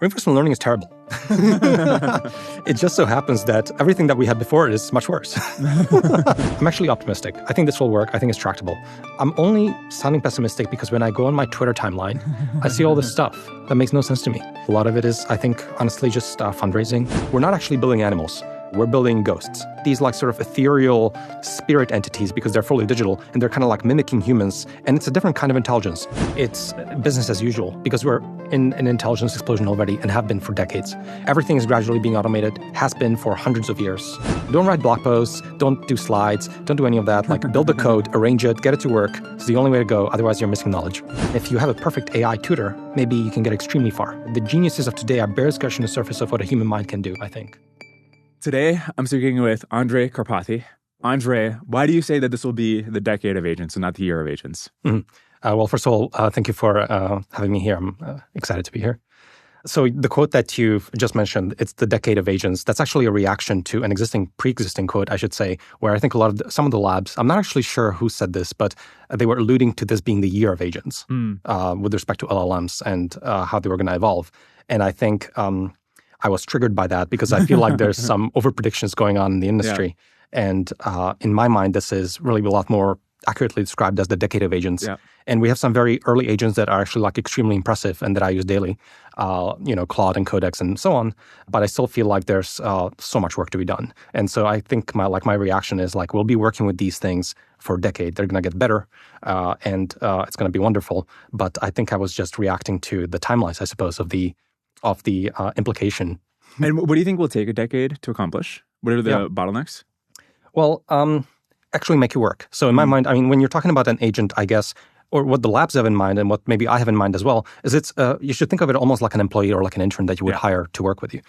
Reinforcement learning is terrible. It just so happens that everything that we had before is much worse. I'm actually optimistic. I think this will work. I think it's tractable. I'm only sounding pessimistic because when I go on my Twitter timeline, I see all this stuff that makes no sense to me. A lot of it is, I think, honestly, just fundraising. We're not actually building animals. We're building ghosts. These like sort of ethereal spirit entities because they're fully digital and they're kind of like mimicking humans. And it's a different kind of intelligence. It's business as usual because we're in an intelligence explosion already and have been for decades. Everything is gradually being automated, has been for hundreds of years. Don't write blog posts, don't do slides, don't do any of that. Like build the code, arrange it, get it to work. It's the only way to go. Otherwise, you're missing knowledge. If you have a perfect AI tutor, maybe you can get extremely far. The geniuses of today are barely scratching the surface of what a human mind can do, I think. Today, I'm speaking with Andrej Karapathys. Andrej, why do you say that this will be the decade of agents and not the year of agents? Well, first of all, thank you for having me here. I'm excited to be here. So the quote that you've just mentioned, it's the decade of agents. That's actually a reaction to an pre-existing quote, I should say, where I think some of the labs, I'm not actually sure who said this, but they were alluding to this being the year of agents with respect to LLMs and how they were going to evolve. And I think I was triggered by that because I feel like there's some overpredictions going on in the industry. Yeah. And in my mind, this is really a lot more accurately described as the decade of agents. Yeah. And we have some very early agents that are actually like extremely impressive and that I use daily, Claude and Codex and so on. But I still feel like there's so much work to be done. And so I think my reaction is like, we'll be working with these things for a decade. They're going to get better and it's going to be wonderful. But I think I was just reacting to the timelines, I suppose, of the implication. And what do you think will take a decade to accomplish? What are the bottlenecks? Well, actually make it work. So in my mind, I mean, when you're talking about an agent, I guess, or what the labs have in mind and what maybe I have in mind as well, is you should think of it almost like an employee or like an intern that you would hire to work with you.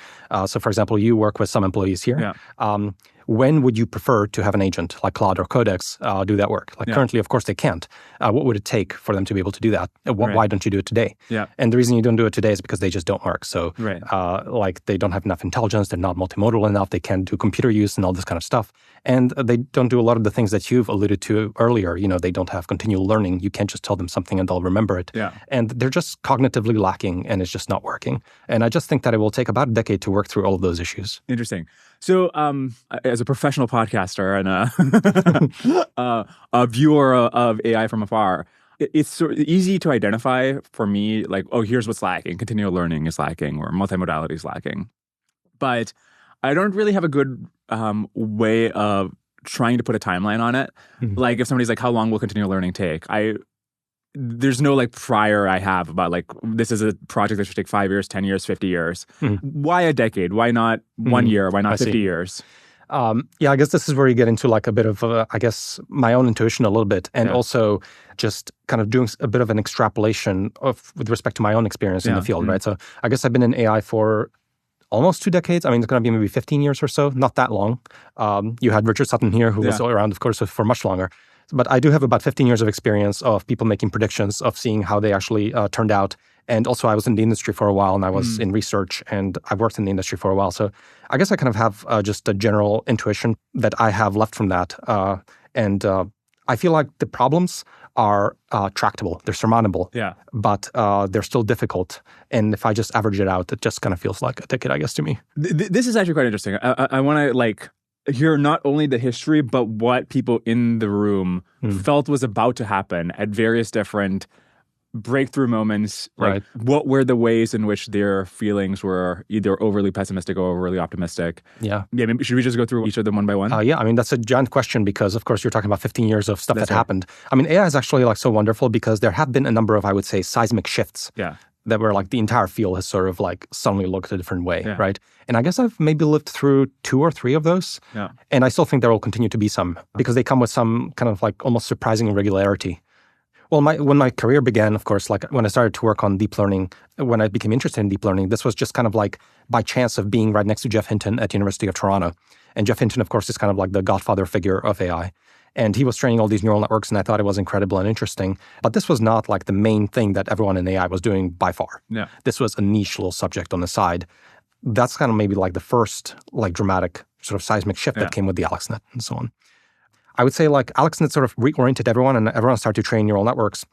So for example, you work with some employees here. Yeah. When would you prefer to have an agent like Claude or Codex do that work? Like currently, of course, they can't. What would it take for them to be able to do that? Why don't you do it today? Yeah. And the reason you don't do it today is because they just don't work. So like they don't have enough intelligence. They're not multimodal enough. They can't do computer use and all this kind of stuff. And they don't do a lot of the things that you've alluded to earlier. They don't have continual learning. You can't just tell them something and they'll remember it. Yeah. And they're just cognitively lacking and it's just not working. And I just think that it will take about a decade to work through all of those issues. Interesting. So as a professional podcaster and a viewer of AI from afar, it's sort of easy to identify for me, like, oh, here's what's lacking. Continual learning is lacking or multimodality is lacking. But I don't really have a good way of trying to put a timeline on it. Mm-hmm. Like if somebody's like, how long will continual learning take? There's no like prior I have about like, this is a project that should take 5 years, 10 years, 50 years. Mm-hmm. Why a decade? Why not 1 year? Why not 50 years? I guess this is where you get into like a bit of, my own intuition a little bit. And also just kind of doing a bit of an extrapolation with respect to my own experience in the field, right? So I guess I've been in AI for almost 2 decades. I mean, it's going to be maybe 15 years or so, not that long. You had Richard Sutton here who was around, of course, for much longer. But I do have about 15 years of experience of people making predictions, of seeing how they actually turned out. And also I was in the industry for a while and I was in research and I've worked in the industry for a while. So I guess I kind of have just a general intuition that I have left from that. And I feel like the problems are tractable. They're surmountable. Yeah. But they're still difficult. And if I just average it out, it just kind of feels like a ticket, I guess, to me. This is actually quite interesting. I want to hear not only the history, but what people in the room felt was about to happen at various different breakthrough moments. Like, what were the ways in which their feelings were either overly pessimistic or overly optimistic? Yeah. Maybe should we just go through each of them one by one? I mean, that's a giant question because, of course, you're talking about 15 years of stuff that happened. I mean, AI is actually like so wonderful because there have been a number of, I would say, seismic shifts. Yeah. That were like the entire field has sort of like suddenly looked a different way, right? And I guess I've maybe lived through 2 or 3 of those. Yeah. And I still think there will continue to be some because they come with some kind of like almost surprising regularity. Well, when my career began, of course, like when I started to work on deep learning, when I became interested in deep learning, this was just kind of like by chance of being right next to Jeff Hinton at University of Toronto. And Jeff Hinton, of course, is kind of like the godfather figure of AI. And he was training all these neural networks, and I thought it was incredible and interesting. But this was not like the main thing that everyone in AI was doing by far. Yeah. This was a niche little subject on the side. That's kind of maybe like the first like dramatic sort of seismic shift that came with the AlexNet and so on. I would say like AlexNet sort of reoriented everyone and everyone started to train neural networks.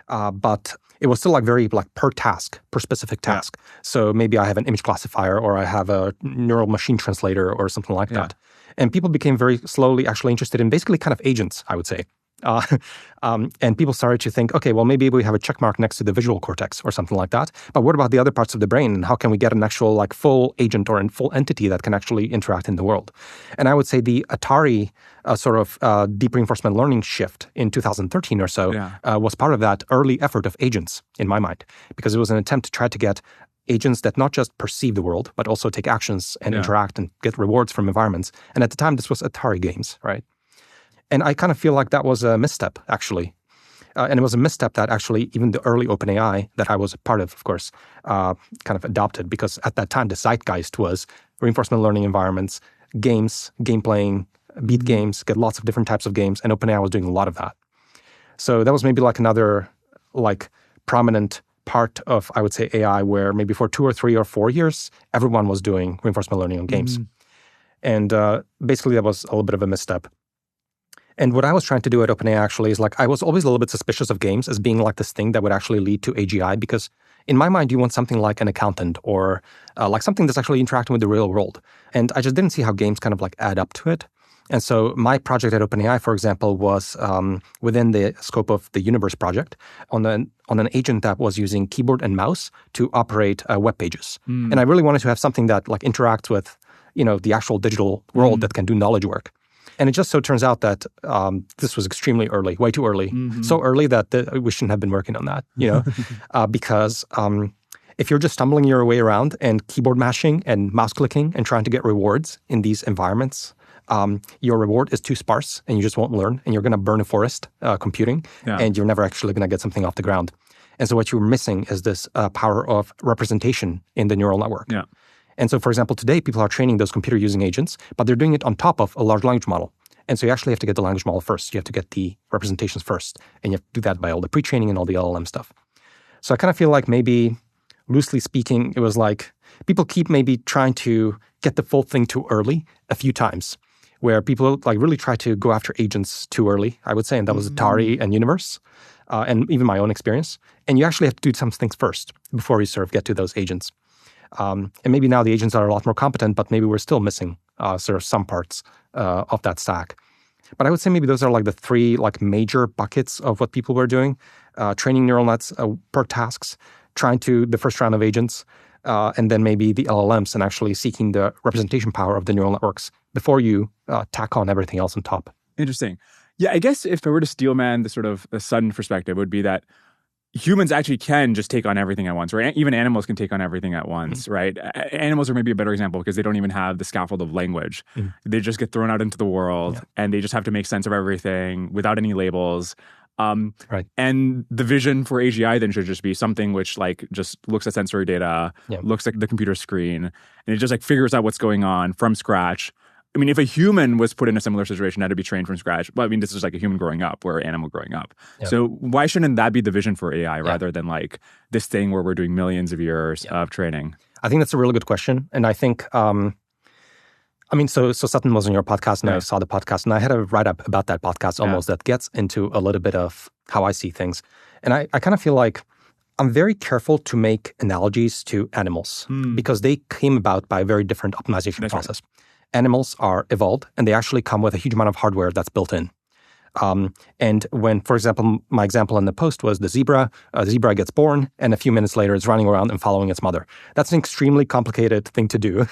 But it was still like very like per task, per specific task. So maybe I have an image classifier or I have a neural machine translator or something like that. And people became very slowly actually interested in basically kind of agents, I would say. And people started to think, okay, well, maybe we have a check mark next to the visual cortex or something like that. But what about the other parts of the brain? And how can we get an actual like full agent or a full entity that can actually interact in the world? And I would say the Atari deep reinforcement learning shift in 2013 or so was part of that early effort of agents, in my mind, because it was an attempt to try to get agents that not just perceive the world, but also take actions and interact and get rewards from environments. And at the time, this was Atari games, right? And I kind of feel like that was a misstep, actually. And it was a misstep that actually even the early OpenAI that I was a part of course, kind of adopted, because at that time, the zeitgeist was reinforcement learning environments, games, game playing, beat games, get lots of different types of games, and OpenAI was doing a lot of that. So that was maybe like another like prominent part of, I would say, AI, where maybe for 2 or 3 or 4 years, everyone was doing reinforcement learning on games. And basically, that was a little bit of a misstep. And what I was trying to do at OpenAI actually is like, I was always a little bit suspicious of games as being like this thing that would actually lead to AGI, because in my mind, you want something like an accountant or like something that's actually interacting with the real world. And I just didn't see how games kind of like add up to it. And so my project at OpenAI, for example, was within the scope of the Universe project on an agent that was using keyboard and mouse to operate web pages. And I really wanted to have something that like interacts with, the actual digital world that can do knowledge work. And it just so turns out that this was extremely early, way too early. So early that we shouldn't have been working on that, because if you're just stumbling your way around and keyboard mashing and mouse clicking and trying to get rewards in these environments, your reward is too sparse and you just won't learn, and you're going to burn a forest computing, and you're never actually going to get something off the ground. And so what you're missing is this power of representation in the neural network. And so, for example, today people are training those computer using agents, but they're doing it on top of a large language model. And so you actually have to get the language model first. You have to get the representations first. And you have to do that by all the pre-training and all the LLM stuff. So I kind of feel like maybe, loosely speaking, it was like people keep maybe trying to get the full thing too early a few times, where people like really try to go after agents too early, I would say. And that was Atari and Universe, and even my own experience. And you actually have to do some things first before you sort of get to those agents. And maybe now the agents are a lot more competent, but maybe we're still missing sort of some parts of that stack. But I would say maybe those are like the 3 like major buckets of what people were doing: training neural nets per tasks, trying to the first round of agents, and then maybe the LLMs and actually seeking the representation power of the neural networks before you tack on everything else on top. Interesting. Yeah, I guess if I were to steelman the sort of the sudden perspective, would be that humans actually can just take on everything at once, right? Even animals can take on everything at once, right? Animals are maybe a better example because they don't even have the scaffold of language. They just get thrown out into the world and they just have to make sense of everything without any labels. And the vision for AGI then should just be something which like just looks at sensory data, looks at the computer screen, and it just like figures out what's going on from scratch. I mean, if a human was put in a similar situation, had to be trained from scratch, well, I mean, this is like a human growing up or an animal growing up. So why shouldn't that be the vision for AI rather than like this thing where we're doing millions of years of training? I think that's a really good question. And I think, so Sutton was on your podcast and I saw the podcast, and I had a write-up about that podcast almost that gets into a little bit of how I see things. And I kind of feel like I'm very careful to make analogies to animals because they came about by a very different optimization process. Right. Animals are evolved, and they actually come with a huge amount of hardware that's built in. And when, for example, my example in the post was the zebra. A zebra gets born, and a few minutes later, it's running around and following its mother. That's an extremely complicated thing to do.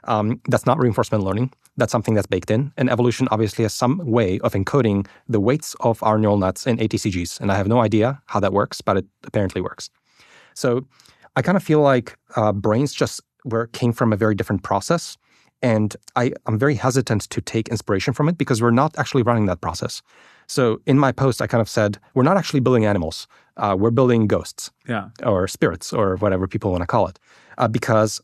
That's not reinforcement learning. That's something that's baked in. And evolution obviously has some way of encoding the weights of our neural nets in ATCGs. And I have no idea how that works, but it apparently works. So I kind of feel like brains just came from a very different process. And I'm very hesitant to take inspiration from it because we're not actually running that process. So in my post, I kind of said, we're not actually building animals. We're building ghosts or spirits or whatever people want to call it. Because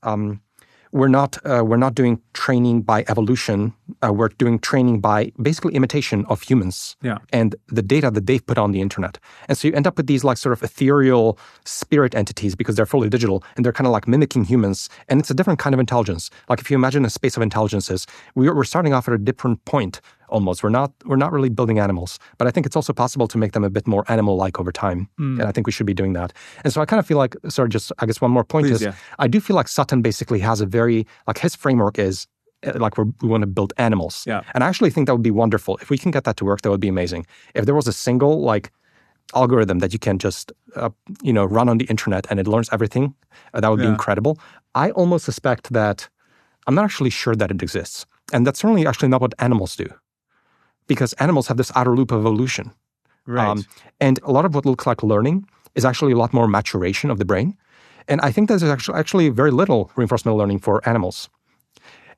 we're not doing training by evolution. We're doing training by basically imitation of humans and the data that they've put on the internet. And so you end up with these like sort of ethereal spirit entities because they're fully digital and they're kind of like mimicking humans. And it's a different kind of intelligence. Like if you imagine a space of intelligences, we're starting off at a different point almost. We're not really building animals, but I think it's also possible to make them a bit more animal-like over time. And I think we should be doing that. And so I kind of feel like, sorry, just I guess one more point is, I do feel like Sutton basically has a very, like his framework is like we want to build animals. Yeah. And I actually think that would be wonderful. If we can get that to work, that would be amazing. If there was a single like algorithm that you can just run on the internet and it learns everything, that would be incredible. I almost suspect that I'm not actually sure that it exists. And that's certainly actually not what animals do. Because animals have this outer loop of evolution. Right. And a lot of what looks like learning is actually a lot more maturation of the brain. And I think there's actually very little reinforcement learning for animals.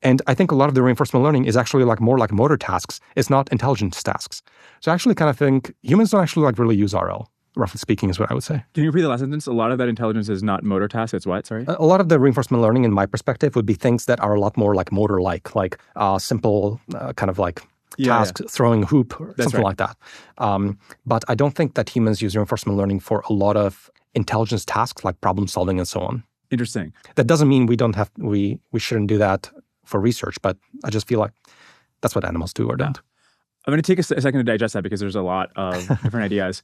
And I think a lot of the reinforcement learning is actually like more like motor tasks. It's not intelligence tasks. So I actually kind of think humans don't actually like really use RL, roughly speaking, is what I would say. Can you repeat the last sentence? A lot of that intelligence is not motor tasks. It's what? Sorry? A lot of the reinforcement learning, in my perspective, would be things that are a lot more like motor-like, like simple kind of like tasks, throwing a hoop, or something like that. But I don't think that humans use reinforcement learning for a lot of intelligence tasks like problem solving and so on. Interesting. That doesn't mean we shouldn't do that for research, but I just feel like that's what animals do or don't. I'm going to take a second to digest that because there's a lot of different ideas.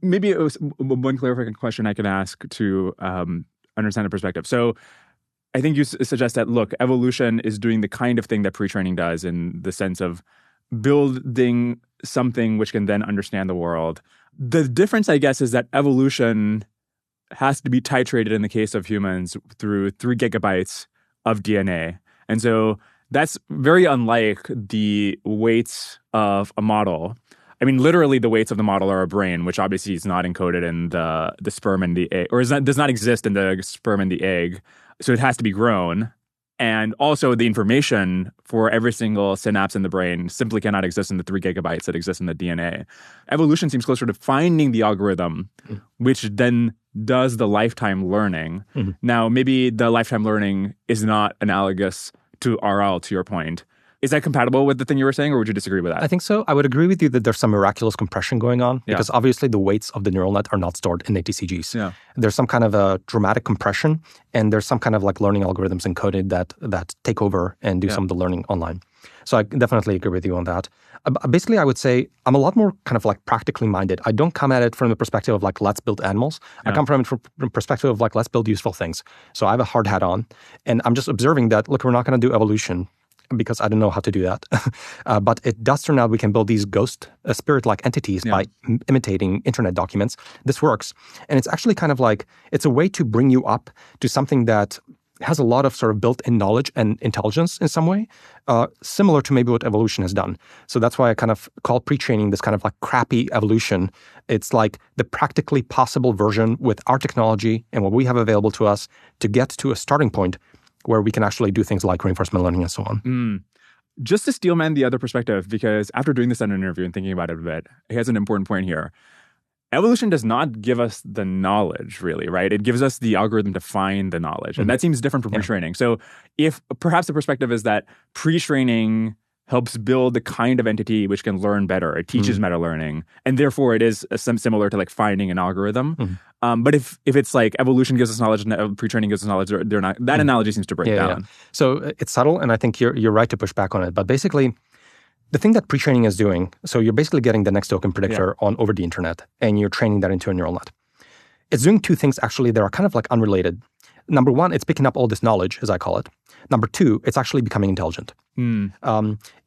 Maybe it was one clarifying question I can ask to understand the perspective. So I think you suggest that, look, evolution is doing the kind of thing that pre-training does in the sense of building something which can then understand the world. The difference, I guess, is that evolution has to be titrated in the case of humans through 3 gigabytes of DNA. And so that's very unlike the weights of a model. I mean, literally the weights of the model are a brain, which obviously is not encoded in the sperm and the egg, or does not exist in the sperm and the egg. So it has to be grown. And also the information for every single synapse in the brain simply cannot exist in the 3 gigabytes that exist in the DNA. Evolution seems closer to finding the algorithm, which then does the lifetime learning. Now, maybe the lifetime learning is not analogous to RL, to your point. Is that compatible with the thing you were saying, or would you disagree with that? I think so. I would agree with you that there's some miraculous compression going on because obviously the weights of the neural net are not stored in ATCGs. Yeah. There's some kind of a dramatic compression, and there's some kind of like learning algorithms encoded that take over and do some of the learning online. So I definitely agree with you on that. Basically, I would say I'm a lot more kind of like practically minded. I don't come at it from the perspective of like, let's build animals. I come from it from the perspective of like, let's build useful things. So I have a hard hat on, and I'm just observing that, look, we're not going to do evolution because I don't know how to do that. But it does turn out we can build these ghost spirit-like entities by imitating internet documents. This works. And it's actually kind of like, it's a way to bring you up to something that has a lot of sort of built-in knowledge and intelligence in some way, similar to maybe what evolution has done. So that's why I kind of call pre-training this kind of like crappy evolution. It's like the practically possible version with our technology and what we have available to us to get to a starting point where we can actually do things like reinforcement learning and so on. Just to steelman the other perspective, because after doing this in an interview and thinking about it a bit, he has an important point here. Evolution does not give us the knowledge, really, right? It gives us the algorithm to find the knowledge. And that seems different from pre-training. So if perhaps the perspective is that pre-training helps build the kind of entity which can learn better, it teaches meta learning, and therefore it is similar to like finding an algorithm. But if it's like evolution gives us knowledge and pre-training gives us knowledge, they're not. That analogy seems to break down. So it's subtle, and I think you're right to push back on it. But basically, the thing that pre-training is doing, so you're basically getting the next token predictor over the internet, and you're training that into a neural net. It's doing two things actually that are kind of like unrelated. Number one, it's picking up all this knowledge, as I call it. Number two, it's actually becoming intelligent.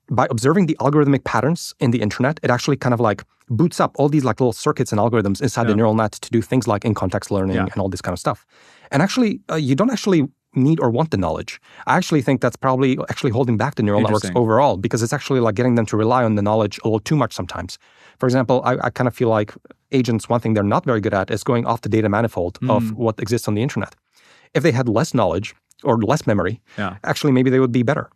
By observing the algorithmic patterns in the internet, it actually kind of like boots up all these like little circuits and algorithms inside the neural net to do things like in-context learning and all this kind of stuff. And actually, you don't actually need or want the knowledge. I actually think that's probably actually holding back the neural networks overall because it's actually like getting them to rely on the knowledge a little too much sometimes. For example, I kind of feel like agents, one thing they're not very good at is going off the data manifold of what exists on the internet. If they had less knowledge or less memory, actually maybe they would be better.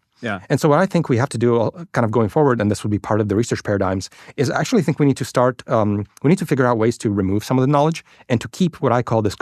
And so what I think we have to do kind of going forward, and this would be part of the research paradigms, is I actually think we need to start, we need to figure out ways to remove some of the knowledge and to keep what I call this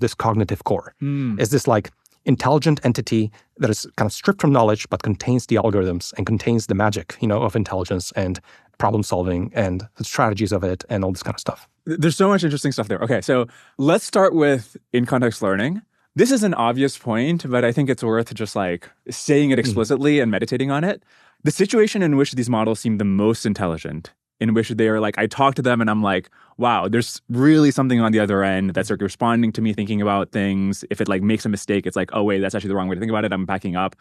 this cognitive core. Is this like intelligent entity that is kind of stripped from knowledge but contains the algorithms and contains the magic, of intelligence and problem solving and the strategies of it and all this kind of stuff. There's so much interesting stuff there. Okay, so let's start with in-context learning. This is an obvious point, but I think it's worth just like saying it explicitly and meditating on it. The situation in which these models seem the most intelligent, in which they are like, I talk to them and I'm like, wow, there's really something on the other end that's like responding to me thinking about things. If it like makes a mistake, it's like, oh wait, that's actually the wrong way to think about it. I'm backing up.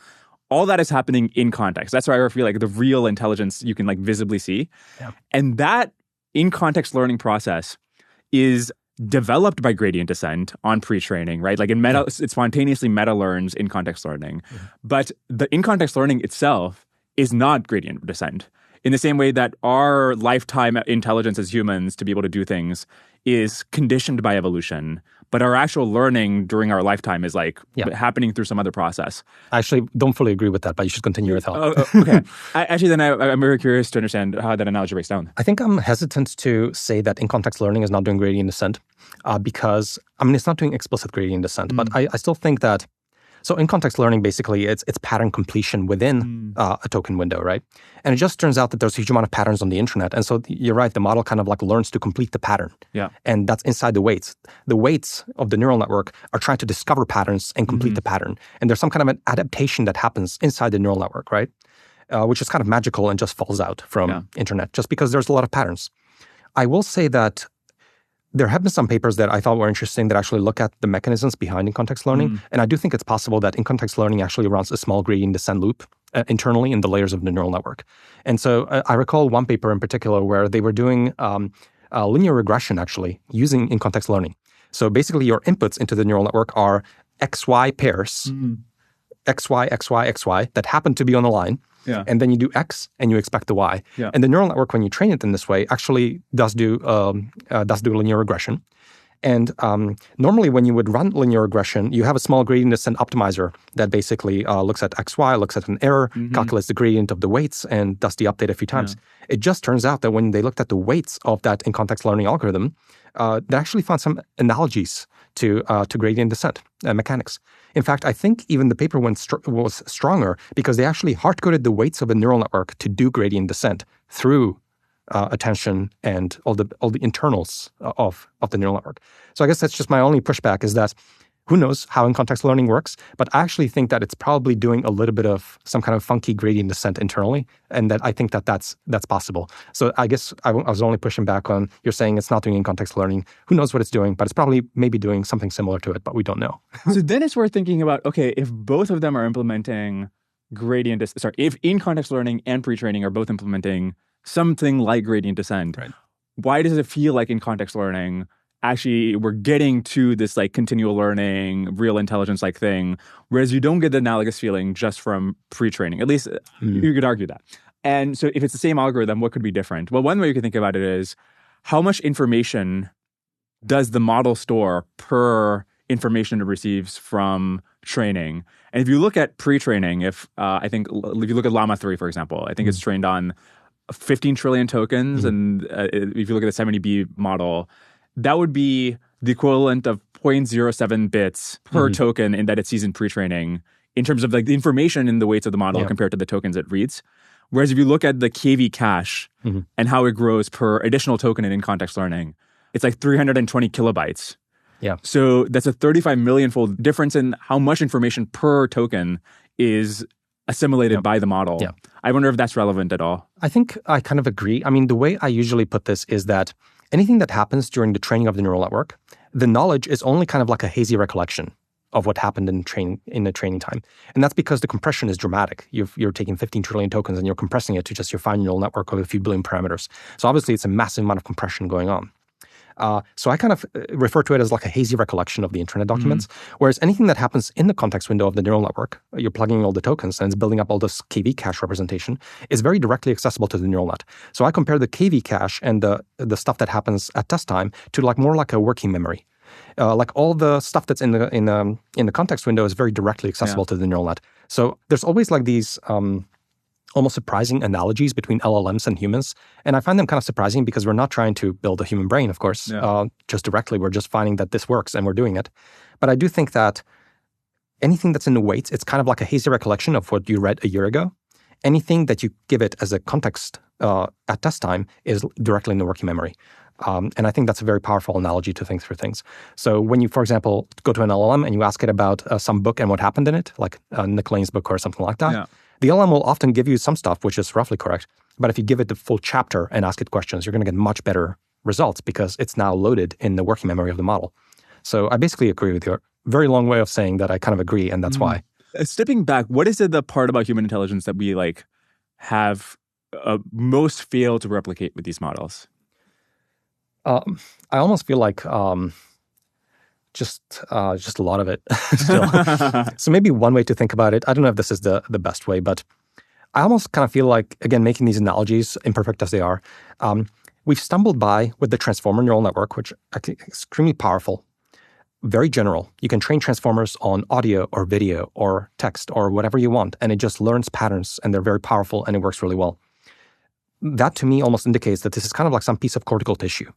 All that is happening in context. That's where I feel like the real intelligence you can like visibly see. Yeah. And that in context learning process is developed by gradient descent on pre-training, right? Like in meta, it spontaneously meta learns in context learning. But the in context learning itself is not gradient descent. In the same way that our lifetime intelligence as humans to be able to do things is conditioned by evolution, but our actual learning during our lifetime is like happening through some other process. I actually don't fully agree with that, but you should continue your thought. Okay. I'm very curious to understand how that analogy breaks down. I think I'm hesitant to say that in-context learning is not doing gradient descent because, I mean, it's not doing explicit gradient descent, but I still think that, so in-context learning, basically, it's pattern completion within a token window, right? And it just turns out that there's a huge amount of patterns on the internet. And so you're right, the model kind of like learns to complete the pattern. Yeah. And that's inside the weights. The weights of the neural network are trying to discover patterns and complete the pattern. And there's some kind of an adaptation that happens inside the neural network, right? Which is kind of magical and just falls out from internet just because there's a lot of patterns. I will say that there have been some papers that I thought were interesting that actually look at the mechanisms behind in-context learning. And I do think it's possible that in-context learning actually runs a small gradient descent loop internally in the layers of the neural network. And so I recall one paper in particular where they were doing linear regression actually using in-context learning. So basically your inputs into the neural network are XY pairs, XY, XY, XY that happen to be on the line. Yeah. And then you do X and you expect the Y. Yeah. And the neural network, when you train it in this way, actually does do linear regression. And normally when you would run linear regression, you have a small gradient descent optimizer that basically looks at XY, looks at an error, calculates the gradient of the weights, and does the update a few times. It just turns out that when they looked at the weights of that in-context learning algorithm, they actually found some analogies to gradient descent mechanics. In fact, I think even the paper was stronger because they actually hard-coded the weights of a neural network to do gradient descent through attention and all the internals of the neural network. So I guess that's just my only pushback is that who knows how in-context learning works, but I actually think that it's probably doing a little bit of some kind of funky gradient descent internally, and that I think that that's possible. So I guess I was only pushing back on you're saying it's not doing in-context learning. Who knows what it's doing, but it's probably maybe doing something similar to it, but we don't know. So then it's worth thinking about, okay, if both of them are implementing if in-context learning and pre-training are both implementing something like gradient descent, right, why does it feel like in-context learning actually we're getting to this like continual learning, real intelligence like thing, whereas you don't get the analogous feeling just from pre-training? At least you could argue that. And so if it's the same algorithm, what could be different? Well, one way you could think about it is how much information does the model store per information it receives from training? And if you look at pre-training, if you look at Llama 3, for example, I think it's trained on 15 trillion tokens. And if you look at the 70B model, that would be the equivalent of 0.07 bits per token in that it sees in pre-training in terms of like the information in the weights of the model compared to the tokens it reads. Whereas if you look at the KV cache and how it grows per additional token in context learning, it's like 320 kilobytes. Yeah. So that's a 35 million-fold difference in how much information per token is assimilated by the model. Yeah. I wonder if that's relevant at all. I think I kind of agree. I mean, the way I usually put this is that anything that happens during the training of the neural network, the knowledge is only kind of like a hazy recollection of what happened in the training time. And that's because the compression is dramatic. You're taking 15 trillion tokens and you're compressing it to just your fine neural network of a few billion parameters. So obviously it's a massive amount of compression going on. So I kind of refer to it as like a hazy recollection of the internet documents, whereas anything that happens in the context window of the neural network, you're plugging in all the tokens and it's building up all this KV cache representation, is very directly accessible to the neural net. So I compare the KV cache and the stuff that happens at test time to like more like a working memory. Like all the stuff that's in the context window is very directly accessible to the neural net. So there's always like these almost surprising analogies between LLMs and humans. And I find them kind of surprising because we're not trying to build a human brain, of course, just directly. We're just finding that this works and we're doing it. But I do think that anything that's in the weights, it's kind of like a hazy recollection of what you read a year ago. Anything that you give it as a context at test time is directly in the working memory. And I think that's a very powerful analogy to think through things. So when you, for example, go to an LLM and you ask it about some book and what happened in it, like Nick Lane's book or something like that, the LLM will often give you some stuff which is roughly correct. But if you give it the full chapter and ask it questions, you're going to get much better results because it's now loaded in the working memory of the model. So I basically agree with you. Very long way of saying that I kind of agree, and that's why. Stepping back, what is the part about human intelligence that we have most failed to replicate with these models? I almost feel like just a lot of it still. So maybe one way to think about it, I don't know if this is the best way, but I almost kind of feel like, again, making these analogies, imperfect as they are, we've stumbled by with the transformer neural network, which I think is extremely powerful, very general. You can train transformers on audio or video or text or whatever you want, and it just learns patterns, and they're very powerful, and it works really well. That, to me, almost indicates that this is kind of like some piece of cortical tissue.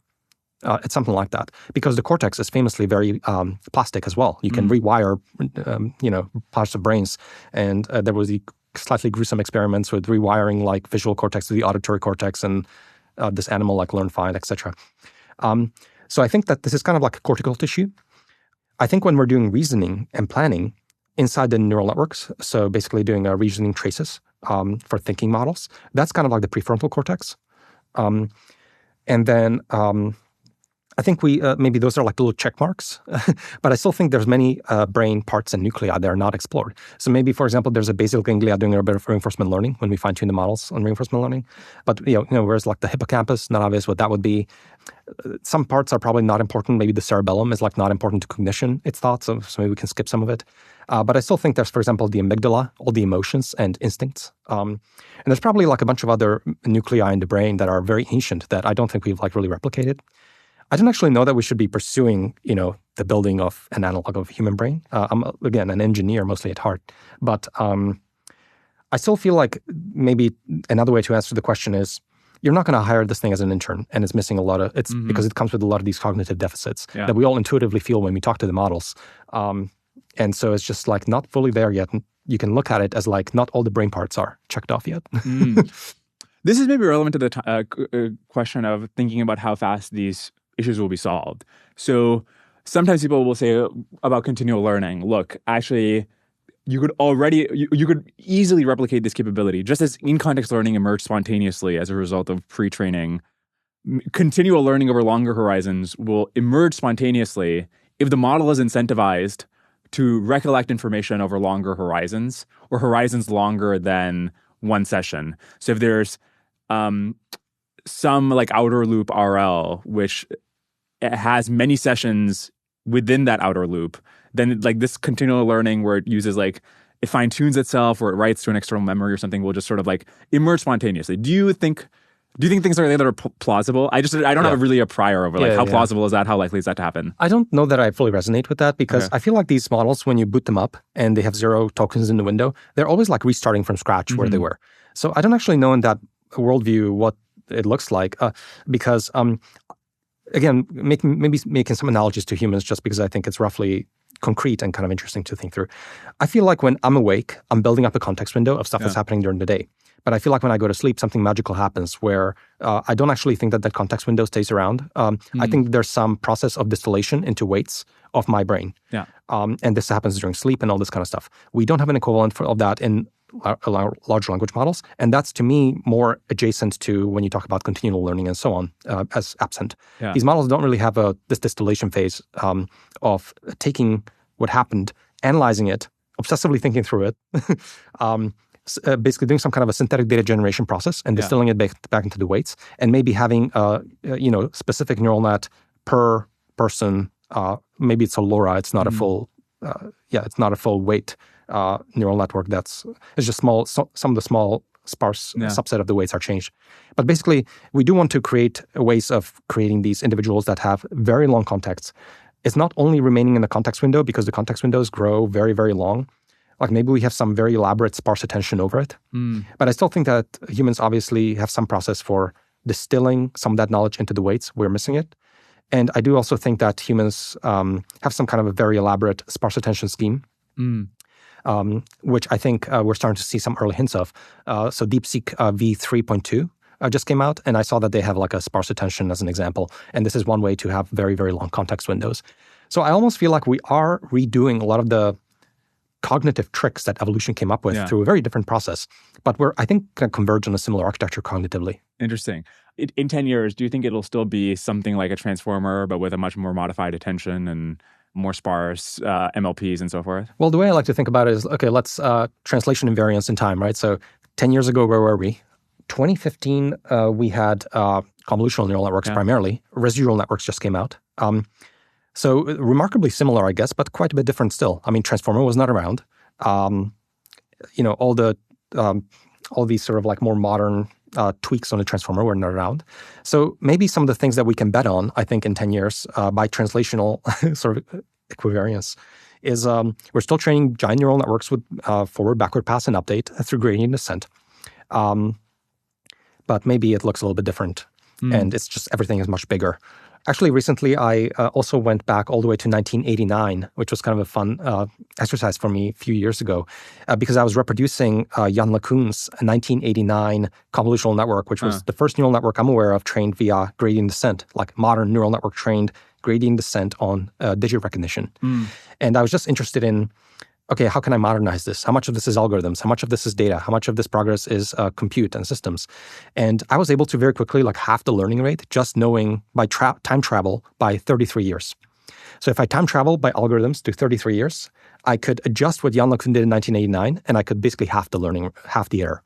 It's something like that, because the cortex is famously very plastic as well. You can rewire, parts of brains, and there was the slightly gruesome experiments with rewiring like visual cortex to the auditory cortex, and this animal like learn, find, etc. So I think that this is kind of like a cortical tissue. I think when we're doing reasoning and planning inside the neural networks, so basically doing reasoning traces for thinking models, that's kind of like the prefrontal cortex. And then I think we maybe those are like little check marks, but I still think there's many brain parts and nuclei that are not explored. So maybe, for example, there's a basal ganglia doing a bit of reinforcement learning when we fine-tune the models on reinforcement learning. But whereas like the hippocampus, not obvious what that would be. Some parts are probably not important. Maybe the cerebellum is like not important to cognition, it's thought, so maybe we can skip some of it. But I still think there's, for example, the amygdala, all the emotions and instincts. And there's probably like a bunch of other nuclei in the brain that are very ancient that I don't think we've like really replicated. I don't actually know that we should be pursuing, the building of an analog of human brain. I'm, again, an engineer mostly at heart. But I still feel like maybe another way to answer the question is, you're not going to hire this thing as an intern, and it's missing a lot of, because it comes with a lot of these cognitive deficits that we all intuitively feel when we talk to the models. And so it's just like not fully there yet. And you can look at it as like not all the brain parts are checked off yet. This is maybe relevant to the question of thinking about how fast these issues will be solved. So sometimes people will say about continual learning, look, actually, you could easily replicate this capability. Just as in-context learning emerged spontaneously as a result of pre-training, continual learning over longer horizons will emerge spontaneously if the model is incentivized to recollect information over longer horizons or horizons longer than one session. So if there's some like outer loop RL, which has many sessions within that outer loop, then like this continual learning where it uses like, it fine tunes itself or it writes to an external memory or something will just sort of like emerge spontaneously. Do you think things are that are plausible? I don't have really a prior over like how plausible is that? How likely is that to happen? I don't know that I fully resonate with that because I feel like these models, when you boot them up and they have 0 tokens in the window, they're always like restarting from scratch where they were. So I don't actually know in that worldview what it looks like because again, maybe making some analogies to humans just because I think it's roughly concrete and kind of interesting to think through. I feel like when I'm awake, I'm building up a context window of stuff that's happening during the day. But I feel like when I go to sleep, something magical happens where I don't actually think that context window stays around. I think there's some process of distillation into weights of my brain. And this happens during sleep and all this kind of stuff. We don't have an equivalent of that in large language models. And that's, to me, more adjacent to when you talk about continual learning and so on as absent. These models don't really have this distillation phase of taking what happened, analyzing it, obsessively thinking through it, basically doing some kind of a synthetic data generation process and distilling it back into the weights, and maybe having specific neural net per person. Maybe it's a LoRa. It's not a full. It's not a full weight neural network. It's just small. Some of the small sparse subset of the weights are changed. But basically, we do want to create ways of creating these individuals that have very long contexts. It's not only remaining in the context window because the context windows grow very, very long. Like maybe we have some very elaborate sparse attention over it. But I still think that humans obviously have some process for distilling some of that knowledge into the weights. We're missing it. And I do also think that humans have some kind of a very elaborate sparse attention scheme, which I think we're starting to see some early hints of. So DeepSeek v3.2 just came out, and I saw that they have like a sparse attention as an example. And this is one way to have very, very long context windows. So I almost feel like we are redoing a lot of the cognitive tricks that evolution came up with through a very different process. But we're, I think, going to converge on a similar architecture cognitively. Interesting. In 10 years, do you think it'll still be something like a transformer, but with a much more modified attention and more sparse MLPs and so forth? Well, the way I like to think about it is, okay, let's translation invariance in time, right? So 10 years ago, where were we? 2015, we had convolutional neural networks primarily. Residual networks just came out. So remarkably similar, I guess, but quite a bit different still. I mean, transformer was not around. All these sort of like more modern tweaks on the transformer were not around. So maybe some of the things that we can bet on, I think, in 10 years by translational sort of equivariance is we're still training giant neural networks with forward, backward pass and update through gradient descent. But maybe it looks a little bit different, and it's just everything is much bigger. Actually, recently, I also went back all the way to 1989, which was kind of a fun exercise for me a few years ago, because I was reproducing Jan LeCun's 1989 convolutional network, which was the first neural network I'm aware of trained via gradient descent, like modern neural network trained gradient descent on digit recognition. And I was just interested in, okay, how can I modernize this? How much of this is algorithms? How much of this is data? How much of this progress is compute and systems? And I was able to very quickly like half the learning rate just knowing by time travel by 33 years. So if I time travel by algorithms to 33 years, I could adjust what Jan LeCun did in 1989, and I could basically half the error.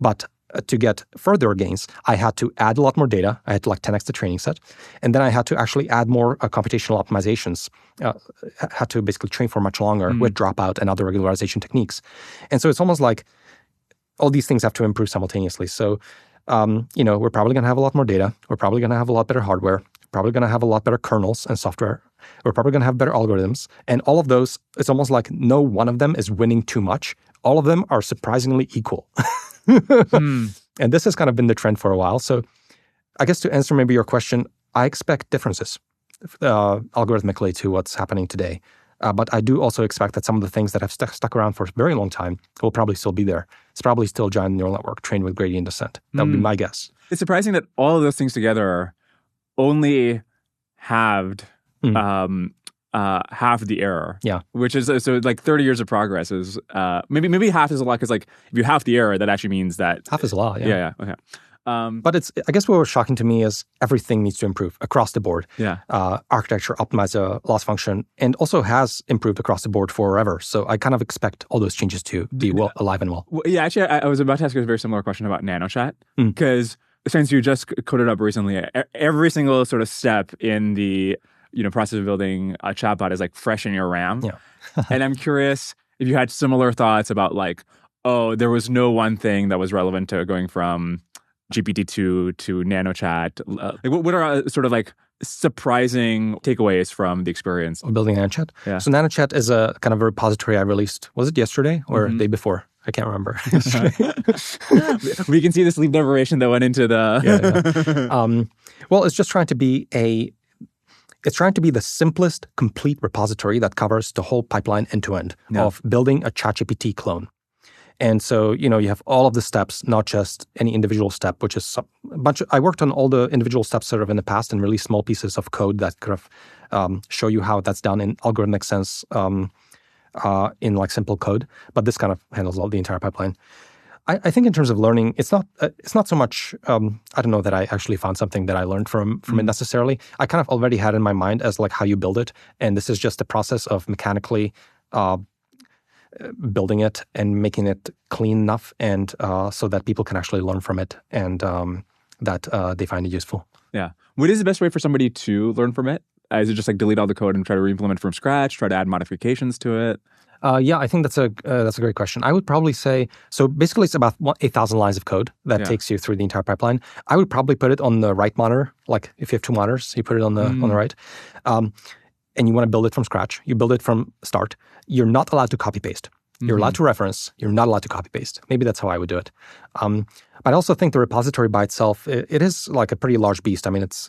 But to get further gains, I had to add a lot more data. I had to like 10x the training set. And then I had to actually add more computational optimizations. Had to basically train for much longer with dropout and other regularization techniques. And so it's almost like all these things have to improve simultaneously. So, we're probably going to have a lot more data. We're probably going to have a lot better hardware. Probably going to have a lot better kernels and software. We're probably going to have better algorithms. And all of those, it's almost like no one of them is winning too much. All of them are surprisingly equal. And this has kind of been the trend for a while. So I guess to answer maybe your question, I expect differences algorithmically to what's happening today. But I do also expect that some of the things that have stuck around for a very long time will probably still be there. It's probably still a giant neural network trained with gradient descent. That would be my guess. It's surprising that all of those things together only halved half the error. Yeah. Which is, so like 30 years of progress is, maybe half is a lot, because like if you half the error, that actually means that... Half is a lot, Yeah, okay. But I guess what was shocking to me is everything needs to improve across the board. Yeah. Architecture, optimize a loss function, and also has improved across the board forever. So I kind of expect all those changes to be alive and well. Yeah, actually, I was about to ask you a very similar question about NanoChat, because since you just coded up recently, every single sort of step in the process of building a chatbot is like fresh in your RAM. Yeah. And I'm curious if you had similar thoughts about like, oh, there was no one thing that was relevant to going from GPT-2 to NanoChat. What are sort of like surprising takeaways from the experience of building NanoChat? Yeah. So NanoChat is a kind of a repository I released. Was it yesterday or the day before? I can't remember. We can see the sleep deprivation that went into the... Well, it's just trying to be the simplest, complete repository that covers the whole pipeline end to end of building a ChatGPT clone. And so, you have all of the steps, not just any individual step, which is a bunch of, I worked on all the individual steps sort of in the past and released small pieces of code that kind of show you how that's done in algorithmic sense in like simple code. But this kind of handles all the entire pipeline. I think in terms of learning, it's not so much, I don't know that I actually found something that I learned from it necessarily. I kind of already had in my mind as like how you build it. And this is just a process of mechanically building it and making it clean enough and so that people can actually learn from it and that they find it useful. Yeah. What is the best way for somebody to learn from it? Is it just like delete all the code and try to re-implement from scratch, try to add modifications to it? Yeah, I think that's a great question. I would probably say, so basically it's about 8,000 lines of code that takes you through the entire pipeline. I would probably put it on the right monitor. Like if you have two monitors, you put it on the right. And you want to build it from scratch. You build it from start. You're not allowed to copy paste. You're allowed to reference. You're not allowed to copy paste. Maybe that's how I would do it. But I also think the repository by itself, it is like a pretty large beast. I mean, it's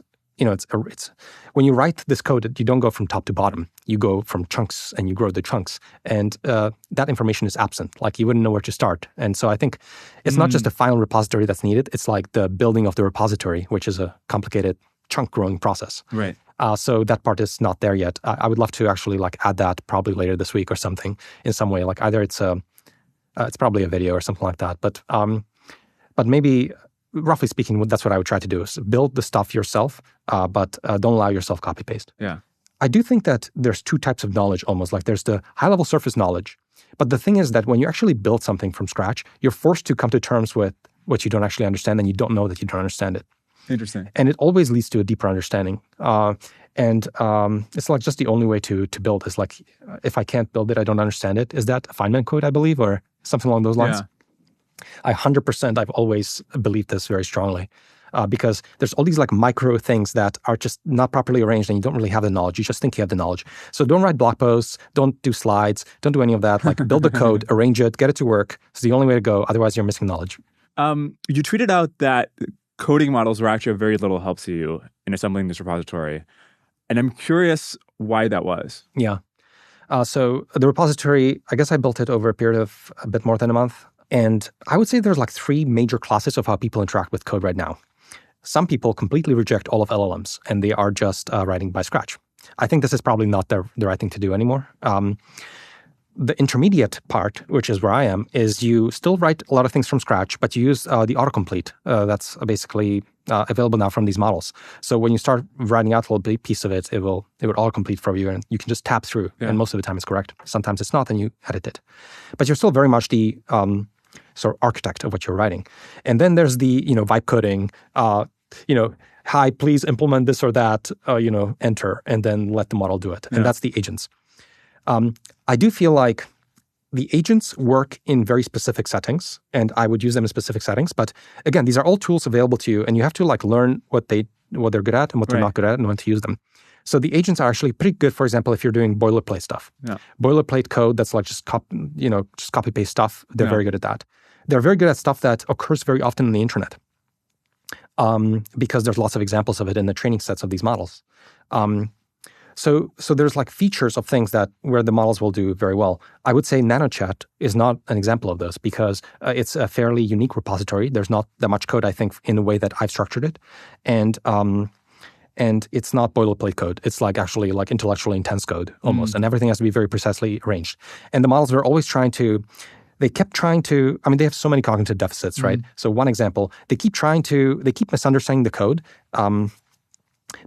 it's when you write this code, you don't go from top to bottom. You go from chunks and you grow the chunks. And that information is absent. Like you wouldn't know where to start. And so I think it's not just a final repository that's needed. It's like the building of the repository, which is a complicated chunk growing process. Right. So that part is not there yet. I would love to actually like add that probably later this week or something in some way. Like either it's probably a video or something like that. But maybe, roughly speaking, that's what I would try to do is build the stuff yourself, but don't allow yourself copy paste. Yeah. I do think that there's two types of knowledge almost. Like there's the high level surface knowledge. But the thing is that when you actually build something from scratch, you're forced to come to terms with what you don't actually understand, and you don't know that you don't understand it. Interesting. And it always leads to a deeper understanding. And it's like just the only way to build is like, if I can't build it, I don't understand it. Is that Feynman code, I believe, or something along those lines? Yeah. 100%, I've always believed this very strongly. Because there's all these like micro things that are just not properly arranged and you don't really have the knowledge. You just think you have the knowledge. So don't write blog posts, don't do slides, don't do any of that. Like build the code, arrange it, get it to work. It's the only way to go. Otherwise, you're missing knowledge. You tweeted out that coding models were actually of very little help to you in assembling this repository. And I'm curious why that was. Yeah. So the repository, I guess I built it over a period of a bit more than a month. And I would say there's like three major classes of how people interact with code right now. Some people completely reject all of LLMs and they are just writing by scratch. I think this is probably not the right thing to do anymore. The intermediate part, which is where I am, is you still write a lot of things from scratch, but you use the autocomplete that's basically available now from these models. So when you start writing out a little piece of it, it would autocomplete for you, and you can just tap through, and most of the time it's correct. Sometimes it's not, and you edit it. But you're still very much the sort of architect of what you're writing. And then there's the vibe coding. Hi, please implement this or that. Enter, and then let the model do it. And that's the agents. I do feel like the agents work in very specific settings, and I would use them in specific settings. But again, these are all tools available to you, and you have to like learn what they're good at and what they're not good at, and when to use them. So the agents are actually pretty good. For example, if you're doing boilerplate stuff, boilerplate code that's like just copy paste stuff, they're very good at that. They're very good at stuff that occurs very often on the internet, because there's lots of examples of it in the training sets of these models. So there's like features of things where the models will do very well. I would say NanoChat is not an example of this because it's a fairly unique repository. There's not that much code, I think, in the way that I've structured it. And it's not boilerplate code. It's like actually like intellectually intense code almost. And everything has to be very precisely arranged. And the models are always they have so many cognitive deficits, right? So one example, they keep misunderstanding the code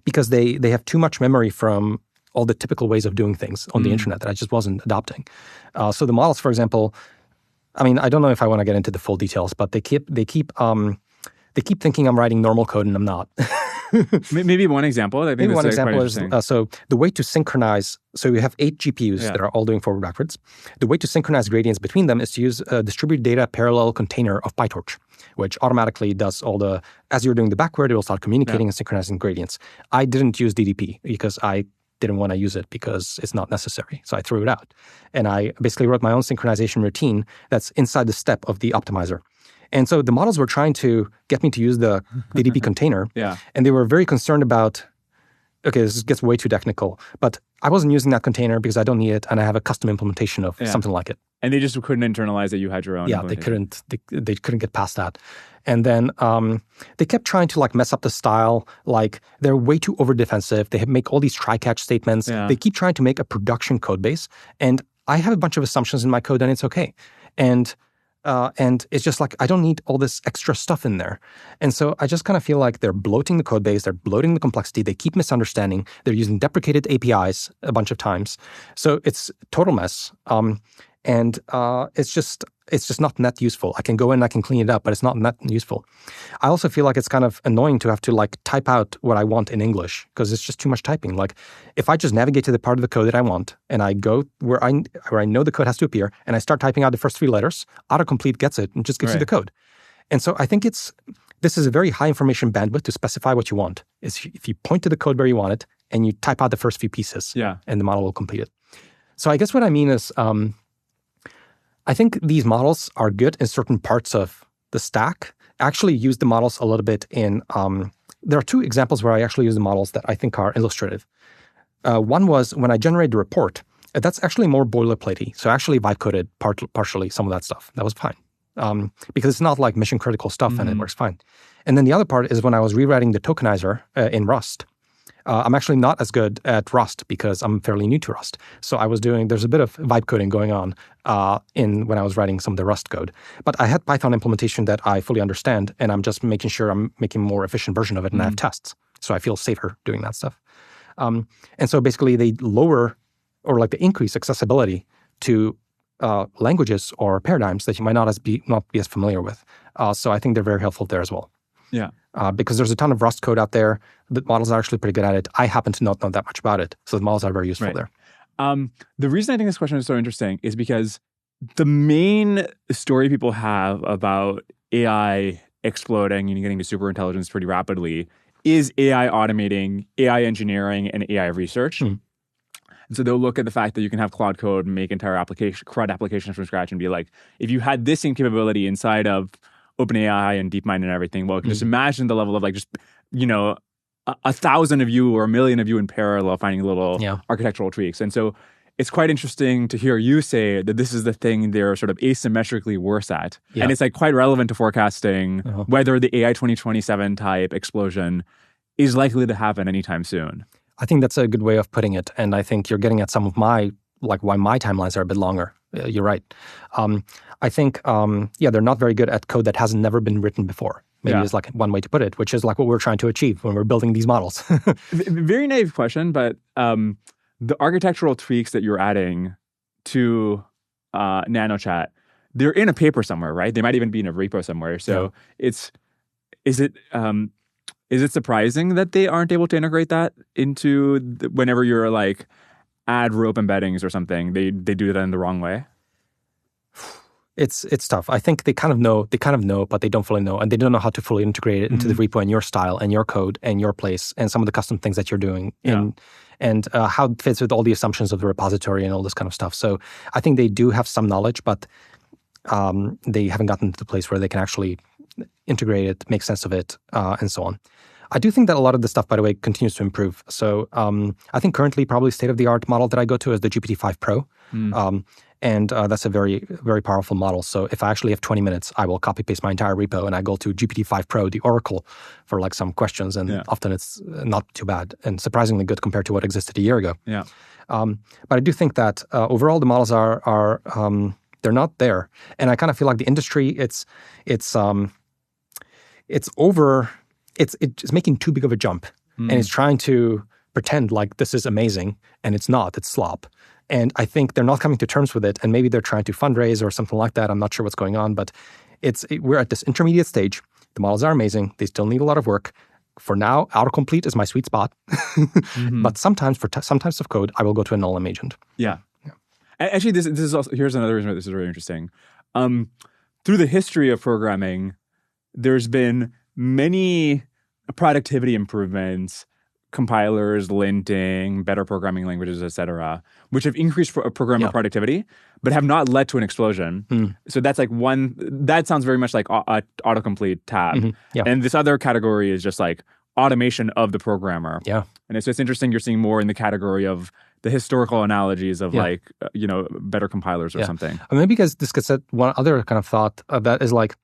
because they have too much memory from all the typical ways of doing things on the internet that I just wasn't adopting. So the models, for example, I don't know if I want to get into the full details, but they keep thinking I'm writing normal code and I'm not. Maybe one example. I think maybe one example is so the way to synchronize. So you have 8 GPUs that are all doing forward backwards. The way to synchronize gradients between them is to use a distributed data parallel container of PyTorch, which automatically does as you're doing the backward, it will start communicating and synchronizing gradients. I didn't use DDP because I didn't want to use it because it's not necessary. So I threw it out. And I basically wrote my own synchronization routine that's inside the step of the optimizer. And so the models were trying to get me to use the DDP container. And they were very concerned about, okay, this gets way too technical, but I wasn't using that container because I don't need it and I have a custom implementation of something like it. And they just couldn't internalize that you had your own. Yeah, they couldn't get past that. And then they kept trying to like mess up the style. Like they're way too over defensive. They make all these try-catch statements. They keep trying to make a production code base. And I have a bunch of assumptions in my code and it's okay. And it's just like, I don't need all this extra stuff in there. And so I just kind of feel like they're bloating the code base, they're bloating the complexity, they keep misunderstanding, they're using deprecated APIs a bunch of times. So it's a total mess. And it's just not net useful. I can go in and I can clean it up, but it's not net useful. I also feel like it's kind of annoying to have to like type out what I want in English because it's just too much typing. Like if I just navigate to the part of the code that I want and I go where I know the code has to appear and I start typing out the first 3 letters, autocomplete gets it and just gives you the code. And so I think this is a very high information bandwidth to specify what you want. If you point to the code where you want it and you type out the first few pieces and the model will complete it. So I guess what I mean is, I think these models are good in certain parts of the stack. I actually use the models a little bit in there are two examples where I actually use the models that I think are illustrative. One was when I generated a report. That's actually more boilerplatey. So I actually vibe coded partially some of that stuff. That was fine. Because it's not like mission critical stuff and it works fine. And then the other part is when I was rewriting the tokenizer in Rust. I'm actually not as good at Rust because I'm fairly new to Rust. So there's a bit of vibe coding going on when I was writing some of the Rust code. But I had Python implementation that I fully understand, and I'm just making sure I'm making a more efficient version of it, and I have tests. So I feel safer doing that stuff. And so basically they lower or like they increase accessibility to languages or paradigms that you might not be as familiar with. So I think they're very helpful there as well. Yeah. Because there's a ton of Rust code out there. The models are actually pretty good at it. I happen to not know that much about it. So the models are very useful there. The reason I think this question is so interesting is because the main story people have about AI exploding and getting to superintelligence pretty rapidly is AI automating, AI engineering, and AI research. And so they'll look at the fact that you can have Claude Code make entire CRUD applications from scratch and be like, if you had this same capability inside of OpenAI and DeepMind and everything, well, just imagine the level of like just, 1,000 of you or 1 million of you in parallel finding little architectural tweaks. And so it's quite interesting to hear you say that this is the thing they're sort of asymmetrically worse at. Yeah. And it's like quite relevant to forecasting whether the AI 2027 type explosion is likely to happen anytime soon. I think that's a good way of putting it. And I think you're getting at some of why my timelines are a bit longer. You're right. I think, they're not very good at code that hasn't never been written before. Maybe is like one way to put it, which is like what we're trying to achieve when we're building these models. Very naive question, but the architectural tweaks that you're adding to NanoChat, they're in a paper somewhere, right? They might even be in a repo somewhere. So is it surprising that they aren't able to integrate that into whenever you're like add rope embeddings or something? They do that in the wrong way. It's tough. I think they kind of know, but they don't fully know, and they don't know how to fully integrate it into the repo and your style and your code and your place and some of the custom things that you're doing and how it fits with all the assumptions of the repository and all this kind of stuff. So I think they do have some knowledge, but they haven't gotten to the place where they can actually integrate it, make sense of it, and so on. I do think that a lot of the stuff, by the way, continues to improve. So I think currently probably state-of-the-art model that I go to is the GPT-5 Pro. And that's a very, very powerful model. So if I actually have 20 minutes, I will copy-paste my entire repo and I go to GPT-5 Pro, the Oracle, for like some questions. And often it's not too bad and surprisingly good compared to what existed a year ago. Yeah. But I do think that overall the models are they're not there. And I kind of feel like the industry, it's making too big of a jump. And it's trying to pretend like this is amazing. And it's not. It's slop. And I think they're not coming to terms with it. And maybe they're trying to fundraise or something like that. I'm not sure what's going on. But we're at this intermediate stage. The models are amazing. They still need a lot of work. For now, autocomplete is my sweet spot. But sometimes for some types of code, I will go to a NLM agent. Yeah. Actually, this is also, here's another reason why this is really interesting. Through the history of programming, there's been many productivity improvements, compilers, linting, better programming languages, et cetera, which have increased programmer productivity, but have not led to an explosion. So that's like that sounds very much like autocomplete tab. And this other category is just like automation of the programmer. And so it's interesting you're seeing more in the category of the historical analogies of like, better compilers or something. Maybe because this gets at one other kind of thought that is like,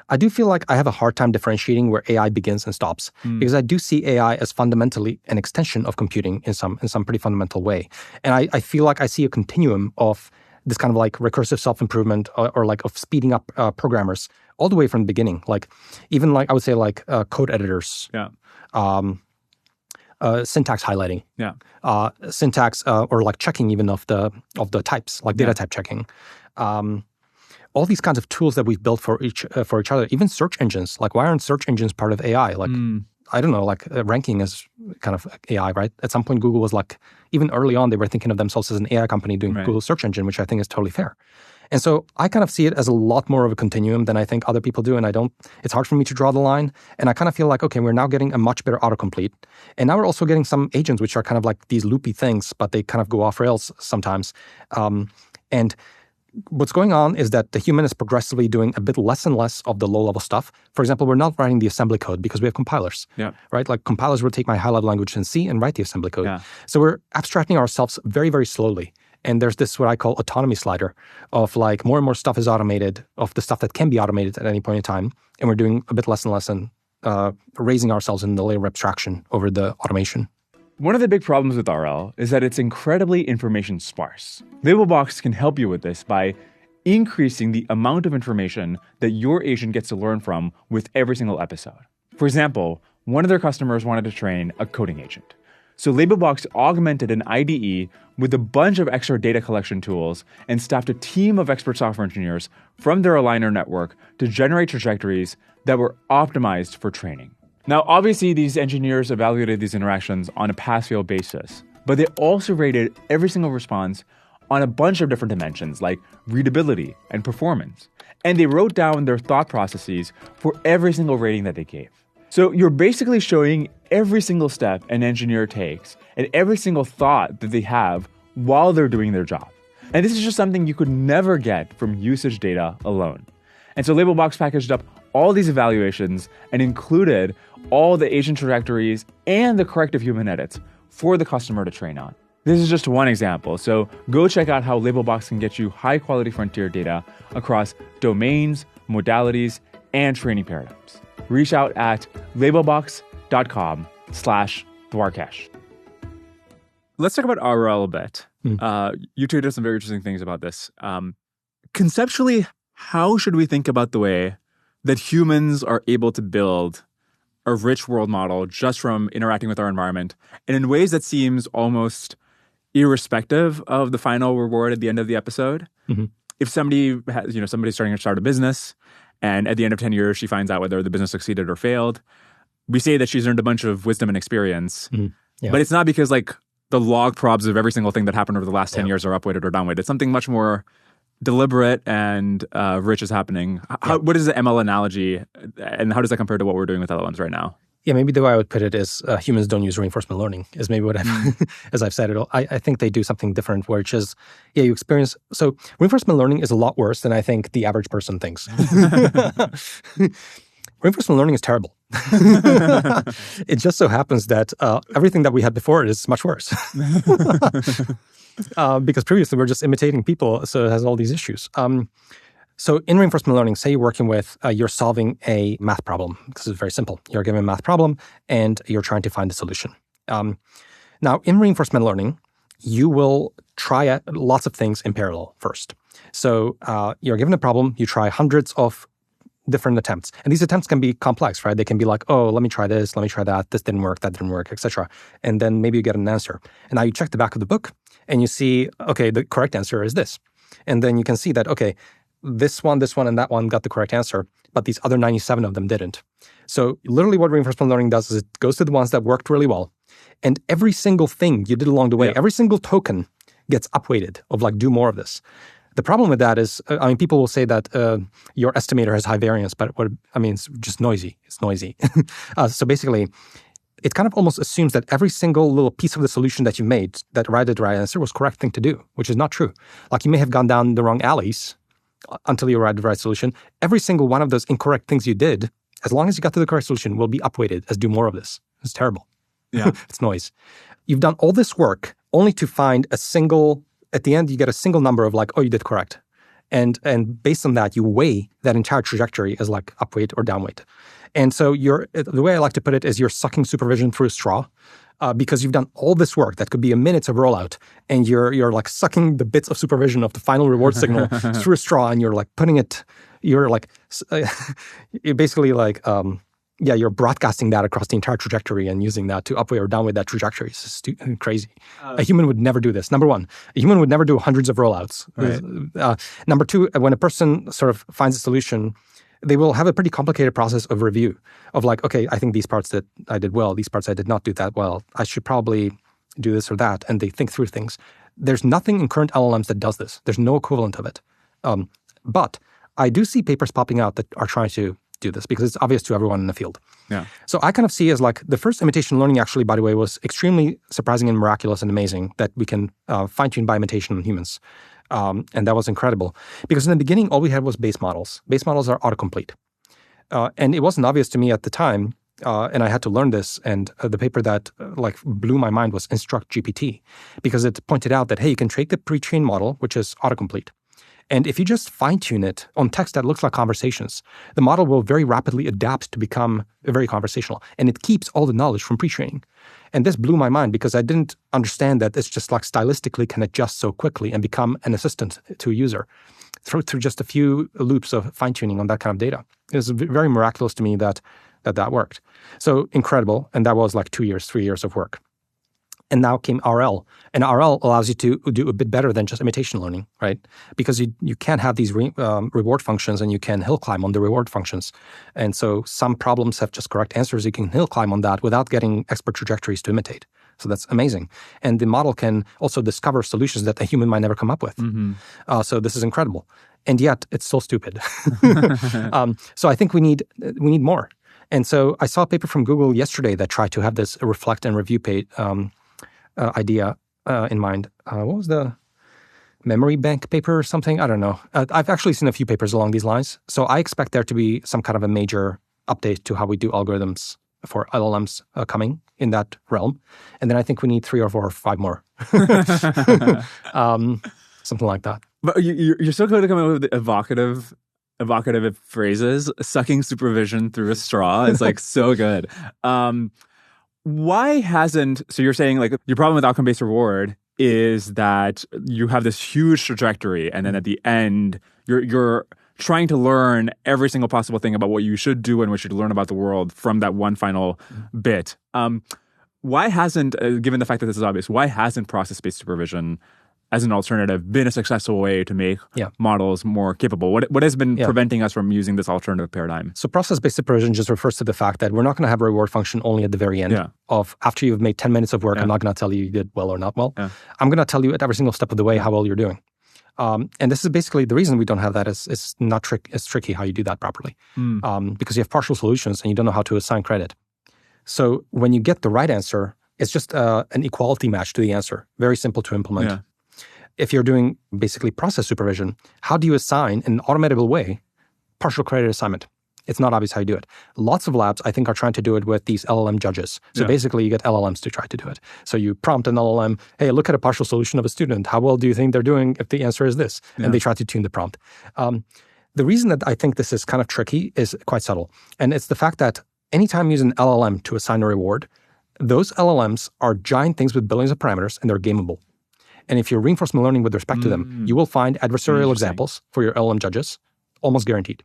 I do feel like I have a hard time differentiating where AI begins and stops because I do see AI as fundamentally an extension of computing in some pretty fundamental way. And I feel like I see a continuum of this kind of like recursive self-improvement or like of speeding up programmers all the way from the beginning. Like even like I would say like code editors, syntax highlighting, syntax or like checking even of the types, like data type checking. All these kinds of tools that we've built for each other, even search engines. Like, why aren't search engines part of AI? Like, I don't know, like ranking is kind of AI, right? At some point, Google was like, even early on, they were thinking of themselves as an AI company doing Google search engine, which I think is totally fair. And so I kind of see it as a lot more of a continuum than I think other people do. And it's hard for me to draw the line. And I kind of feel like, okay, we're now getting a much better autocomplete. And now we're also getting some agents, which are kind of like these loopy things, but they kind of go off rails sometimes. And what's going on is that the human is progressively doing a bit less and less of the low-level stuff. For example, we're not writing the assembly code because we have compilers, right? Like compilers will take my high-level language in C and write the assembly code. Yeah. So we're abstracting ourselves very, very slowly. And there's this what I call autonomy slider of like more and more stuff is automated, of the stuff that can be automated at any point in time. And we're doing a bit less and less and raising ourselves in the layer of abstraction over the automation. One of the big problems with RL is that it's incredibly information sparse. Labelbox can help you with this by increasing the amount of information that your agent gets to learn from with every single episode. For example, one of their customers wanted to train a coding agent. So Labelbox augmented an IDE with a bunch of extra data collection tools and staffed a team of expert software engineers from their aligner network to generate trajectories that were optimized for training. Now, obviously, these engineers evaluated these interactions on a pass-fail basis, but they also rated every single response on a bunch of different dimensions like readability and performance. And they wrote down their thought processes for every single rating that they gave. So you're basically showing every single step an engineer takes and every single thought that they have while they're doing their job. And this is just something you could never get from usage data alone. And so Labelbox packaged up all these evaluations and included all the agent trajectories and the corrective human edits for the customer to train on. This is just one example, so go check out how Labelbox can get you high-quality frontier data across domains, modalities, and training paradigms. Reach out at labelbox.com/Dwarkesh. Let's talk about RL a bit. You tweeted some very interesting things about this. Conceptually, how should we think about the way that humans are able to build a rich world model just from interacting with our environment and in ways that seems almost irrespective of the final reward at the end of the episode? Mm-hmm. If somebody has, somebody's starting to start a business and at the end of 10 years, she finds out whether the business succeeded or failed, we say that she's earned a bunch of wisdom and experience, but it's not because like the log probs of every single thing that happened over the last 10 years are upweighted or downweighted. It's something much more deliberate and rich is happening. What is the ML analogy, and how does that compare to what we're doing with LLMs right now? Yeah, maybe the way I would put it is humans don't use reinforcement learning is maybe what as I've said it. I think they do something different, which is, you experience. So reinforcement learning is a lot worse than I think the average person thinks. Reinforcement learning is terrible. It just so happens that everything that we had before is much worse. Because previously we're just imitating people, so it has all these issues. So in reinforcement learning, say you're working with, you're solving a math problem. This is very simple. You're given a math problem and you're trying to find a solution. Now, in reinforcement learning, you will try lots of things in parallel first. So you're given a problem, you try hundreds of different attempts. And these attempts can be complex, right? They can be like, oh, let me try this, let me try that, this didn't work, that didn't work, etc. And then maybe you get an answer. And now you check the back of the book and you see, okay, the correct answer is this. And then you can see that, okay, this one, and that one got the correct answer, but these other 97 of them didn't. So literally what reinforcement learning does is it goes to the ones that worked really well. And every single thing you did along the way, every single token gets upweighted of like, do more of this. The problem with that is, people will say that your estimator has high variance, but it's just noisy. It's noisy. So basically, it kind of almost assumes that every single little piece of the solution that you made that arrived at the right answer was the correct thing to do, which is not true. Like you may have gone down the wrong alleys until you arrived at the right solution. Every single one of those incorrect things you did, as long as you got to the correct solution, will be upweighted as do more of this. It's terrible. Yeah. It's noise. You've done all this work only to find at the end, you get a single number of like, oh, you did correct. And based on that, you weigh that entire trajectory as like upweight or downweight. And so the way I like to put it is you're sucking supervision through a straw because you've done all this work that could be a minute of rollout, and you're like sucking the bits of supervision of the final reward signal through a straw, and you're like putting it, you're basically like, you're broadcasting that across the entire trajectory and using that to upweight or downweight that trajectory. It's crazy. A human would never do this. Number one, a human would never do hundreds of rollouts. Right. Number two, when a person sort of finds a solution, they will have a pretty complicated process of review of like, okay, I think these parts that I did well, these parts I did not do that well. I should probably do this or that. And they think through things. There's nothing in current LLMs that does this. There's no equivalent of it. But I do see papers popping out that are trying to do this because it's obvious to everyone in the field. Yeah. So I kind of see as like the first imitation learning actually, by the way, was extremely surprising and miraculous and amazing that we can fine-tune by imitation on humans. And that was incredible because in the beginning, all we had was base models. Base models are autocomplete. And it wasn't obvious to me at the time, and I had to learn this. And the paper that like blew my mind was Instruct GPT, because it pointed out that, hey, you can take the pre-trained model, which is autocomplete. And if you just fine-tune it on text that looks like conversations, the model will very rapidly adapt to become very conversational. And it keeps all the knowledge from pre-training. And this blew my mind because I didn't understand that it's just like stylistically can adjust so quickly and become an assistant to a user through just a few loops of fine-tuning on that kind of data. It was very miraculous to me that worked. So incredible. And that was like 2 years, 3 years of work. And now came RL. And RL allows you to do a bit better than just imitation learning, right? Because you can't have these reward functions and you can hill climb on the reward functions. And so some problems have just correct answers. You can hill climb on that without getting expert trajectories to imitate. So that's amazing. And the model can also discover solutions that a human might never come up with. So this is incredible. And yet it's so stupid. So I think we need more. And so I saw a paper from Google yesterday that tried to have this reflect and review idea in mind. What was the memory bank paper or something? I don't know. I've actually seen a few papers along these lines. So I expect there to be some kind of a major update to how we do algorithms for LLMs coming in that realm. And then I think we need 3 or 4 or 5 more. Something like that. But you're so good at coming up with evocative phrases. Sucking supervision through a straw is like so good. Why hasn't, so you're saying like your problem with outcome-based reward is that you have this huge trajectory and then at the end you're trying to learn every single possible thing about what you should do and what you should learn about the world from that one final bit. Why hasn't, given the fact that this is obvious, why hasn't process-based supervision as an alternative been a successful way to make models more capable? What has been preventing us from using this alternative paradigm? So process-based supervision just refers to the fact that we're not going to have a reward function only at the very end of after you've made 10 minutes of work. I'm not going to tell you did well or not well. I'm going to tell you at every single step of the way how well you're doing. And this is basically the reason we don't have that is it's not it's tricky how you do that properly because you have partial solutions and you don't know how to assign credit. So when you get the right answer, it's just an equality match to the answer. Very simple to implement. Yeah. If you're doing basically process supervision, how do you assign in an automatable way partial credit assignment? It's not obvious how you do it. Lots of labs, I think, are trying to do it with these LLM judges. So basically, you get LLMs to try to do it. So you prompt an LLM, hey, look at a partial solution of a student. How well do you think they're doing if the answer is this? And they try to tune the prompt. The reason that I think this is kind of tricky is quite subtle. And it's the fact that anytime you use an LLM to assign a reward, those LLMs are giant things with billions of parameters, and they're gameable. And if you're reinforcement learning with respect to them, you will find adversarial examples for your LLM judges, almost guaranteed.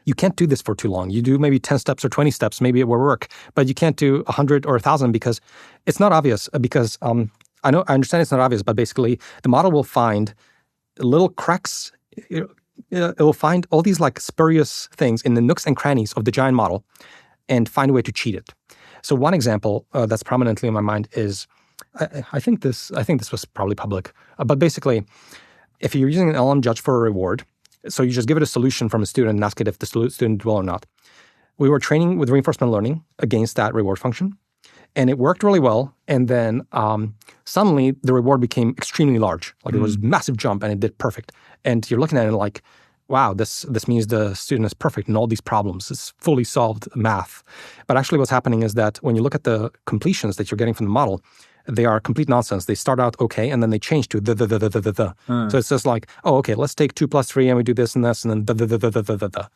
You can't do this for too long. You do maybe 10 steps or 20 steps, maybe it will work, but you can't do 100 or 1,000 because it's not obvious. Because I understand it's not obvious, but basically the model will find little cracks. It will find all these like spurious things in the nooks and crannies of the giant model and find a way to cheat it. So one example that's prominently in my mind is, I think this was probably public, but basically, if you're using an LLM judge for a reward, so you just give it a solution from a student and ask it if the student did well or not. We were training with reinforcement learning against that reward function, and it worked really well. And then suddenly the reward became extremely large, like it was a massive jump, and it did perfect. And you're looking at it like, wow, this means the student is perfect in all these problems. It's fully solved math. But actually, what's happening is that when you look at the completions that you're getting from the model, they are complete nonsense. They start out okay, and then they change to the. So it's just like, oh, okay, let's take 2 plus 3, and we do this and this, and then the.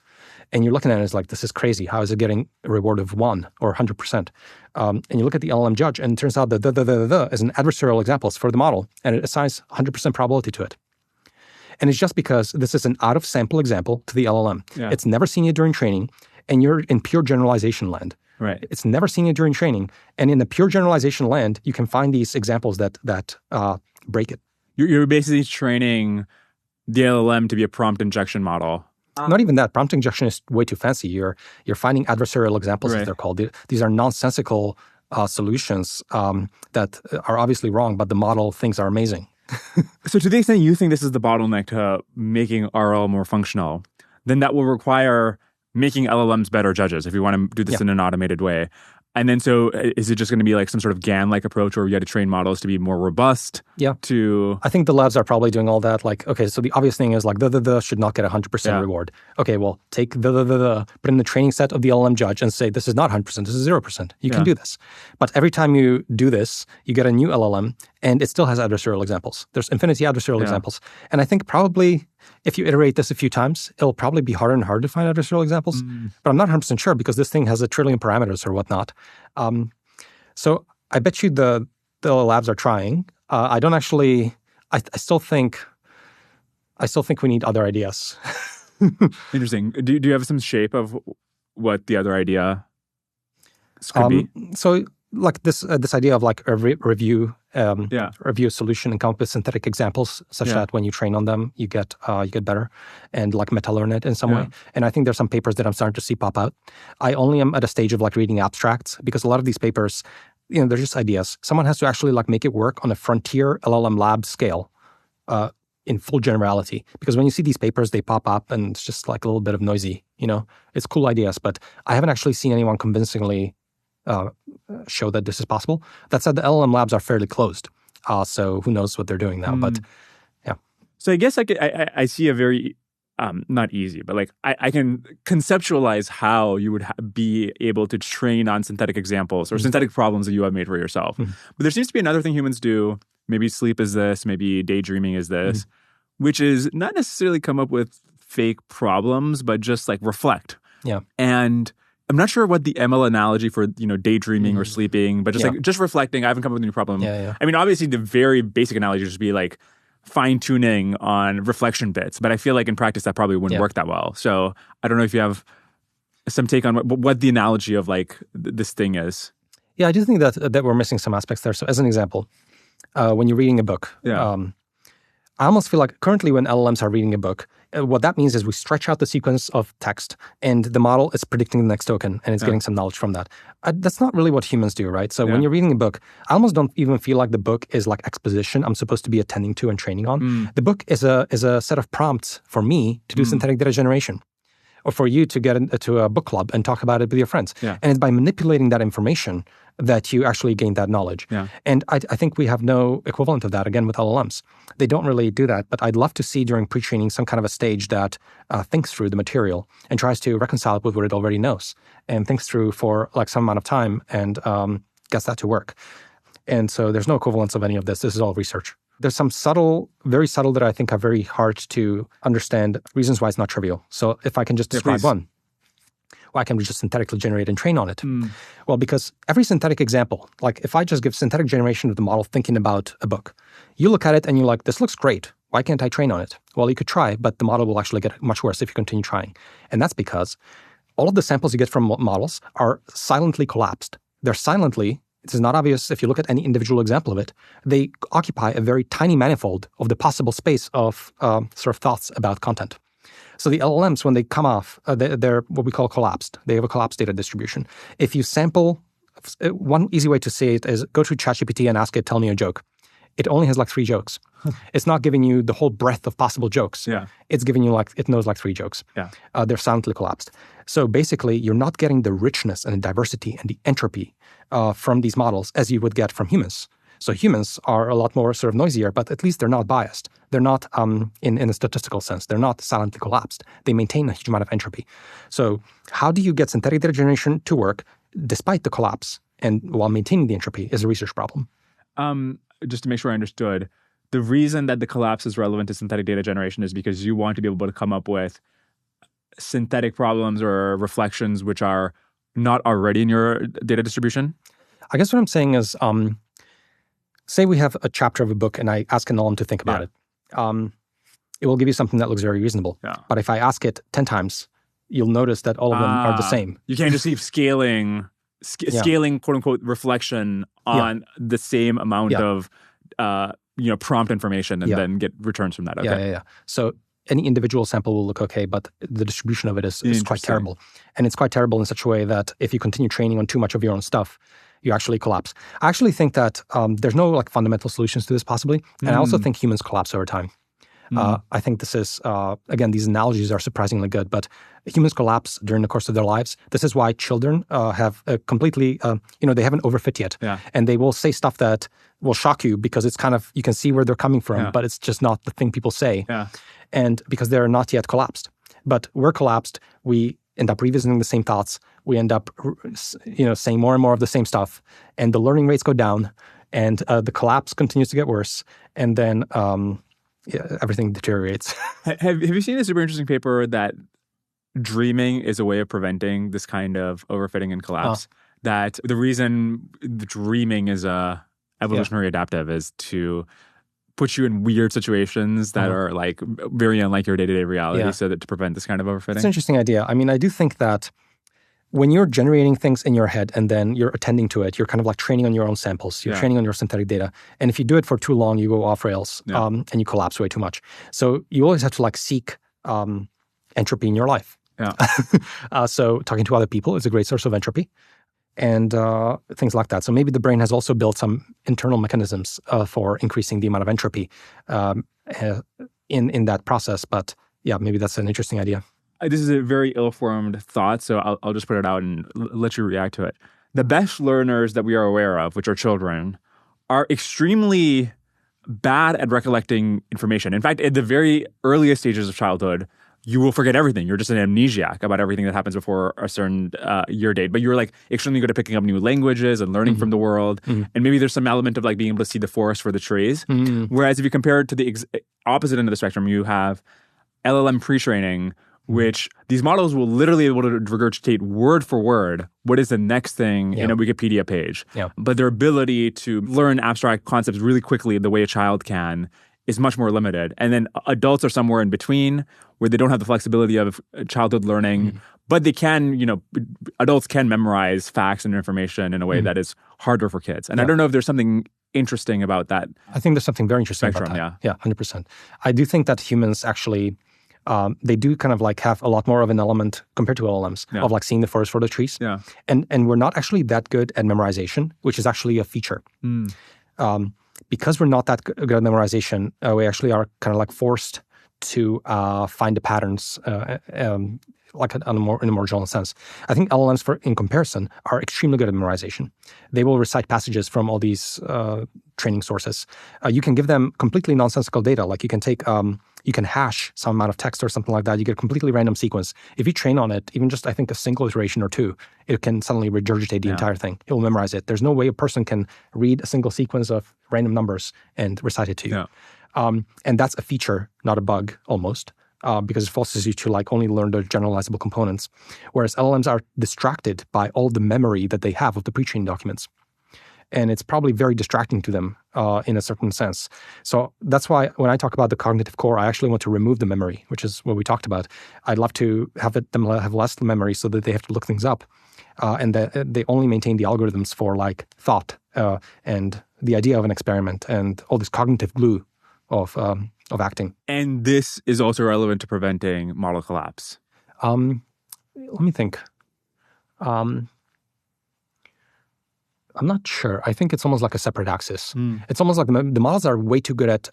And you're looking at it as like, this is crazy. How is it getting a reward of 1 or 100%? And you look at the LLM judge, and it turns out the is an adversarial example for the model, and it assigns 100% probability to it. And it's just because this is an out-of-sample example to the LLM. Yeah. It's never seen it during training, and you're in pure generalization land. Right. It's never seen it during training. And in the pure generalization land, you can find these examples that break it. You're basically training the LLM to be a prompt injection model. Not even that. Prompt injection is way too fancy. You're finding adversarial examples, as they're called. These are nonsensical solutions that are obviously wrong, but the model thinks are amazing. So to the extent you think this is the bottleneck to making RL more functional, then that will require making LLMs better judges, if you want to do this in an automated way. And then so is it just going to be like some sort of GAN-like approach where you had to train models to be more robust? Yeah. To I think the labs are probably doing all that. Like, okay, so the obvious thing is like the should not get 100% reward. Okay, well, take the, put in the training set of the LLM judge and say this is not 100%, this is 0%. You can do this. But every time you do this, you get a new LLM and it still has adversarial examples. There's infinity adversarial examples. And I think probably if you iterate this a few times, it'll probably be harder and harder to find adversarial examples. But I'm not 100% sure because this thing has a trillion parameters or whatnot. So I bet you the labs are trying. I don't actually. I still think we need other ideas. Interesting. Do you have some shape of what the other idea could be? So like this idea of like a review solution and come up with synthetic examples such that when you train on them, you get better, and like meta learn it in some way. And I think there's some papers that I'm starting to see pop out. I only am at a stage of like reading abstracts because a lot of these papers, they're just ideas. Someone has to actually like make it work on a frontier LLM lab scale in full generality. Because when you see these papers, they pop up and it's just like a little bit of noisy, It's cool ideas, but I haven't actually seen anyone convincingly show that this is possible. That said, the LLM labs are fairly closed. So who knows what they're doing now, but yeah. So I guess I see a very, not easy, but like I can conceptualize how you would be able to train on synthetic examples or synthetic problems that you have made for yourself. But there seems to be another thing humans do. Maybe sleep is this, maybe daydreaming is this, which is not necessarily come up with fake problems, but just like reflect. Yeah. And I'm not sure what the ML analogy for, daydreaming or sleeping, but just reflecting. I haven't come up with a new problem. I mean, obviously the very basic analogy would just be like fine-tuning on reflection bits, but I feel like in practice that probably wouldn't work that well. So I don't know if you have some take on what the analogy of like this thing is. Yeah, I do think that we're missing some aspects there. So as an example, when you're reading a book, I almost feel like currently when LLMs are reading a book, what that means is we stretch out the sequence of text and the model is predicting the next token and it's getting some knowledge from that. That's not really what humans do, right? So when you're reading a book, I almost don't even feel like the book is like exposition I'm supposed to be attending to and training on. The book is a set of prompts for me to do synthetic data generation, or for you to get into a book club and talk about it with your friends. And it's by manipulating that information that you actually gain that knowledge. And I think we have no equivalent of that, again, with LLMs. They don't really do that, but I'd love to see during pre-training some kind of a stage that thinks through the material and tries to reconcile it with what it already knows and thinks through for like some amount of time and gets that to work. And so there's no equivalence of any of this. This is all research. There's some very subtle that I think are very hard to understand reasons why it's not trivial. So if I can just describe one. Why can't we just synthetically generate and train on it? Well, because every synthetic example, like if I just give synthetic generation of the model thinking about a book, you look at it and you're like, this looks great. Why can't I train on it? Well, you could try, but the model will actually get much worse if you continue trying. And that's because all of the samples you get from models are silently collapsed. They're silently, it is not obvious if you look at any individual example of it, they occupy a very tiny manifold of the possible space of sort of thoughts about content. So the LLMs, when they come off, they're what we call collapsed. They have a collapsed data distribution. If you sample, one easy way to say it is go to ChatGPT and ask it, tell me a joke. It only has like 3 jokes. It's not giving you the whole breadth of possible jokes. It's giving you it knows like 3 jokes. They're silently collapsed. So basically, you're not getting the richness and the diversity and the entropy from these models as you would get from humans. So humans are a lot more sort of noisier, but at least they're not biased. They're not, in a statistical sense, they're not silently collapsed. They maintain a huge amount of entropy. So how do you get synthetic data generation to work despite the collapse and while maintaining the entropy is a research problem. Just to make sure I understood, the reason that the collapse is relevant to synthetic data generation is because you want to be able to come up with synthetic problems or reflections which are not already in your data distribution? I guess what I'm saying is, say we have a chapter of a book and I ask an LLM to think about it. It will give you something that looks very reasonable. But if I ask it 10 times, you'll notice that all of them are the same. You can't just keep scaling quote unquote reflection on the same amount of prompt information and then get returns from that. Okay. So any individual sample will look okay, but the distribution of it is quite terrible. And it's quite terrible in such a way that if you continue training on too much of your own stuff, you actually collapse. I actually think that there's no fundamental solutions to this possibly. And I also think humans collapse over time. I think this is, again, these analogies are surprisingly good, but humans collapse during the course of their lives. This is why children have a completely, they haven't overfit yet. Yeah. And they will say stuff that will shock you because it's kind of, you can see where they're coming from, but it's just not the thing people say. Yeah. And because they're not yet collapsed. But we're collapsed, we end up revisiting the same thoughts. We end up, saying more and more of the same stuff. And the learning rates go down. And the collapse continues to get worse. And then everything deteriorates. Have you seen a super interesting paper that dreaming is a way of preventing this kind of overfitting and collapse? That the reason dreaming is evolutionary adaptive is to put you in weird situations that are like very unlike your day-to-day reality so that to prevent this kind of overfitting. It's an interesting idea. I mean, I do think that when you're generating things in your head and then you're attending to it, you're kind of like training on your own samples. You're training on your synthetic data. And if you do it for too long, you go off rails and you collapse way too much. So you always have to like seek entropy in your life. Yeah. So talking to other people is a great source of entropy and things like that. So maybe the brain has also built some internal mechanisms for increasing the amount of entropy in that process. But yeah, maybe that's an interesting idea. This is a very ill-formed thought, so I'll just put it out and let you react to it. The best learners that we are aware of, which are children, are extremely bad at recollecting information. In fact, at the very earliest stages of childhood, you will forget everything. You're just an amnesiac about everything that happens before a certain year date. But you're like extremely good at picking up new languages and learning from the world. And maybe there's some element of like being able to see the forest for the trees. Whereas if you compare it to the opposite end of the spectrum, you have LLM pre-training, which these models will literally be able to regurgitate word for word what is the next thing in a Wikipedia page. But their ability to learn abstract concepts really quickly the way a child can is much more limited. And then adults are somewhere in between where they don't have the flexibility of childhood learning, but they can, adults can memorize facts and information in a way that is harder for kids. And I don't know if there's something interesting about that. I think there's something very interesting spectrum, about that. Yeah, 100%. I do think that humans actually, they do kind of like have a lot more of an element compared to LLMs of like seeing the forest for the trees. Yeah. And we're not actually that good at memorization, which is actually a feature. Because we're not that good at memorization, we actually are kind of like forced to find the patterns like in a more general sense. I think LLMs, in comparison, are extremely good at memorization. They will recite passages from all these training sources. You can give them completely nonsensical data. Like you can take, you can hash some amount of text or something like that. You get a completely random sequence. If you train on it, even just I think a single iteration or two, it can suddenly regurgitate the entire thing. It will memorize it. There's no way a person can read a single sequence of random numbers and recite it to you. And that's a feature, not a bug, almost. Because it forces you to like only learn the generalizable components, whereas LLMs are distracted by all the memory that they have of the pre-trained documents. And it's probably very distracting to them in a certain sense. So that's why when I talk about the cognitive core, I actually want to remove the memory, which is what we talked about. I'd love to have them have less memory so that they have to look things up. And that they only maintain the algorithms for like thought and the idea of an experiment and all this cognitive glue of acting. And this is also relevant to preventing model collapse. Let me think. I'm not sure. I think it's almost like a separate axis. It's almost like the models are way too good at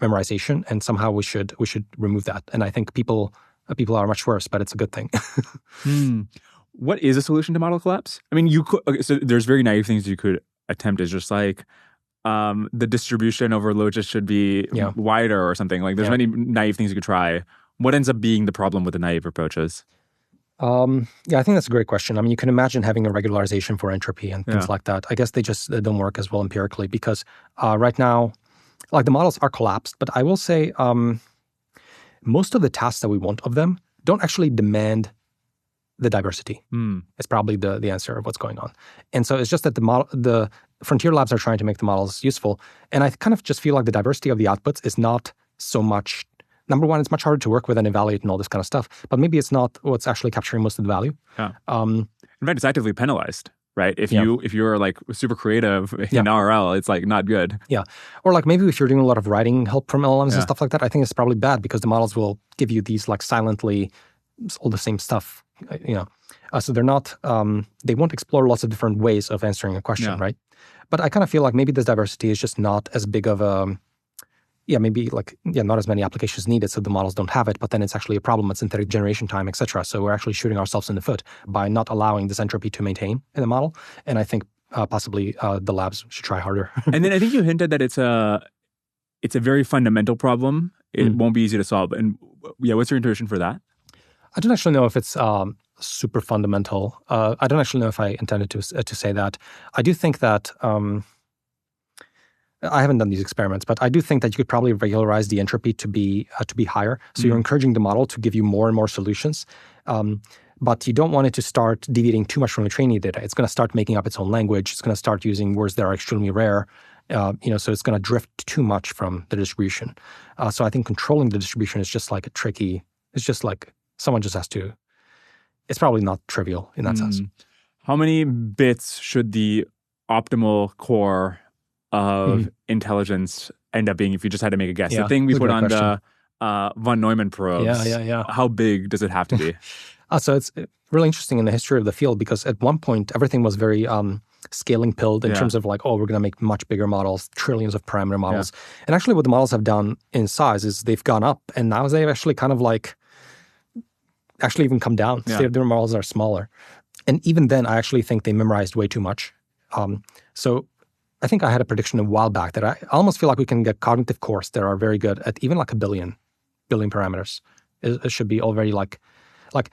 memorization, and somehow we should remove that. And I think people are much worse, but it's a good thing. What is a solution to model collapse? I mean, you could. Okay, so there's very naive things you could attempt. Is just like the distribution over load should be wider or something. Like there's many naive things you could try. What ends up being the problem with the naive approaches? I think that's a great question. I mean, you can imagine having a regularization for entropy and things like that. I guess they don't work as well empirically because right now, like the models are collapsed. But I will say most of the tasks that we want of them don't actually demand the diversity. It's probably the answer of what's going on. And so it's just that the frontier labs are trying to make the models useful. And I kind of just feel like the diversity of the outputs is not so much. Number one, it's much harder to work with and evaluate and all this kind of stuff. But maybe it's not what's actually capturing most of the value. In fact, it's actively penalized, right? If you're like super creative in RL, it's like not good. Yeah. Or like maybe if you're doing a lot of writing help from LLMs and stuff like that, I think it's probably bad because the models will give you these like silently all the same stuff. So they're not, they won't explore lots of different ways of answering a question, right? But I kind of feel like maybe this diversity is just not as big of a, maybe not as many applications needed, so the models don't have it, but then it's actually a problem at synthetic generation time, etc. So we're actually shooting ourselves in the foot by not allowing this entropy to maintain in the model. And I think possibly the labs should try harder. And then I think you hinted that it's a very fundamental problem. It won't be easy to solve. And what's your intuition for that? I don't actually know if it's super fundamental. I don't actually know if I intended to say that. I do think that I haven't done these experiments, but I do think that you could probably regularize the entropy to be higher. So you're encouraging the model to give you more and more solutions, but you don't want it to start deviating too much from the training data. It's going to start making up its own language. It's going to start using words that are extremely rare. So it's going to drift too much from the distribution. So I think controlling the distribution is just like it's just like someone just has to. It's probably not trivial in that sense. How many bits should the optimal core of intelligence end up being if you just had to make a guess? The thing we put on the von Neumann probes. Yeah. How big does it have to be? So it's really interesting in the history of the field because at one point everything was very scaling pilled in terms of we're going to make much bigger models, trillions of parameter models. And actually what the models have done in size is they've gone up, and now they've actually kind of actually even come down. Their models are smaller. And even then, I actually think they memorized way too much. So I think I had a prediction a while back that I almost feel like we can get cognitive cores that are very good at even like a billion parameters. It should be already like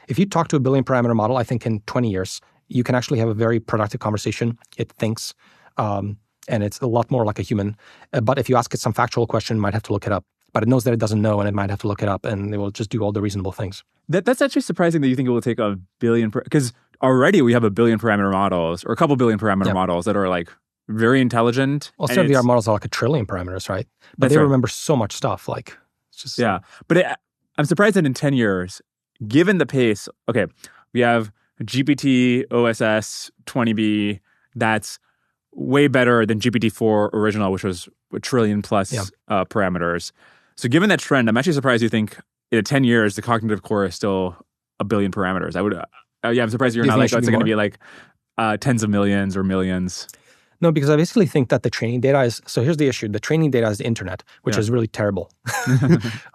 if you talk to a billion parameter model, I think in 20 years, you can actually have a very productive conversation. It thinks, and it's a lot more like a human. But if you ask it some factual question, it might have to look it up. But it knows that it doesn't know, and it might have to look it up, and it will just do all the reasonable things. That's actually surprising that you think it will take a billion, because already we have a billion parameter models, or a couple billion parameter models that are like very intelligent. Well, state-of-the-art models are like a trillion parameters, right? But they remember so much stuff. Like, it's just But I'm surprised that in 10 years, given the pace, we have GPT OSS 20B that's way better than GPT-4 original, which was a trillion plus parameters. So given that trend, I'm actually surprised you think in 10 years the cognitive core is still a billion parameters. I'm surprised you're not like, it's going to be like tens of millions or millions. No, because I basically think that the training data is, so here's the issue. The training data is the internet, which is really terrible.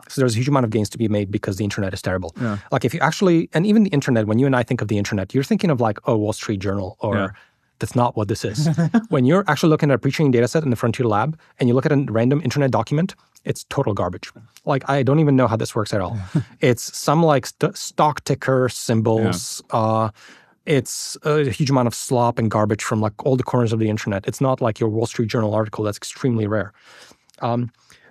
So there's a huge amount of gains to be made because the internet is terrible. Yeah. Like if you actually, and even the internet, when you and I think of the internet, you're thinking of like, Wall Street Journal, or that's not what this is. When you're actually looking at a pre-training data set in the Frontier lab and you look at a random internet document, it's total garbage. Like, I don't even know how this works at all. It's some like stock ticker symbols. It's a huge amount of slop and garbage from like all the corners of the internet. It's not like your Wall Street Journal article that's extremely rare.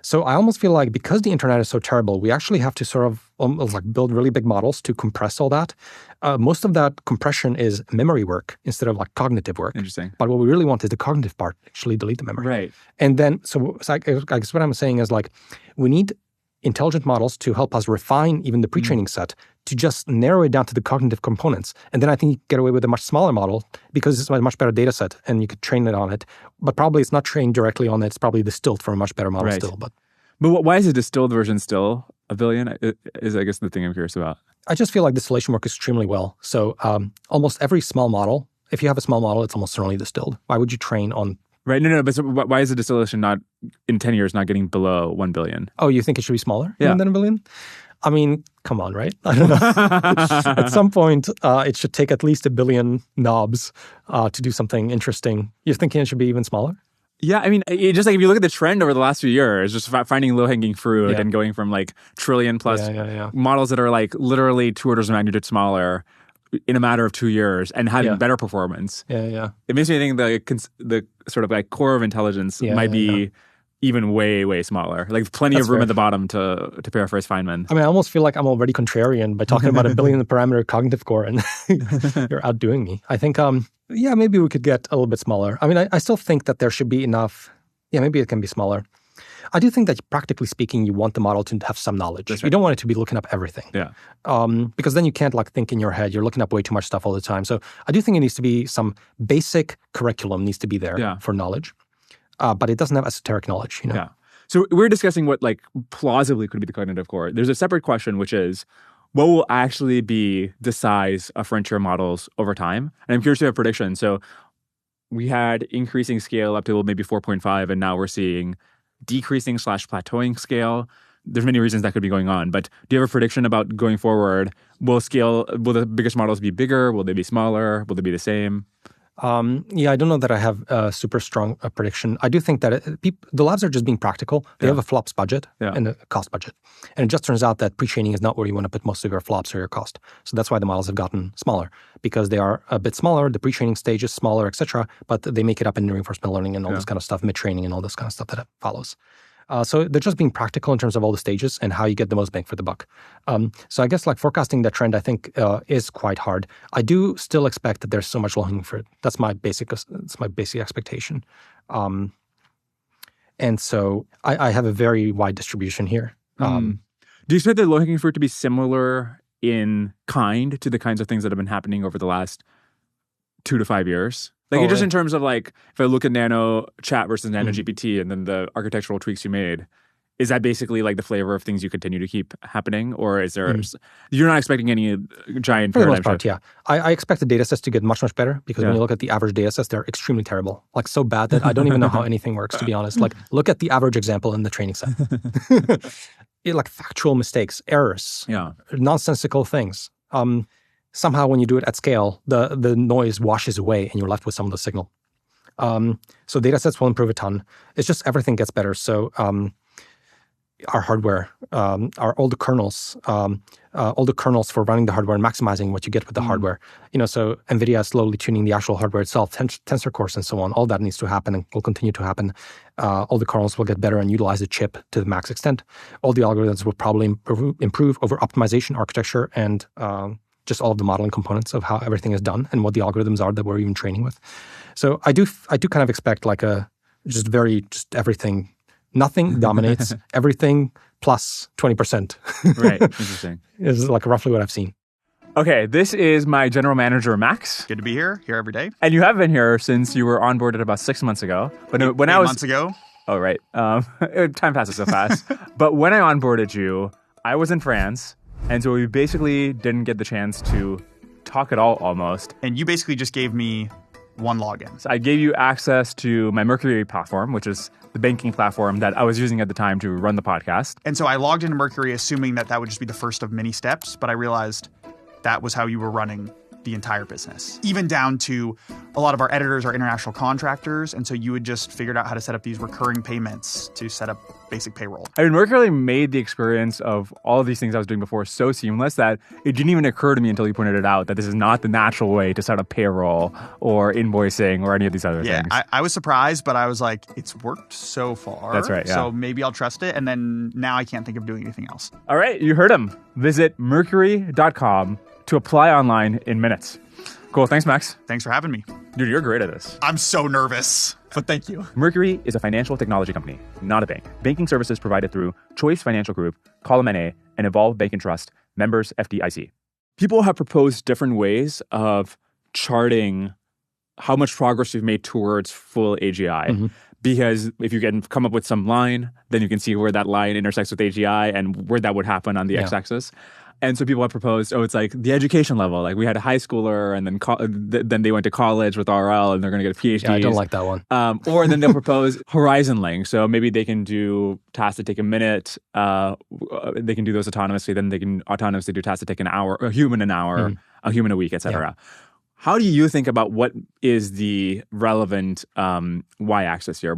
So I almost feel like because the internet is so terrible, we actually have to sort of almost like build really big models to compress all that. Most of that compression is memory work instead of like cognitive work. Interesting. But what we really want is the cognitive part, actually delete the memory. Right. And then, so I guess what I'm saying is like, we need intelligent models to help us refine even the pre-training set to just narrow it down to the cognitive components. And then I think you get away with a much smaller model because it's a much better data set and you could train it on it. But probably it's not trained directly on it. It's probably distilled from a much better model still. But why is the distilled version still a billion? Is I guess the thing I'm curious about. I just feel like distillation works extremely well. So almost every small model, if you have a small model, it's almost certainly distilled. Why would you train on... Right, no, but so why is the distillation not, in 10 years, not getting below 1 billion? Oh, you think it should be smaller than a billion? I mean, come on, right? I don't know. At some point, it should take at least 1 billion knobs to do something interesting. You're thinking it should be even smaller? Yeah, I mean, just like if you look at the trend over the last few years, just finding low-hanging fruit and going from like trillion plus models that are like literally 2 orders of magnitude smaller in a matter of 2 years and having better performance. It makes me think the sort of like core of intelligence might be even way, way smaller. Like plenty of room at the bottom to paraphrase Feynman. I mean, I almost feel like I'm already contrarian by talking about 1 billion parameter cognitive core and you're outdoing me. I think, maybe we could get a little bit smaller. I mean, I still think that there should be enough. Yeah, maybe it can be smaller. I do think that practically speaking, you want the model to have some knowledge. Right. You don't want it to be looking up everything. Because then you can't like think in your head. You're looking up way too much stuff all the time. So I do think it needs to be some basic curriculum needs to be there for knowledge. But it doesn't have esoteric knowledge, Yeah. So we're discussing what like plausibly could be the cognitive core. There's a separate question, which is what will actually be the size of frontier models over time? And I'm curious to have predictions. So we had increasing scale up to maybe 4.5, and now we're seeing decreasing / plateauing scale? There's many reasons that could be going on, but do you have a prediction about going forward? Will the biggest models be bigger? Will they be smaller? Will they be the same? I don't know that I have a super strong prediction. I do think that the labs are just being practical. They have a flops budget and a cost budget. And it just turns out that pre-training is not where you want to put most of your flops or your cost. So that's why the models have gotten smaller, because they are a bit smaller. The pre-training stage is smaller, etc. But they make it up in reinforcement learning and all this kind of stuff, mid-training and all this kind of stuff that follows. So they're just being practical in terms of all the stages and how you get the most bang for the buck. So I guess like forecasting that trend, I think is quite hard. I do still expect that there's so much low-hanging fruit. That's my basic expectation. And so I have a very wide distribution here. Do you expect the low-hanging fruit to be similar in kind to the kinds of things that have been happening over the last 2 to 5 years? Like just in terms of like, if I look at Nano Chat versus Nano GPT and then the architectural tweaks you made, is that basically like the flavor of things you continue to keep happening? Or is there, you're not expecting any giant for the most paradigm part, shift? I expect the data sets to get much, much better because when you look at the average data sets, they're extremely terrible. Like so bad that I don't even know how anything works, to be honest. Like look at the average example in the training set. Like factual mistakes, errors, nonsensical things. Somehow when you do it at scale, the noise washes away and you're left with some of the signal. So data sets will improve a ton. It's just everything gets better. So our hardware, all the kernels for running the hardware and maximizing what you get with the hardware. So NVIDIA is slowly tuning the actual hardware itself, tensor cores and so on. All that needs to happen and will continue to happen. All the kernels will get better and utilize the chip to the max extent. All the algorithms will probably improve over optimization, architecture, and just all of the modeling components of how everything is done and what the algorithms are that we're even training with. So I do kind of expect like just everything. Nothing dominates. Everything plus 20%. Right. Interesting. Is like roughly what I've seen. Okay, this is my general manager, Max. Good to be here every day. And you have been here since you were onboarded about 6 months ago. But when I was 8 months ago. Oh, right. Time passes so fast. But when I onboarded you, I was in France. And so we basically didn't get the chance to talk at all almost. And you basically just gave me one login. So I gave you access to my Mercury platform, which is the banking platform that I was using at the time to run the podcast. And so I logged into Mercury assuming that would just be the first of many steps, but I realized that was how you were running the entire business. Even down to a lot of our editors are international contractors, and so you had just figured out how to set up these recurring payments to set up basic payroll. I mean, Mercury made the experience of all of these things I was doing before so seamless that it didn't even occur to me until you pointed it out that this is not the natural way to set up payroll or invoicing or any of these other things. Yeah, I was surprised, but I was like, it's worked so far. That's right, yeah. So maybe I'll trust it, and then now I can't think of doing anything else. All right, you heard him. Visit mercury.com to apply online in minutes. Cool. Thanks, Max. Thanks for having me. Dude, you're great at this. I'm so nervous, but thank you. Mercury is a financial technology company, not a bank. Banking services provided through Choice Financial Group, Column NA, and Evolve Bank and Trust, members FDIC. People have proposed different ways of charting how much progress we've made towards full AGI. Because if you can come up with some line, then you can see where that line intersects with AGI and where that would happen on the x-axis. And so people have proposed, it's like the education level. Like we had a high schooler and then they went to college with RL and they're going to get a PhD. Yeah, I don't like that one. Or then they'll propose horizon link. So maybe they can do tasks that take a minute. They can do those autonomously. Then they can autonomously do tasks that take an hour, a human an hour, a human a week, et cetera. Yeah. How do you think about what is the relevant y-axis here?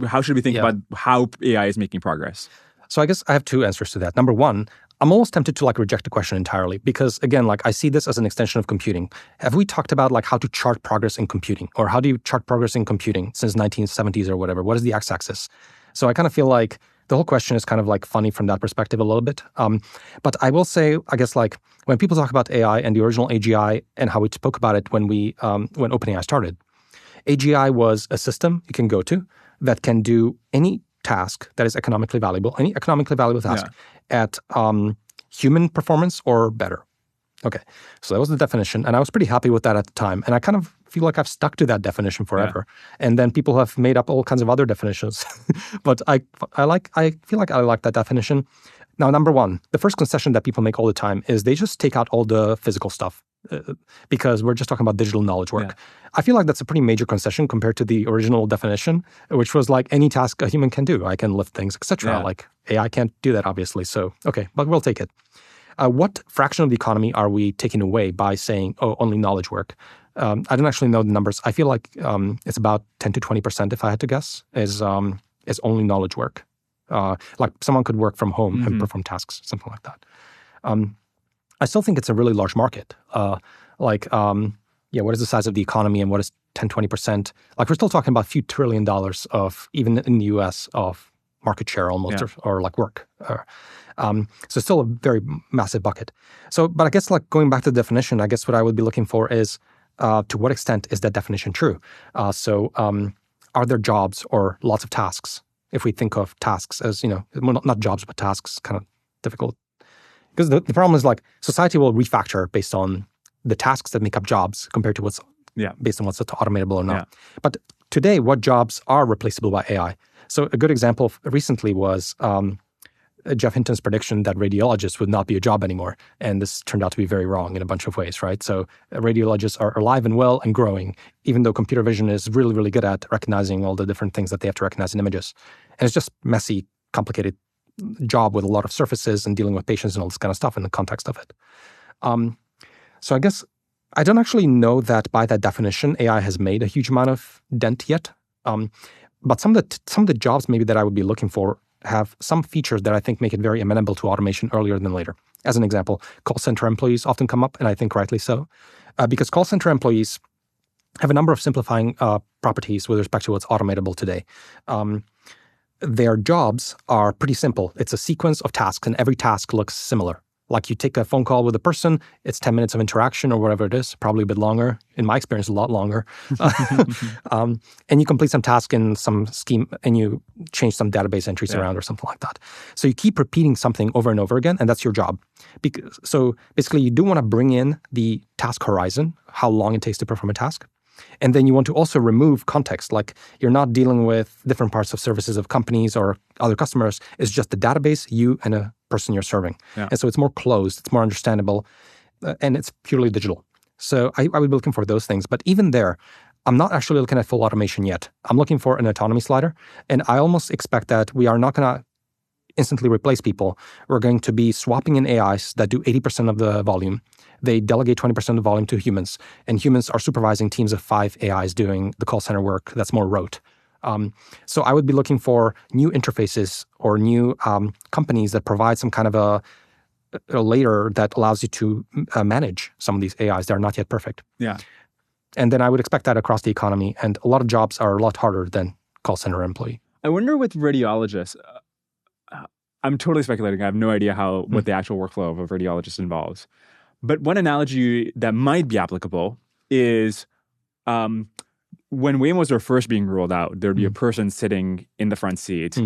How should we think about how AI is making progress? So I guess I have two answers to that. Number one, I'm almost tempted to reject the question entirely because again, I see this as an extension of computing. Have we talked about how to chart progress in computing, or how do you chart progress in computing since 1970s or whatever? What is the x-axis? So I kind of feel like the whole question is kind of funny from that perspective a little bit. But I will say, I guess when people talk about AI and the original AGI and how we spoke about it when OpenAI started, AGI was a system you can go to that can do any task that is economically valuable, any economically valuable task at human performance or better. Okay, so that was the definition, and I was pretty happy with that at the time. And I kind of feel like I've stuck to that definition forever. Yeah. And then people have made up all kinds of other definitions, but I feel like I like that definition. Now, number one, the first concession that people make all the time is they just take out all the physical stuff because we're just talking about digital knowledge work. Yeah. I feel like that's a pretty major concession compared to the original definition, which was like any task a human can do. I can lift things, etc. Yeah. Like AI can't do that, obviously. So, okay, but we'll take it. What fraction of the economy are we taking away by saying, oh, only knowledge work? I don't actually know the numbers. I feel like it's about 10 to 20%, if I had to guess, is only knowledge work. Like someone could work from home and perform tasks, something like that. I still think it's a really large market. What is the size of the economy and what is 10, 20%? Like we're still talking about a few $1 trillion of, even in the US, of market share almost, or like work. So still a very massive bucket. So, but I guess like going back to the definition, I guess what I would be looking for is to what extent is that definition true? Are there jobs or lots of tasks? If we think of tasks as, not jobs, but tasks, kind of difficult. Because the problem is like society will refactor based on the tasks that make up jobs compared to what's based on what's automatable or not. Yeah. But today, what jobs are replaceable by AI? So a good example recently was Jeff Hinton's prediction that radiologists would not be a job anymore. And this turned out to be very wrong in a bunch of ways, right? So radiologists are alive and well and growing, even though computer vision is really, really good at recognizing all the different things that they have to recognize in images. And it's just messy, complicated job with a lot of surfaces and dealing with patients and all this kind of stuff in the context of it. So I guess I don't actually know that by that definition, AI has made a huge amount of dent yet. But some of the jobs maybe that I would be looking for have some features that I think make it very amenable to automation earlier than later. As an example, call center employees often come up, and I think rightly so, because call center employees have a number of simplifying properties with respect to what's automatable today. Their jobs are pretty simple. It's a sequence of tasks, and every task looks similar. Like you take a phone call with a person, it's 10 minutes of interaction or whatever it is, probably a bit longer. In my experience, a lot longer. And you complete some task in some scheme and you change some database entries around or something like that. So you keep repeating something over and over again, and that's your job. So basically, you do want to bring in the task horizon, how long it takes to perform a task. And then you want to also remove context, like you're not dealing with different parts of services of companies or other customers. It's just the database, you and a person you're serving. Yeah. And so it's more closed, it's more understandable, and it's purely digital. So I would be looking for those things. But even there, I'm not actually looking at full automation yet. I'm looking for an autonomy slider. And I almost expect that we are not going to instantly replace people. We're going to be swapping in AIs that do 80% of the volume. They delegate 20% of the volume to humans, and humans are supervising teams of 5 AIs doing the call center work that's more rote. So I would be looking for new interfaces or new companies that provide some kind of a layer that allows you to manage some of these AIs that are not yet perfect. Yeah. And then I would expect that across the economy, and a lot of jobs are a lot harder than call center employee. I wonder with radiologists, I'm totally speculating. I have no idea what the actual workflow of a radiologist involves. But one analogy that might be applicable is when Waymos were first being rolled out, there'd be a person sitting in the front seat,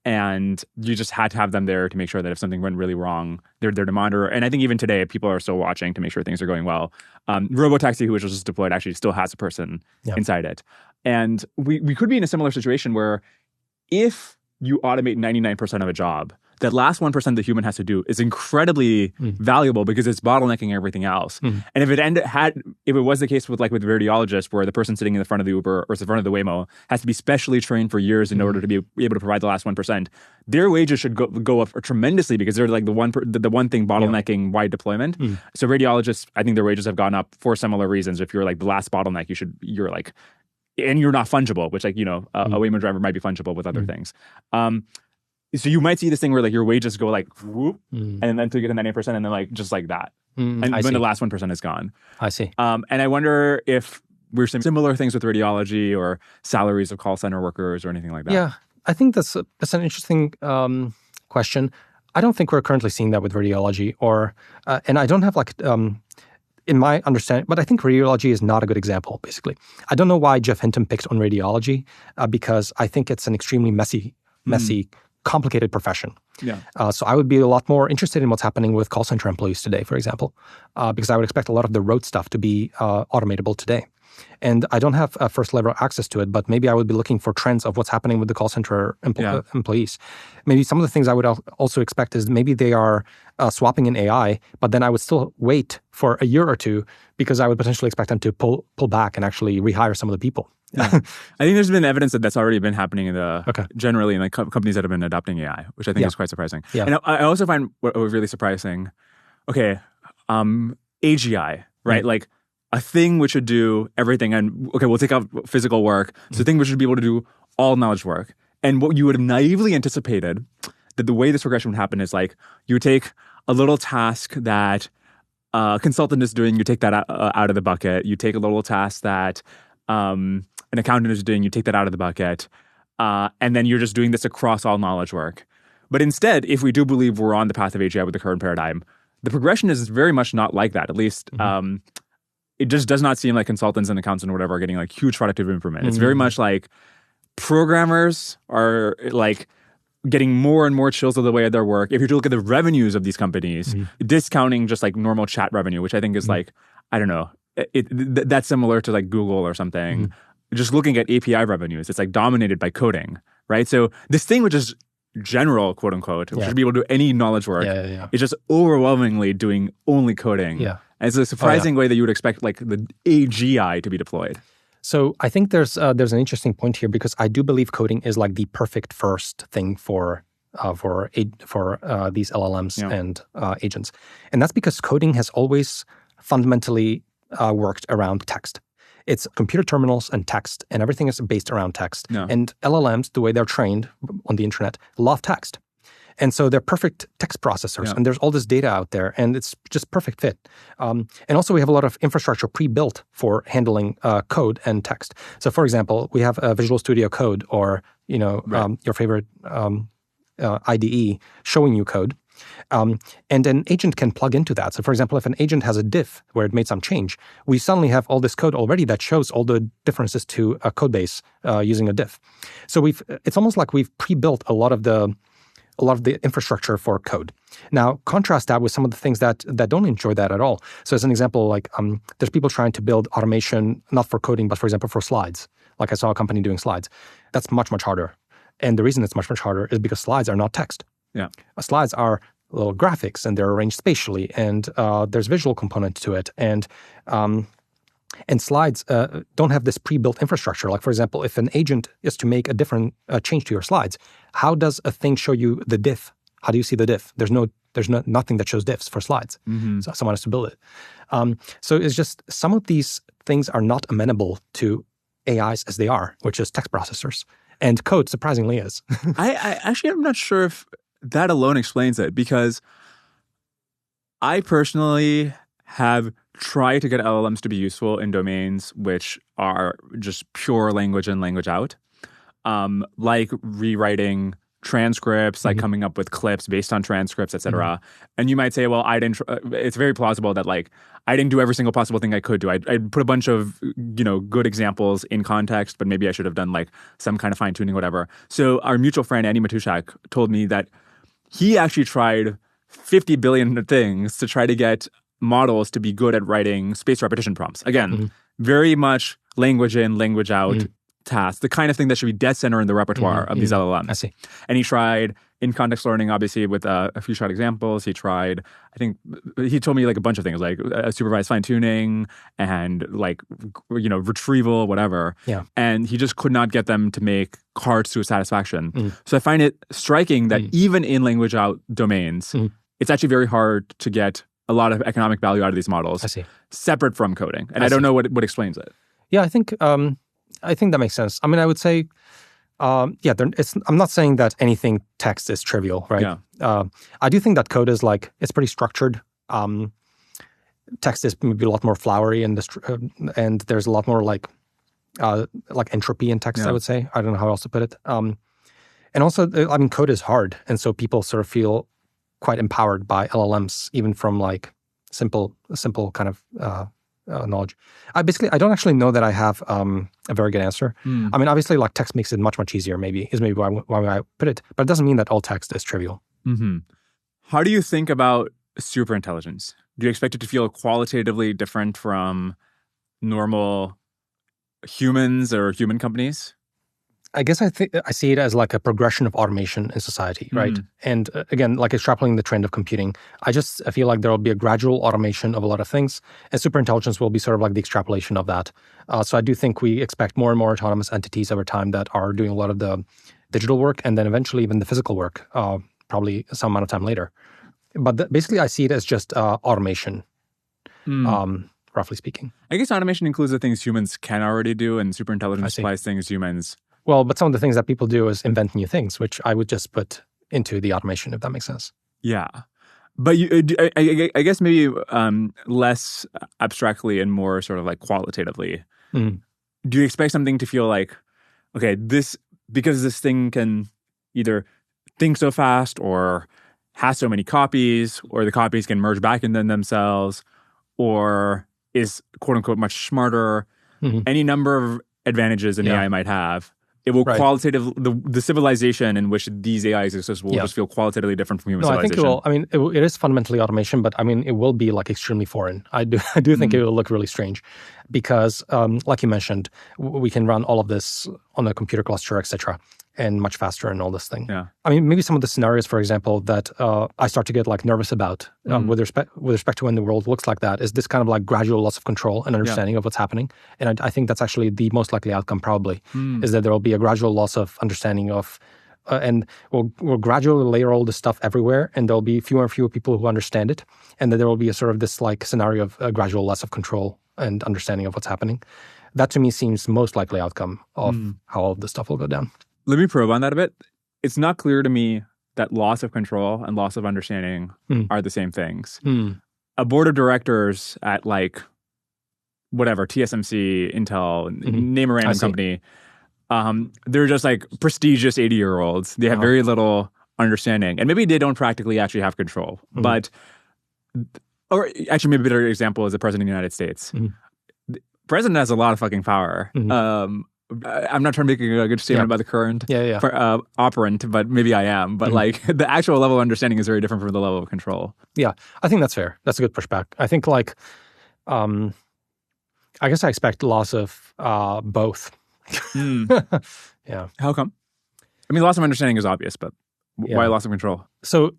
and you just had to have them there to make sure that if something went really wrong, they're there to monitor. And I think even today, people are still watching to make sure things are going well. Robotaxi, which was just deployed, actually still has a person inside it. And we could be in a similar situation where if you automate 99% of a job, that last 1% the human has to do is incredibly valuable because it's bottlenecking everything else. And if it was the case with radiologists, where the person sitting in the front of the Uber or the front of the Waymo has to be specially trained for years in order to be able to provide the last 1%, their wages should go up tremendously because they're like the one thing bottlenecking wide deployment. So radiologists, I think their wages have gone up for similar reasons. If you're like the last bottleneck, and you're not fungible, which a Waymo driver might be fungible with other things. So you might see this thing where your wages go whoop, and then until you get to 98%, and then just like that. And when the last 1% is gone. I see. And I wonder if we're seeing similar things with radiology or salaries of call center workers or anything like that. Yeah, I think that's an interesting question. I don't think we're currently seeing that with radiology, and I don't have in my understanding, but I think radiology is not a good example, basically. I don't know why Jeff Hinton picked on radiology, because I think it's an extremely messy, complicated profession. Yeah. So I would be a lot more interested in what's happening with call center employees today, for example, because I would expect a lot of the rote stuff to be automatable today. and I don't have first level access to it, but maybe I would be looking for trends of what's happening with the call center employees. Maybe some of the things I would also expect is maybe they are swapping in AI, but then I would still wait for a year or two because I would potentially expect them to pull back and actually rehire some of the people. Yeah. I think there's been evidence that that's already been happening in generally in companies that have been adopting AI, which I think is quite surprising. Yeah. And I also find what was really surprising, AGI, right? Like a thing which should do everything. And we'll take out physical work. So a thing which should be able to do all knowledge work. And what you would have naively anticipated that the way this progression would happen is like you would take a little task that a consultant is doing, you take that out of the bucket. You take a little task that an accountant is doing, you take that out of the bucket. And then you're just doing this across all knowledge work. But instead, if we do believe we're on the path of AGI with the current paradigm, the progression is very much not like that. At least it just does not seem like consultants and accountants and whatever are getting like huge productivity improvement. It's very much like programmers are like getting more and more chills of the way of their work. If you look at the revenues of these companies, discounting just like normal chat revenue, which I think is like, I don't know, that's similar to like Google or something. Just looking at API revenues, it's like dominated by coding, right? So this thing which is general, quote unquote, which should be able to do any knowledge work, is just overwhelmingly doing only coding. Yeah. And it's a surprising way that you would expect like the AGI to be deployed. So I think there's an interesting point here because I do believe coding is like the perfect first thing for these LLMs and agents, and that's because coding has always fundamentally worked around text. It's computer terminals and text, and everything is based around text. Yeah. And LLMs, the way they're trained on the internet, love text. And so they're perfect text processors, and there's all this data out there, and it's just perfect fit. And also we have a lot of infrastructure pre-built for handling code and text. So for example, we have a Visual Studio Code or your favorite IDE showing you code. And an agent can plug into that. So for example, if an agent has a diff where it made some change, we suddenly have all this code already that shows all the differences to a code base using a diff. So it's almost like we've pre-built a lot of the infrastructure for code. Now, contrast that with some of the things that don't enjoy that at all. So as an example, like there's people trying to build automation, not for coding, but for example, for slides. Like I saw a company doing slides. That's much, much harder. And the reason it's much, much harder is because slides are not text. Yeah. Slides are little graphics and they're arranged spatially and there's visual component to it. And slides don't have this pre-built infrastructure. Like for example, if an agent is to make a different change to your slides, how does a thing show you the diff? How do you see the diff? There's nothing that shows diffs for slides. So someone has to build it. So it's just some of these things are not amenable to AIs as they are, which is text processors. And code surprisingly is. I'm not sure if that alone explains it, because I personally have tried to get LLMs to be useful in domains which are just pure language in, language out, like rewriting transcripts, like coming up with clips based on transcripts, etc. And you might say, well, I didn't. It's very plausible that like I didn't do every single possible thing I could do. I put a bunch of good examples in context, but maybe I should have done like some kind of fine tuning, whatever. So our mutual friend Andy Matuszak told me that he actually tried 50 billion things to try to get models to be good at writing spaced repetition prompts. Again, very much language in, language out tasks, the kind of thing that should be dead center in the repertoire of these LLMs. I see. And he tried in context learning, obviously, with a few short examples. He tried, I think, he told me like a bunch of things, like supervised fine tuning and like, retrieval, whatever. Yeah. And he just could not get them to make cards to his satisfaction. So I find it striking that even in language out domains, it's actually very hard to get a lot of economic value out of these models. I see. Separate from coding. And I don't know what explains it. Yeah, I think that makes sense. I mean, I would say, I'm not saying that anything text is trivial, right? Yeah. I do think that code is like, it's pretty structured. Text is maybe a lot more flowery and there's a lot more like entropy in text, I would say. I don't know how else to put it. And also, I mean, code is hard. And so people sort of feel quite empowered by LLMs, even from like simple kind of knowledge. I don't actually know that I have a very good answer. I mean, obviously, like text makes it much, much easier. Maybe why I put it, but it doesn't mean that all text is trivial. How do you think about superintelligence? Do you expect it to feel qualitatively different from normal humans or human companies? I guess I see it as like a progression of automation in society, right? And again, like extrapolating the trend of computing, I feel like there will be a gradual automation of a lot of things, and superintelligence will be sort of like the extrapolation of that. So I do think we expect more and more autonomous entities over time that are doing a lot of the digital work, and then eventually even the physical work, probably some amount of time later. But basically, I see it as just automation, roughly speaking. I guess automation includes the things humans can already do, and superintelligence applies things humans. Well, but some of the things that people do is invent new things, which I would just put into the automation, if that makes sense. Yeah. But I guess maybe less abstractly and more sort of like qualitatively. Do you expect something to feel like, okay, because this thing can either think so fast or has so many copies, or the copies can merge back into themselves, or is quote unquote much smarter, any number of advantages an AI might have. It will the civilization in which these AIs exist will just feel qualitatively different from human civilization. I think it will. I mean, it is fundamentally automation, but I mean, it will be like extremely foreign. I do think it will look really strange because, like you mentioned, we can run all of this on a computer cluster, etc., and much faster and all this thing. Yeah. I mean, maybe some of the scenarios, for example, that I start to get like nervous about with respect to when the world looks like that is this kind of like gradual loss of control and understanding of what's happening. And I think that's actually the most likely outcome probably, is that there will be a gradual loss of understanding of, and we'll gradually layer all this stuff everywhere, and there'll be fewer and fewer people who understand it, and that there will be a sort of this like scenario of a gradual loss of control and understanding of what's happening. That to me seems most likely outcome of how all of this stuff will go down. Let me probe on that a bit. It's not clear to me that loss of control and loss of understanding are the same things. A board of directors at like whatever, TSMC, Intel, name a random company, they're just like prestigious 80-year-olds. They have very little understanding. And maybe they don't practically actually have control. But, or actually maybe a better example is the president of the United States. The president has a lot of fucking power. I'm not trying to make a good statement about the current operant, but maybe I am. But like the actual level of understanding is very different from the level of control. Yeah, I think that's fair. That's a good pushback. I think like, I guess I expect loss of both. Yeah. How come? I mean, loss of understanding is obvious, but why loss of control? So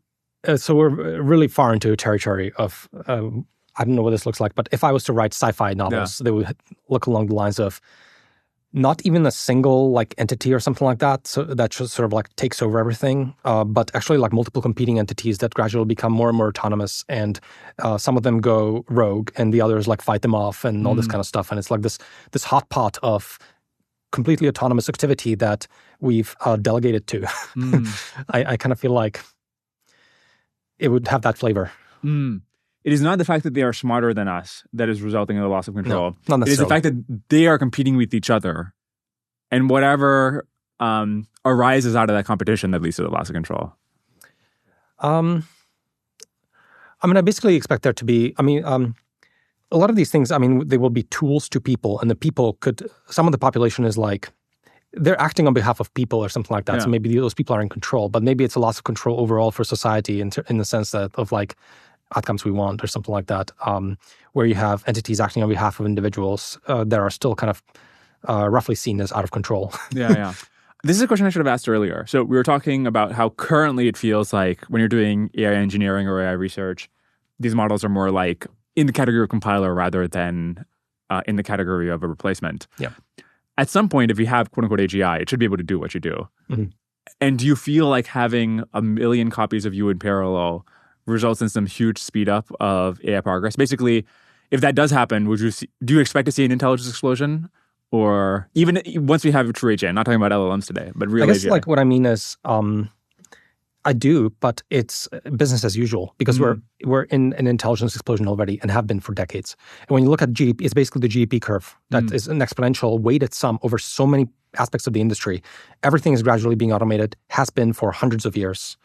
we're really far into a territory of, I don't know what this looks like, but if I was to write sci-fi novels, they would look along the lines of not even a single like entity or something like that, so that just sort of like takes over everything, but actually like multiple competing entities that gradually become more and more autonomous, and some of them go rogue and the others like fight them off and all this kind of stuff. And it's like this hot pot of completely autonomous activity that we've delegated to. I kind of feel like it would have that flavor. It is not the fact that they are smarter than us that is resulting in the loss of control. No, not necessarily. It is the fact that they are competing with each other, and whatever arises out of that competition that leads to the loss of control. I mean, I basically expect there to be, a lot of these things, they will be tools to people, and the people some of the population is like, they're acting on behalf of people or something like that. Yeah. So maybe those people are in control, but maybe it's a loss of control overall for society in the sense that of like, outcomes we want or something like that, where you have entities acting on behalf of individuals that are still kind of roughly seen as out of control. Yeah. This is a question I should have asked earlier. So we were talking about how currently it feels like when you're doing AI engineering or AI research, these models are more like in the category of compiler rather than in the category of a replacement. Yeah. At some point, if you have quote-unquote AGI, it should be able to do what you do. And do you feel like having 1 million copies of you in parallel results in some huge speed up of AI progress? Basically, if that does happen, do you expect to see an intelligence explosion? Or even once we have a true AGI, not talking about LLMs today, but real AGI. I guess like what I mean is, I do, but it's business as usual because we're in an intelligence explosion already and have been for decades. And when you look at GDP, it's basically the GDP curve that is an exponential weighted sum over so many aspects of the industry. Everything is gradually being automated, has been for hundreds of years.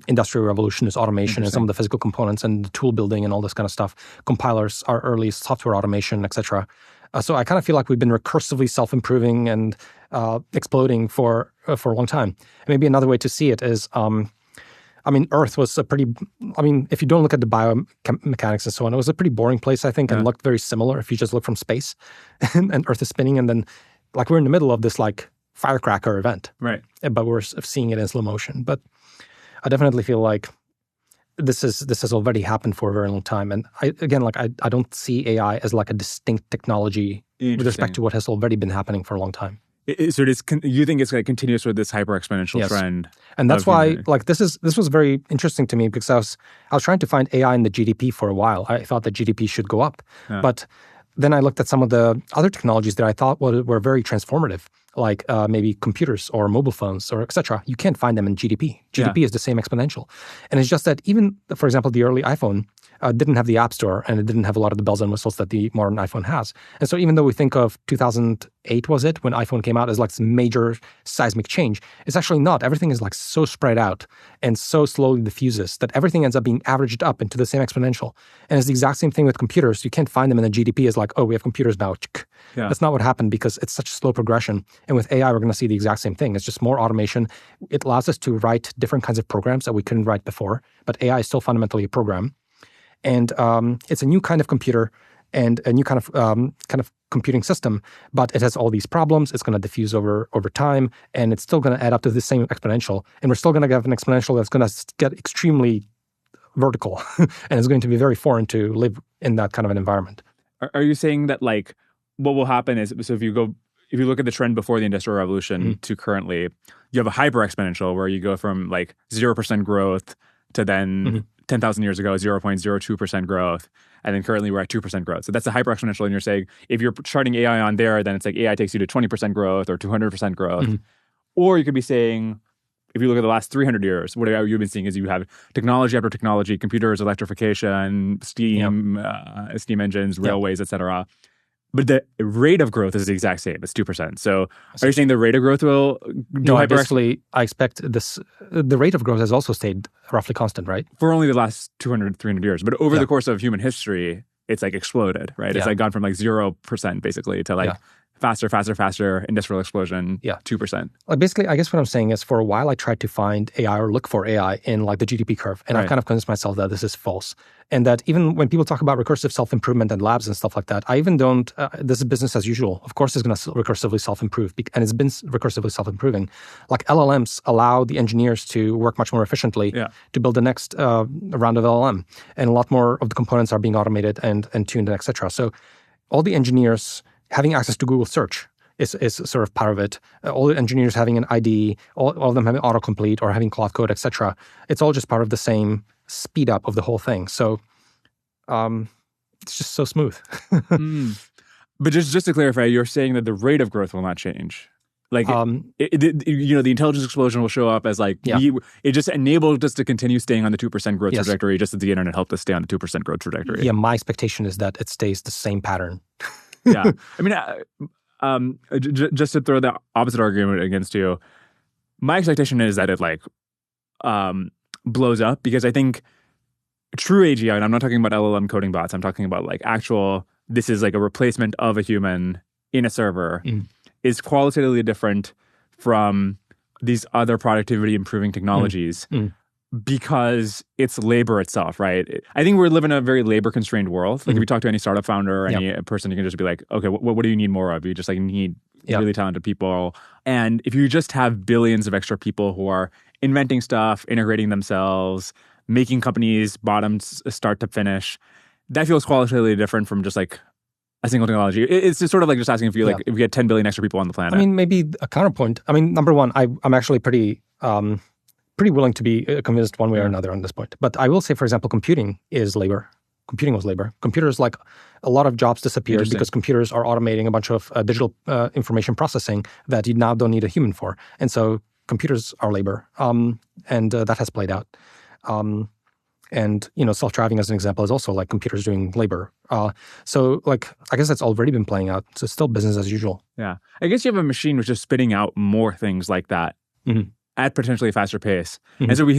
Industrial revolution is automation and some of the physical components and the tool building and all this kind of stuff. Compilers are early software automation, etc. So I kind of feel like we've been recursively self-improving and exploding for a long time. And maybe another way to see it is I mean, Earth was a pretty, I mean, if you don't look at the biomechanics and so on, it was a pretty boring place, I think, and looked very similar if you just look from space and Earth is spinning. And then like we're in the middle of this like firecracker event. Right. But we're seeing it in slow motion. But I definitely feel like this has already happened for a very long time. And I don't see AI as like a distinct technology with respect to what has already been happening for a long time. So you think it's going to continue with this hyper exponential trend? And that's why like this was very interesting to me because I was trying to find AI in the GDP for a while. I thought that GDP should go up. But then I looked at some of the other technologies that I thought were very transformative, like maybe computers or mobile phones or etc. You can't find them in GDP. GDP is the same exponential. And it's just that even, for example, the early iPhone didn't have the App Store and it didn't have a lot of the bells and whistles that the modern iPhone has. And so even though we think of 2008, was it, when iPhone came out as like this major seismic change, it's actually not. Everything is like so spread out and so slowly diffuses that everything ends up being averaged up into the same exponential. And it's the exact same thing with computers. You can't find them in the GDP as like, oh, we have computers now. Yeah. That's not what happened because it's such a slow progression. And with AI, we're going to see the exact same thing. It's just more automation. It allows us to write different kinds of programs that we couldn't write before, but AI is still fundamentally a program. And it's a new kind of computer and a new kind of computing system, but it has all these problems. It's going to diffuse over time, and it's still going to add up to the same exponential. And we're still going to have an exponential that's going to get extremely vertical, and it's going to be very foreign to live in that kind of an environment. Are you saying that like what will happen is, so if you look at the trend before the Industrial Revolution to currently, you have a hyper exponential where you go from like 0% growth to then 10,000 years ago, 0.02% growth. And then currently we're at 2% growth. So that's a hyper exponential. And you're saying if you're charting AI on there, then it's like AI takes you to 20% growth or 200% growth. Or you could be saying, if you look at the last 300 years, what you've been seeing is you have technology after technology, computers, electrification, steam engines, railways, et cetera. But the rate of growth is the exact same. It's 2%. So are you saying the rate of growth will No, I expect the rate of growth has also stayed roughly constant, right? For only the last 200, 300 years. But over the course of human history, it's like exploded, right? It's like gone from like 0% basically to like faster, industrial explosion, 2%. Like basically, I guess what I'm saying is for a while I tried to find AI or look for AI in like the GDP curve. And I've kind of convinced myself that this is false. And that even when people talk about recursive self-improvement and labs and stuff like that, I even don't, this is business as usual. Of course it's going to recursively self-improve and it's been recursively self-improving. Like LLMs allow the engineers to work much more efficiently to build the next round of LLM. And a lot more of the components are being automated and tuned and et cetera. So all the engineers having access to Google search is sort of part of it. All the engineers having an ID, all of them having autocomplete or having Claude Code, et cetera. It's all just part of the same speed up of the whole thing. So it's just so smooth. But just to clarify, you're saying that the rate of growth will not change. Like, the intelligence explosion will show up as like, it just enabled us to continue staying on the 2% growth trajectory, just as the internet helped us stay on the 2% growth trajectory. Yeah, my expectation is that it stays the same pattern. I mean, just to throw the opposite argument against you, my expectation is that it like blows up because I think true AGI, and I'm not talking about LLM coding bots, I'm talking about like actual, this is like a replacement of a human in a server, is qualitatively different from these other productivity improving technologies. Because it's labor itself, right? I think we're living in a very labor-constrained world. Like if you talk to any startup founder or any person, you can just be like, okay, what do you need more of? You just like need really talented people. And if you just have billions of extra people who are inventing stuff, integrating themselves, making companies bottoms start to finish, that feels qualitatively different from just like a single technology. It's just sort of like just asking if you like if we had 10 billion extra people on the planet. I mean, maybe a counterpoint. I mean, number one, I'm actually pretty willing to be convinced one way or another on this point. But I will say, for example, computing is labor. Computing was labor. Computers, like a lot of jobs disappeared because computers are automating a bunch of digital information processing that you now don't need a human for. And so computers are labor. And that has played out. And, self-driving as an example is also like computers doing labor. So like, I guess that's already been playing out. So it's still business as usual. Yeah. I guess you have a machine which is spitting out more things like that. At potentially a faster pace. And so we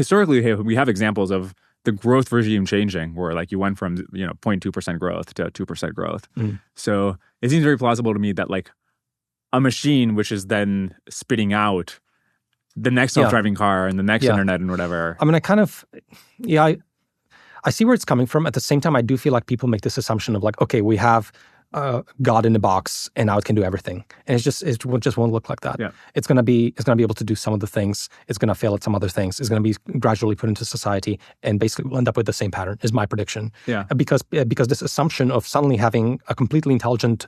have examples of the growth regime changing where like you went from 0.2% growth to 2% growth. So it seems very plausible to me that like a machine which is then spitting out the next self-driving car and the next internet and whatever. I mean, I see where it's coming from. At the same time, I do feel like people make this assumption of like, okay, we have God in a box, and now it can do everything, and it just won't look like that. Yeah. It's gonna be able to do some of the things. It's gonna fail at some other things. It's gonna be gradually put into society, and basically we'll end up with the same pattern. Is my prediction. Yeah. Because this assumption of suddenly having a completely intelligent,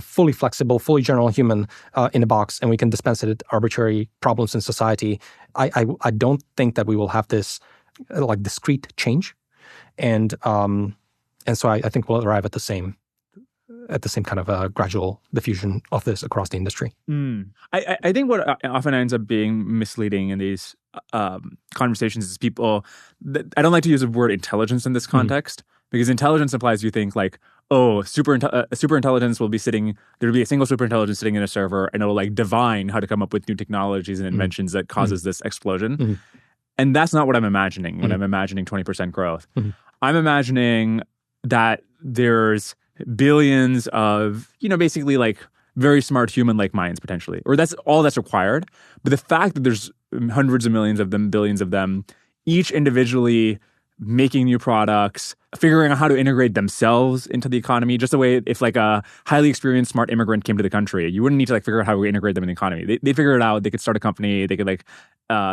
fully flexible, fully general human in a box, and we can dispense it at arbitrary problems in society. I don't think that we will have this like discrete change, and so I think we'll arrive at the same kind of gradual diffusion of this across the industry. I think what often ends up being misleading in these conversations is people. I don't like to use the word intelligence in this context because intelligence implies you think like, oh, super intelligence will be sitting. There'll be a single super intelligence sitting in a server, and it'll like divine how to come up with new technologies and inventions that causes this explosion. And that's not what I'm imagining when I'm imagining 20% growth. I'm imagining that there's billions of, basically like very smart human-like minds potentially, or that's all that's required. But the fact that there's hundreds of millions of them, billions of them, each individually making new products, figuring out how to integrate themselves into the economy, just the way if like a highly experienced smart immigrant came to the country, you wouldn't need to like figure out how to integrate them in the economy. They figure it out. They could start a company. They could like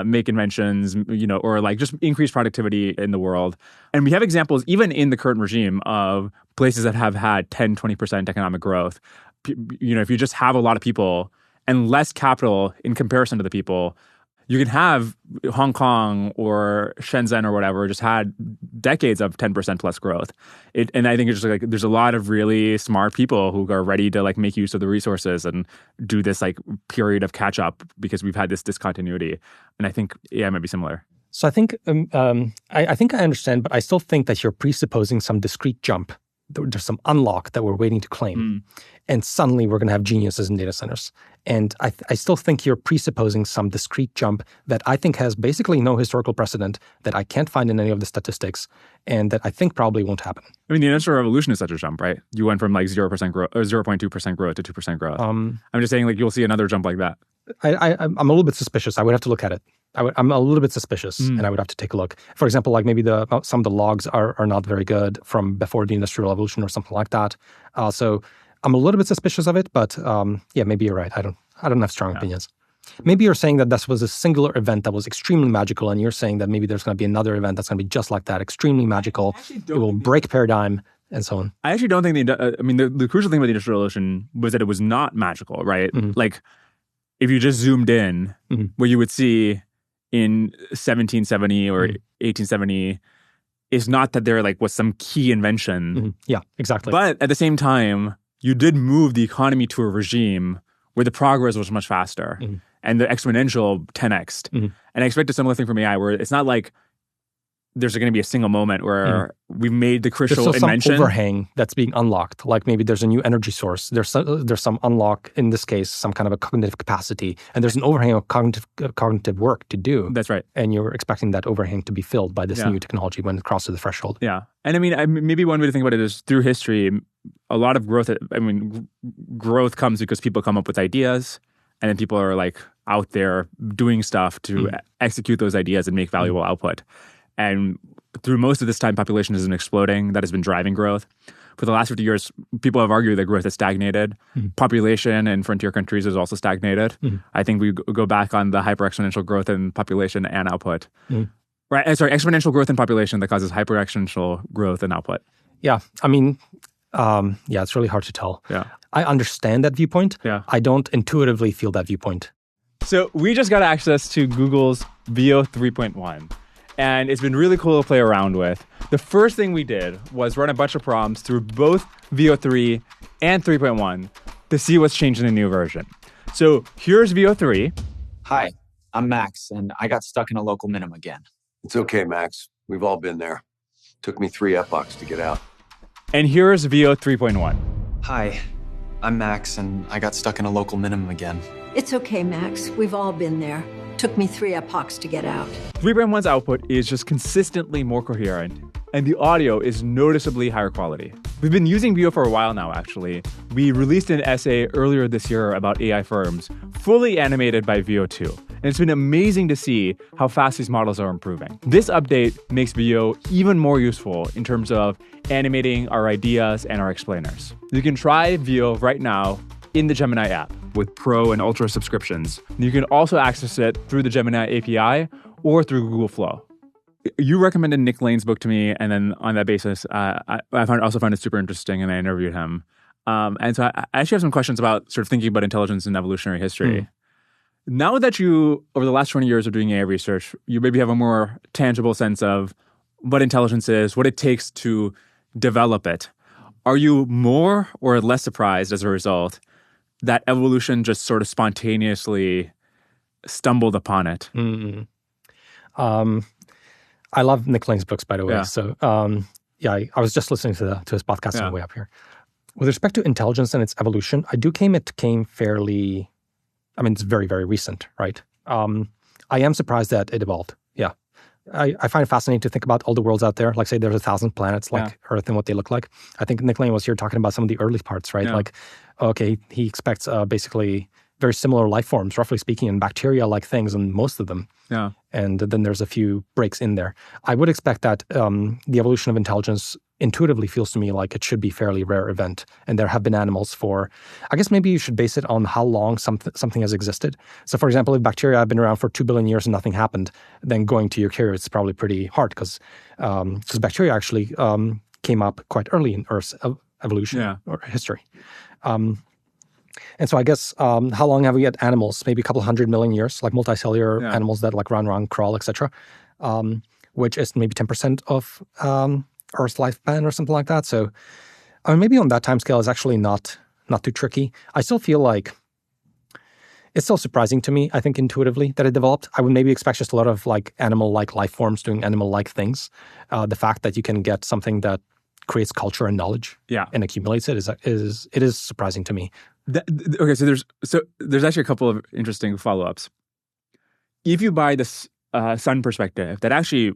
make inventions, or like just increase productivity in the world. And we have examples even in the current regime of places that have had 10, 20% economic growth. If you just have a lot of people and less capital in comparison to the people, you can have Hong Kong or Shenzhen or whatever just had decades of 10% plus growth. And I think it's just like there's a lot of really smart people who are ready to like make use of the resources and do this like period of catch up because we've had this discontinuity. And I think it might be similar. So I think I think I understand, but I still think that you're presupposing some discrete jump. There's some unlock that we're waiting to claim. And suddenly we're going to have geniuses in data centers. And I still think you're presupposing some discrete jump that I think has basically no historical precedent, that I can't find in any of the statistics, and that I think probably won't happen. I mean, the Industrial Revolution is such a jump, right? You went from like 0% growth or 0.2% growth to 2% growth. I'm just saying like you'll see another jump like that. I'm a little bit suspicious. I would have to look at it. I'm a little bit suspicious, and I would have to take a look. For example, like maybe some of the logs are not very good from before the Industrial Revolution or something like that. So I'm a little bit suspicious of it, but maybe you're right. I don't have strong opinions. Maybe you're saying that this was a singular event that was extremely magical, and you're saying that maybe there's going to be another event that's going to be just like that, extremely magical. It will break paradigm and so on. I actually don't think the crucial thing about the Industrial Revolution was that it was not magical, right? Like if you just zoomed in, what you would see in 1770 or 1870 is not that there like was some key invention. Yeah, exactly. But at the same time, you did move the economy to a regime where the progress was much faster and the exponential 10x'd. And I expect a similar thing from AI where it's not like there's going to be a single moment where we made the crucial invention. Some overhang that's being unlocked. Like maybe there's a new energy source. There's some unlock, in this case, some kind of a cognitive capacity. And there's an overhang of cognitive work to do. That's right. And you're expecting that overhang to be filled by this new technology when it crosses the threshold. Yeah. And I mean, maybe one way to think about it is through history, a lot of growth, growth comes because people come up with ideas and then people are like out there doing stuff to execute those ideas and make valuable output. And through most of this time, population has been exploding. That has been driving growth. For the last 50 years, people have argued that growth has stagnated. Population in frontier countries has also stagnated. I think we go back on the hyper-exponential growth in population and output. Right? Sorry, exponential growth in population that causes hyper-exponential growth in output. Yeah. I mean, it's really hard to tell. Yeah. I understand that viewpoint. Yeah. I don't intuitively feel that viewpoint. So we just got access to Google's Veo 3.1. And it's been really cool to play around with. The first thing we did was run a bunch of prompts through both Veo 3 and 3.1 to see what's changed in the new version. So here's Veo 3. Hi, I'm Max, and I got stuck in a local minimum again. It's okay, Max. We've all been there. Took me 3 epochs to get out. And here's Veo 3.1. Hi, I'm Max, and I got stuck in a local minimum again. It's okay, Max. We've all been there. Took me 3 epochs to get out. 3.1's output is just consistently more coherent, and the audio is noticeably higher quality. We've been using Veo for a while now, actually. We released an essay earlier this year about AI firms, fully animated by Veo 2. And it's been amazing to see how fast these models are improving. This update makes VO even more useful in terms of animating our ideas and our explainers. You can try VO right now in the Gemini app with Pro and Ultra subscriptions. You can also access it through the Gemini API or through Google Flow. You recommended Nick Lane's book to me, and then on that basis, I also found it super interesting, and I interviewed him. And so I actually have some questions about sort of thinking about intelligence and evolutionary history. Now that you, over the last 20 years of doing AI research, you maybe have a more tangible sense of what intelligence is, what it takes to develop it. Are you more or less surprised as a result that evolution just sort of spontaneously stumbled upon it? I love Nick Lane's books, by the way. Yeah. So, I was just listening to his podcast on the way up here. With respect to intelligence and its evolution, it came fairly, it's very, very recent, right? I am surprised that it evolved. Yeah. I find it fascinating to think about all the worlds out there. Like, say, there's 1,000 planets like Earth and what they look like. I think Nick Lane was here talking about some of the early parts, right? Yeah. Like, okay, he expects basically very similar life forms, roughly speaking, and bacteria-like things in most of them. Yeah. And then there's a few breaks in there. I would expect that the evolution of intelligence intuitively feels to me like it should be a fairly rare event. And there have been animals for, I guess maybe you should base it on how long something has existed. So for example, if bacteria have been around for 2 billion years and nothing happened, then going to eukaryotes is probably pretty hard because bacteria actually came up quite early in Earth's evolution or history. And so I guess how long have we had animals? Maybe a couple 100 million years, like multicellular animals that like run around, crawl, etc., which is maybe 10% of Earth's lifespan or something like that. So maybe on that timescale is actually not too tricky. I still feel like it's still surprising to me, I think, intuitively that it developed. I would maybe expect just a lot of like animal-like life forms doing animal-like things. The fact that you can get something that creates culture and knowledge and accumulates it is surprising to me. Okay, so there's actually a couple of interesting follow-ups. If you buy this sun perspective, that actually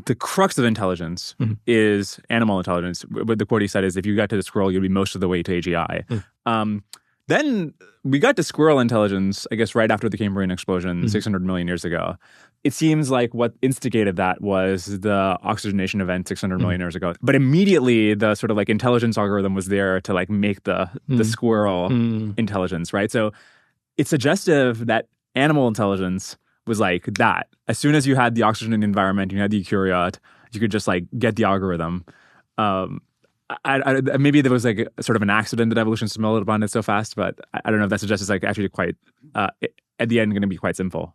the crux of intelligence is animal intelligence. What the quote he said is, if you got to the squirrel, you'd be most of the way to AGI. Then we got to squirrel intelligence, I guess, right after the Cambrian explosion 600 million years ago. It seems like what instigated that was the oxygenation event 600 million years ago. But immediately the sort of like intelligence algorithm was there to like make the squirrel intelligence, right? So it's suggestive that animal intelligence was like that. As soon as you had the oxygen environment, you had the eukaryote, you could just like get the algorithm. Maybe there was like sort of an accident that evolution stumbled upon it so fast, but I don't know if that suggests it's like actually quite, at the end, going to be quite simple.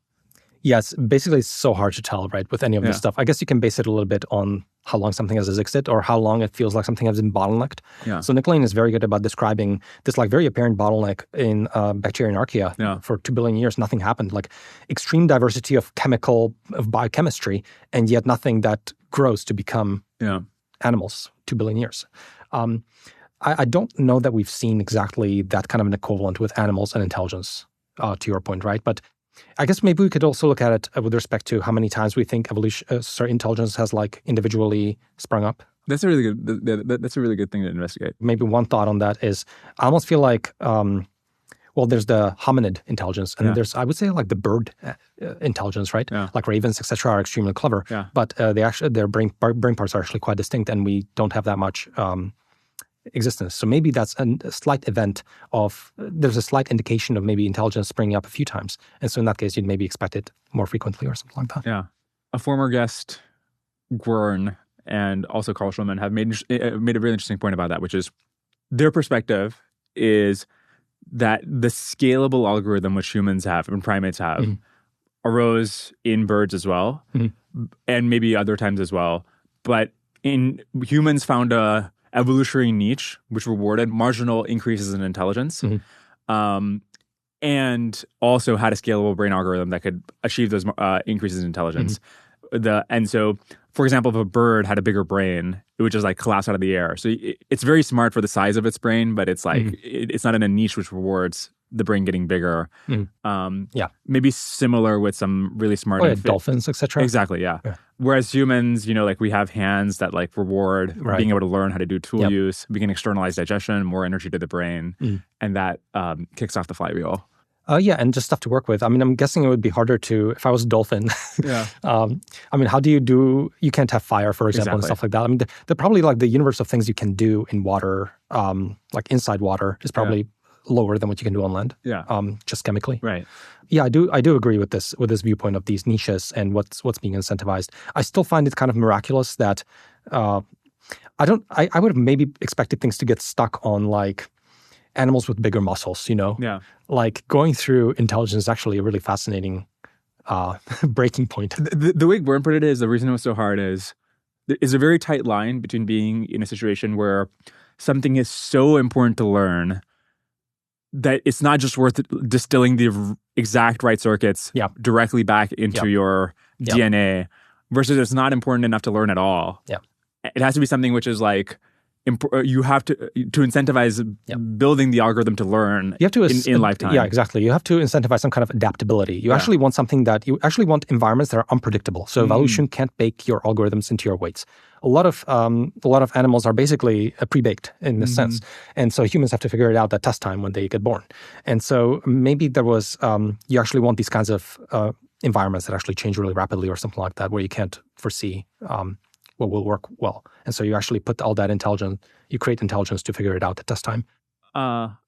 Yes, basically it's so hard to tell, right, with any of this stuff. I guess you can base it a little bit on how long something has existed or how long it feels like something has been bottlenecked. Yeah. So Nick Lane is very good about describing this like very apparent bottleneck in bacteria and archaea. For 2 billion years, nothing happened. Like extreme diversity of biochemistry, and yet nothing that grows to become animals, 2 billion years. I don't know that we've seen exactly that kind of an equivalent with animals and intelligence, to your point, right? But I guess maybe we could also look at it with respect to how many times we think intelligence has like individually sprung up. That's a really good. That's a really good thing to investigate. Maybe one thought on that is, I almost feel like, there's the hominid intelligence, and there's, I would say, like the bird intelligence, right? Yeah. Like ravens, etc., are extremely clever, but their brain parts are actually quite distinct, and we don't have that much existence. So maybe that's a slight event of, there's a slight indication of maybe intelligence springing up a few times. And so in that case, you'd maybe expect it more frequently or something like that. Yeah. A former guest, Gwern, and also Carl Schulman have made a really interesting point about that, which is their perspective is that the scalable algorithm which humans have and primates have arose in birds as well, and maybe other times as well. But humans found a evolutionary niche which rewarded marginal increases in intelligence, and also had a scalable brain algorithm that could achieve those increases in intelligence. And so, for example, if a bird had a bigger brain, it would just like collapse out of the air. So it's very smart for the size of its brain, but it's like it's not in a niche which rewards the brain getting bigger. Maybe similar with some really smart dolphins, etc. Exactly, yeah. Whereas humans, like we have hands that like reward being able to learn how to do tool use. We can externalize digestion, more energy to the brain, and that kicks off the flywheel. Yeah, and just stuff to work with. I mean, I'm guessing it would be harder to, if I was a dolphin. Yeah. I mean, how do you can't have fire, for example, and Exactly. stuff like that. I mean, they're probably like the universe of things you can do in water, like inside water, is probably lower than what you can do on land. Yeah. Just chemically. Right. Yeah, I do agree with this viewpoint of these niches and what's being incentivized. I still find it kind of miraculous that I would have maybe expected things to get stuck on like animals with bigger muscles, Yeah. Like going through intelligence is actually a really fascinating breaking point. The way Gordon put it is, the reason it was so hard is there is a very tight line between being in a situation where something is so important to learn that it's not just worth distilling the exact right circuits directly back into your DNA versus it's not important enough to learn at all. Yeah. It has to be something which is like, you have to incentivize building the algorithm to learn in lifetime. Yeah, exactly. You have to incentivize some kind of adaptability. You actually want you actually want environments that are unpredictable. So evolution can't bake your algorithms into your weights. A lot of animals are basically pre-baked in this sense. And so humans have to figure it out at test time when they get born. And so maybe there was, you actually want these kinds of environments that actually change really rapidly or something like that, where you can't foresee what will work well. And so you actually put all that intelligence, you create intelligence to figure it out at test time.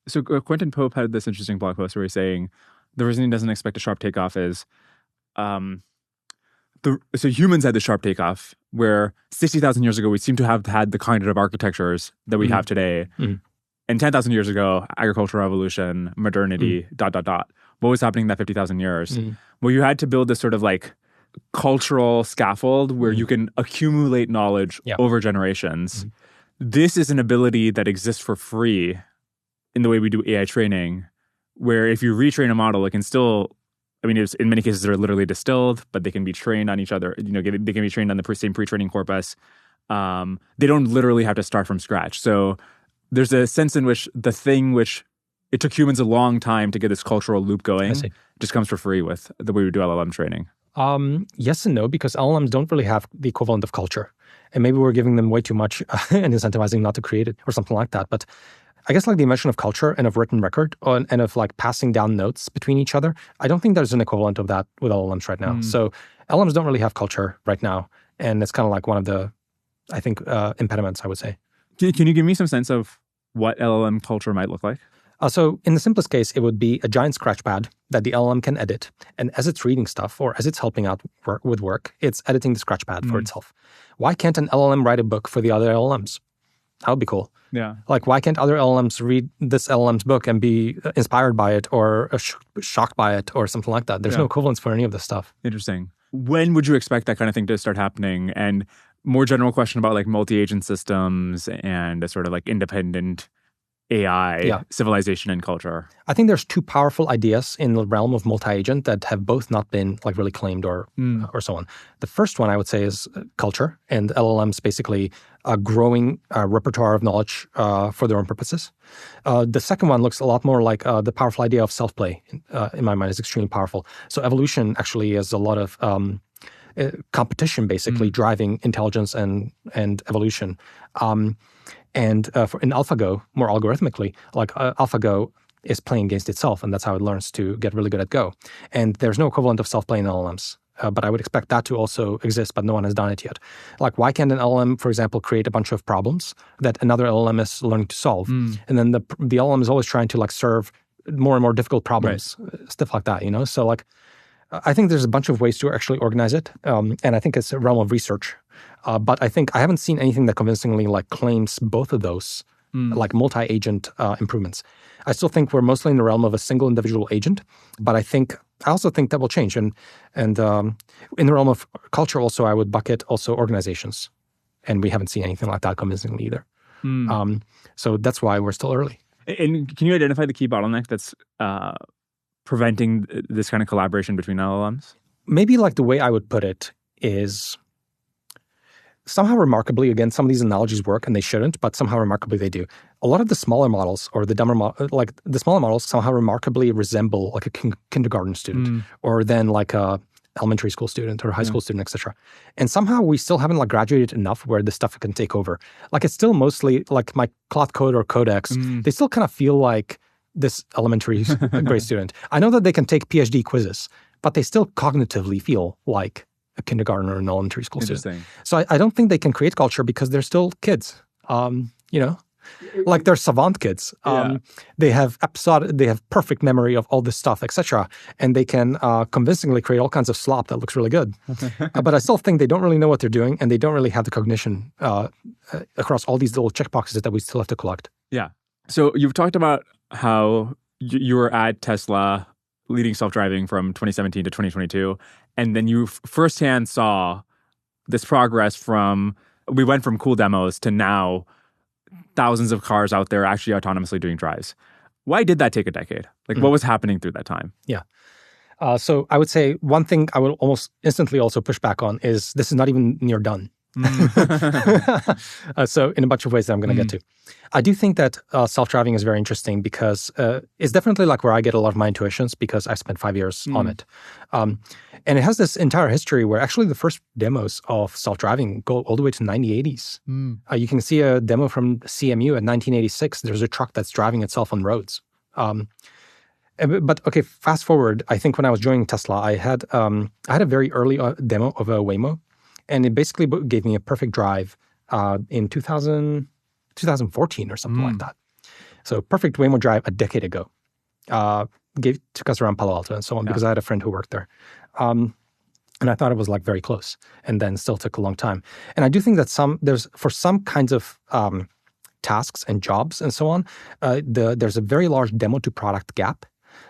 So Quentin Pope had this interesting blog post where he's saying the reason he doesn't expect a sharp takeoff is, so humans had the sharp takeoff where 60,000 years ago, we seem to have had the kind of architectures that we have today. And 10,000 years ago, agricultural revolution, modernity, ... What was happening in that 50,000 years? Well, you had to build this sort of like cultural scaffold where you can accumulate knowledge over generations. This is an ability that exists for free in the way we do AI training, where if you retrain a model, it can still, I mean, in many cases, they're literally distilled, but they can be trained on each other. They can be trained on the same pre-training corpus. They don't literally have to start from scratch. So there's a sense in which the thing which it took humans a long time to get this cultural loop going just comes for free with the way we do LLM training. Yes and no, because LLMs don't really have the equivalent of culture. And maybe we're giving them way too much and incentivizing not to create it or something like that. But I guess like the invention of culture and of written record and of like passing down notes between each other, I don't think there's an equivalent of that with LLMs right now. So LLMs don't really have culture right now. And it's kind of like one of the, I think, impediments, I would say. Can you give me some sense of what LLM culture might look like? So in the simplest case, it would be a giant scratchpad that the LLM can edit. And as it's reading stuff or as it's helping out with work, it's editing the scratchpad for itself. Why can't an LLM write a book for the other LLMs? That would be cool. Yeah. Like, why can't other LLMs read this LLM's book and be inspired by it or shocked by it or something like that? There's no equivalence for any of this stuff. Interesting. When would you expect that kind of thing to start happening? And more general question about like multi-agent systems and a sort of like independent AI, civilization and culture. I think there's two powerful ideas in the realm of multi-agent that have both not been like really claimed or so on. The first one I would say is culture, and LLMs basically a growing repertoire of knowledge for their own purposes. The second one looks a lot more like the powerful idea of self-play. In my mind, is extremely powerful. So evolution actually is a lot of competition, basically driving intelligence and evolution. And in AlphaGo, more algorithmically, like AlphaGo is playing against itself, and that's how it learns to get really good at Go. And there's no equivalent of self-play in LLMs, but I would expect that to also exist, but no one has done it yet. Like, why can't an LLM, for example, create a bunch of problems that another LLM is learning to solve? And then the LLM is always trying to like serve more and more difficult problems, stuff like that, So like, I think there's a bunch of ways to actually organize it, and I think it's a realm of research. But I think I haven't seen anything that convincingly like claims both of those like multi-agent improvements. I still think we're mostly in the realm of a single individual agent, but I also think that will change. And in the realm of culture, also I would bucket also organizations, and we haven't seen anything like that convincingly either. So that's why we're still early. And can you identify the key bottleneck that's preventing this kind of collaboration between LLMs? Maybe like the way I would put it is somehow remarkably, again, some of these analogies work and they shouldn't, but somehow remarkably they do. A lot of the smaller models or the dumber, like the smaller models somehow remarkably resemble like a kindergarten student or then like a elementary school student or high school student, etc. And somehow we still haven't like graduated enough where this stuff can take over. Like it's still mostly like my Cloud Code or Codex. They still kind of feel like this elementary grade student. I know that they can take PhD quizzes, but they still cognitively feel like a kindergartner or an elementary school student. So I don't think they can create culture because they're still kids. Like they're savant kids. They have perfect memory of all this stuff, etc. And they can convincingly create all kinds of slop that looks really good. But I still think they don't really know what they're doing, and they don't really have the cognition across all these little checkboxes that we still have to collect. Yeah. So you've talked about how you were at Tesla leading self-driving from 2017 to 2022, and then you firsthand saw this progress we went from cool demos to now thousands of cars out there actually autonomously doing drives. Why did that take a decade? Like, what was happening through that time? Yeah. So I would say one thing I will almost instantly also push back on is this is not even near done. So in a bunch of ways that I'm going to get to. I do think that self-driving is very interesting because it's definitely like where I get a lot of my intuitions because I spent 5 years on it. And it has this entire history where actually the first demos of self-driving go all the way to 1980s. You can see a demo from CMU in 1986. There's a truck that's driving itself on roads. But okay, fast forward. I think when I was joining Tesla, I had a very early demo of a Waymo. And it basically gave me a perfect drive in 2014 or something like that. So perfect Waymo drive a decade ago. Took us around Palo Alto and so on because I had a friend who worked there. And I thought it was like very close, and then still took a long time. And I do think that for some kinds of tasks and jobs and so on, there's a very large demo to product gap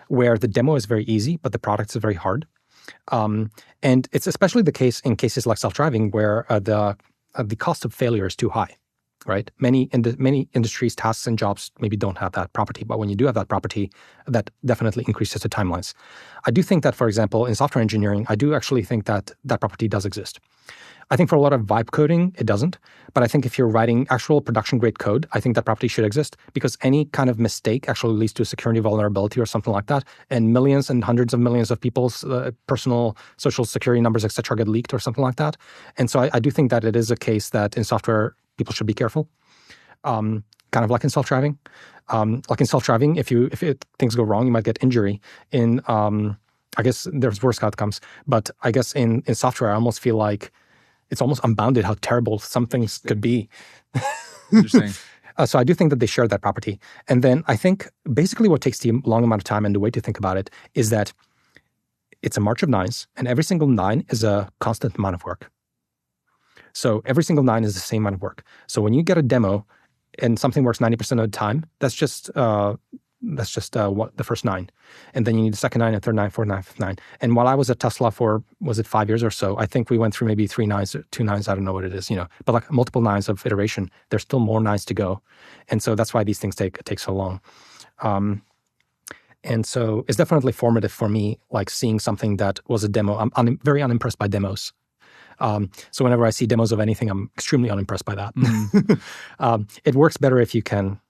where the demo is very easy, but the product is very hard. And it's especially the case in cases like self-driving where the cost of failure is too high, right? Many industries, tasks, and jobs maybe don't have that property, but when you do have that property, that definitely increases the timelines. I do think that, for example, in software engineering, I do actually think that that property does exist. I think for a lot of vibe coding, it doesn't. But I think if you're writing actual production-grade code, I think that property should exist because any kind of mistake actually leads to a security vulnerability or something like that. And millions and hundreds of millions of people's personal social security numbers, et cetera, get leaked or something like that. And so I do think that it is a case that in software, people should be careful. Kind of like in self-driving. Like in self-driving, if things go wrong, you might get injury. I guess there's worse outcomes. But I guess in software, I almost feel like it's almost unbounded how terrible some things could be. Interesting. So I do think that they share that property. And then I think basically what takes the long amount of time, and the way to think about it is that it's a march of nines, and every single nine is a constant amount of work. So every single nine is the same amount of work. So when you get a demo and something works 90% of the time, that's just what the first nine. And then you need the second nine, and third nine, fourth nine, fifth nine. And while I was at Tesla for, 5 years or so, I think we went through maybe 3 nines, 2 nines, I don't know what it is, but like multiple nines of iteration. There's still more nines to go. And so that's why these things take so long. And so it's definitely formative for me, like seeing something that was a demo. I'm very unimpressed by demos. So whenever I see demos of anything, I'm extremely unimpressed by that. It works better if you can,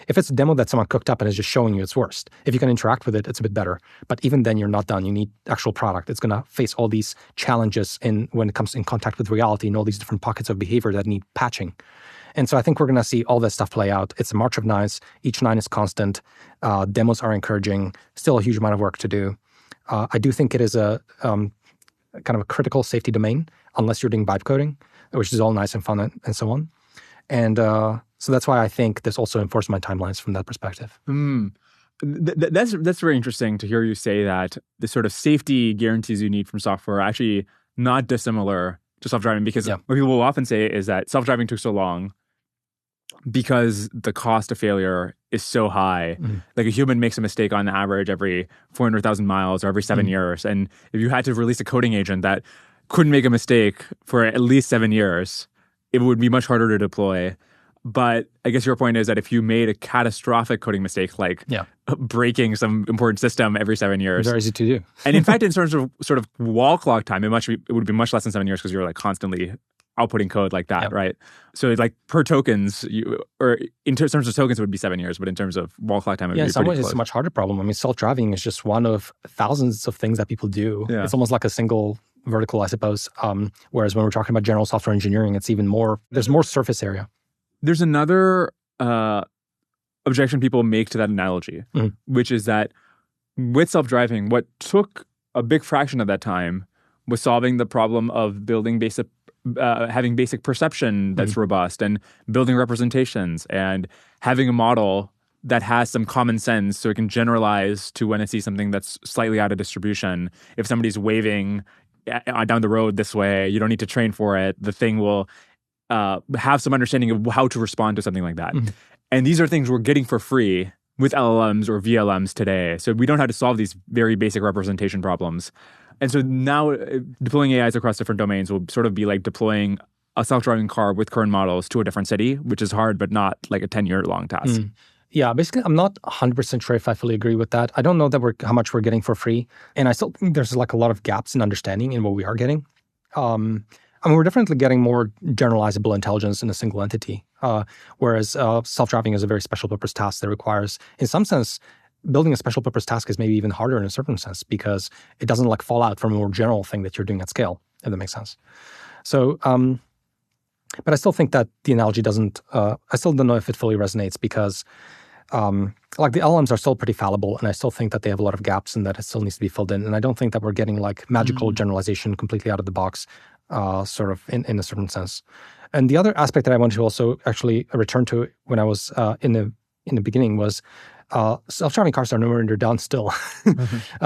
if it's a demo that someone cooked up and is just showing you its worst. If you can interact with it, it's a bit better. But even then, you're not done. You need actual product. It's going to face all these challenges when it comes in contact with reality and all these different pockets of behavior that need patching. And so I think we're going to see all that stuff play out. It's a march of nines. Each nine is constant. Demos are encouraging. Still a huge amount of work to do. I do think it is a kind of a critical safety domain, unless you're doing vibe coding, which is all nice and fun and so on. And so that's why I think this also enforces my timelines from that perspective. That's very interesting to hear you say that the sort of safety guarantees you need from software are actually not dissimilar to self-driving, because what people will often say is that self-driving took so long because the cost of failure is so high. Like a human makes a mistake on average every 400,000 miles or every 7 years. And if you had to release a coding agent that couldn't make a mistake for at least 7 years, it would be much harder to deploy. But I guess your point is that if you made a catastrophic coding mistake, like breaking some important system every 7 years. Very easy to do. And in fact, in terms of sort of wall clock time, it would be much less than 7 years because you're like constantly outputting code like that, right? So like per tokens, or in terms of tokens, it would be 7 years, but in terms of wall clock time, it would be in some ways, close. it's a much harder problem. I mean, self-driving is just one of thousands of things that people do. Yeah. It's almost like a single vertical, I suppose. Whereas when we're talking about general software engineering, it's even more, there's more surface area. There's another objection people make to that analogy, which is that with self-driving, what took a big fraction of that time was solving the problem of building basic, having basic perception that's robust, and building representations, and having a model that has some common sense so it can generalize to when it sees something that's slightly out of distribution. If somebody's waving down the road this way, you don't need to train for it. The thing will have some understanding of how to respond to something like that. And these are things we're getting for free with LLMs or VLMs today. So we don't have to solve these very basic representation problems. And so now deploying AIs across different domains will sort of be like deploying a self-driving car with current models to a different city, which is hard, but not like a 10-year long task. Yeah, basically, I'm not 100% sure if I fully agree with that. I don't know that how much we're getting for free. And I still think there's like a lot of gaps in understanding in what we are getting. I mean, we're definitely getting more generalizable intelligence in a single entity, whereas self-driving is a very special purpose task that requires, in some sense, building a special purpose task is maybe even harder in a certain sense because it doesn't like fall out from a more general thing that you're doing at scale, if that makes sense. So, but I still think that the analogy doesn't, I still don't know if it fully resonates because like the LLMs are still pretty fallible, and I still think that they have a lot of gaps and that it still needs to be filled in. And I don't think that we're getting like magical generalization completely out of the box, sort of in a certain sense. And the other aspect that I wanted to also actually return to when I was in the beginning was self-driving cars are nowhere near done still.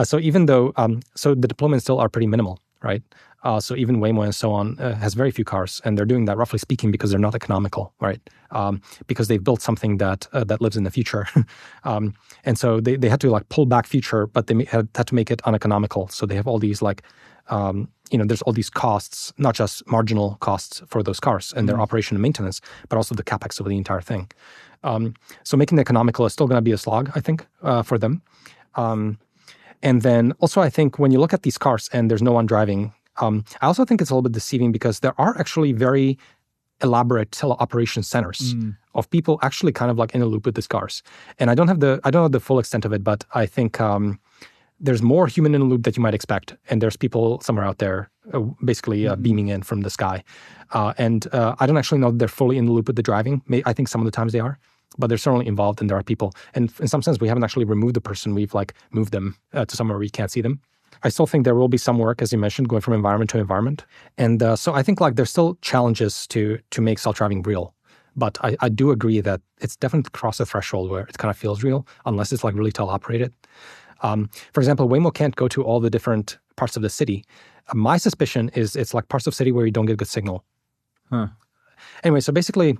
So even though, so the deployments still are pretty minimal, right? So even Waymo and so on has very few cars, and they're doing that roughly speaking because they're not economical, right? Because they've built something that lives in the future, and so they had to like pull back future, but they had to make it uneconomical. So they have all these like, there's all these costs, not just marginal costs for those cars and their operation and maintenance, but also the capex of the entire thing. So making it economical is still going to be a slog, I think, for them. And then also, I think when you look at these cars and there's no one driving, I also think it's a little bit deceiving because there are actually very elaborate teleoperation centers of people actually kind of like in a loop with these cars. And I don't know the full extent of it, but I think there's more human in the loop that you might expect. And there's people somewhere out there basically beaming in from the sky. And I don't actually know that they're fully in the loop with the driving. I think some of the times they are, but they're certainly involved and there are people. And in some sense, we haven't actually removed the person. We've like moved them to somewhere where you can't see them. I still think there will be some work, as you mentioned, going from environment to environment. And so I think like there's still challenges to make self-driving real. But I do agree that it's definitely crossed a threshold where it kind of feels real, unless it's like really teleoperated. For example, Waymo can't go to all the different parts of the city. My suspicion is it's like parts of the city where you don't get good signal. Anyway, so basically,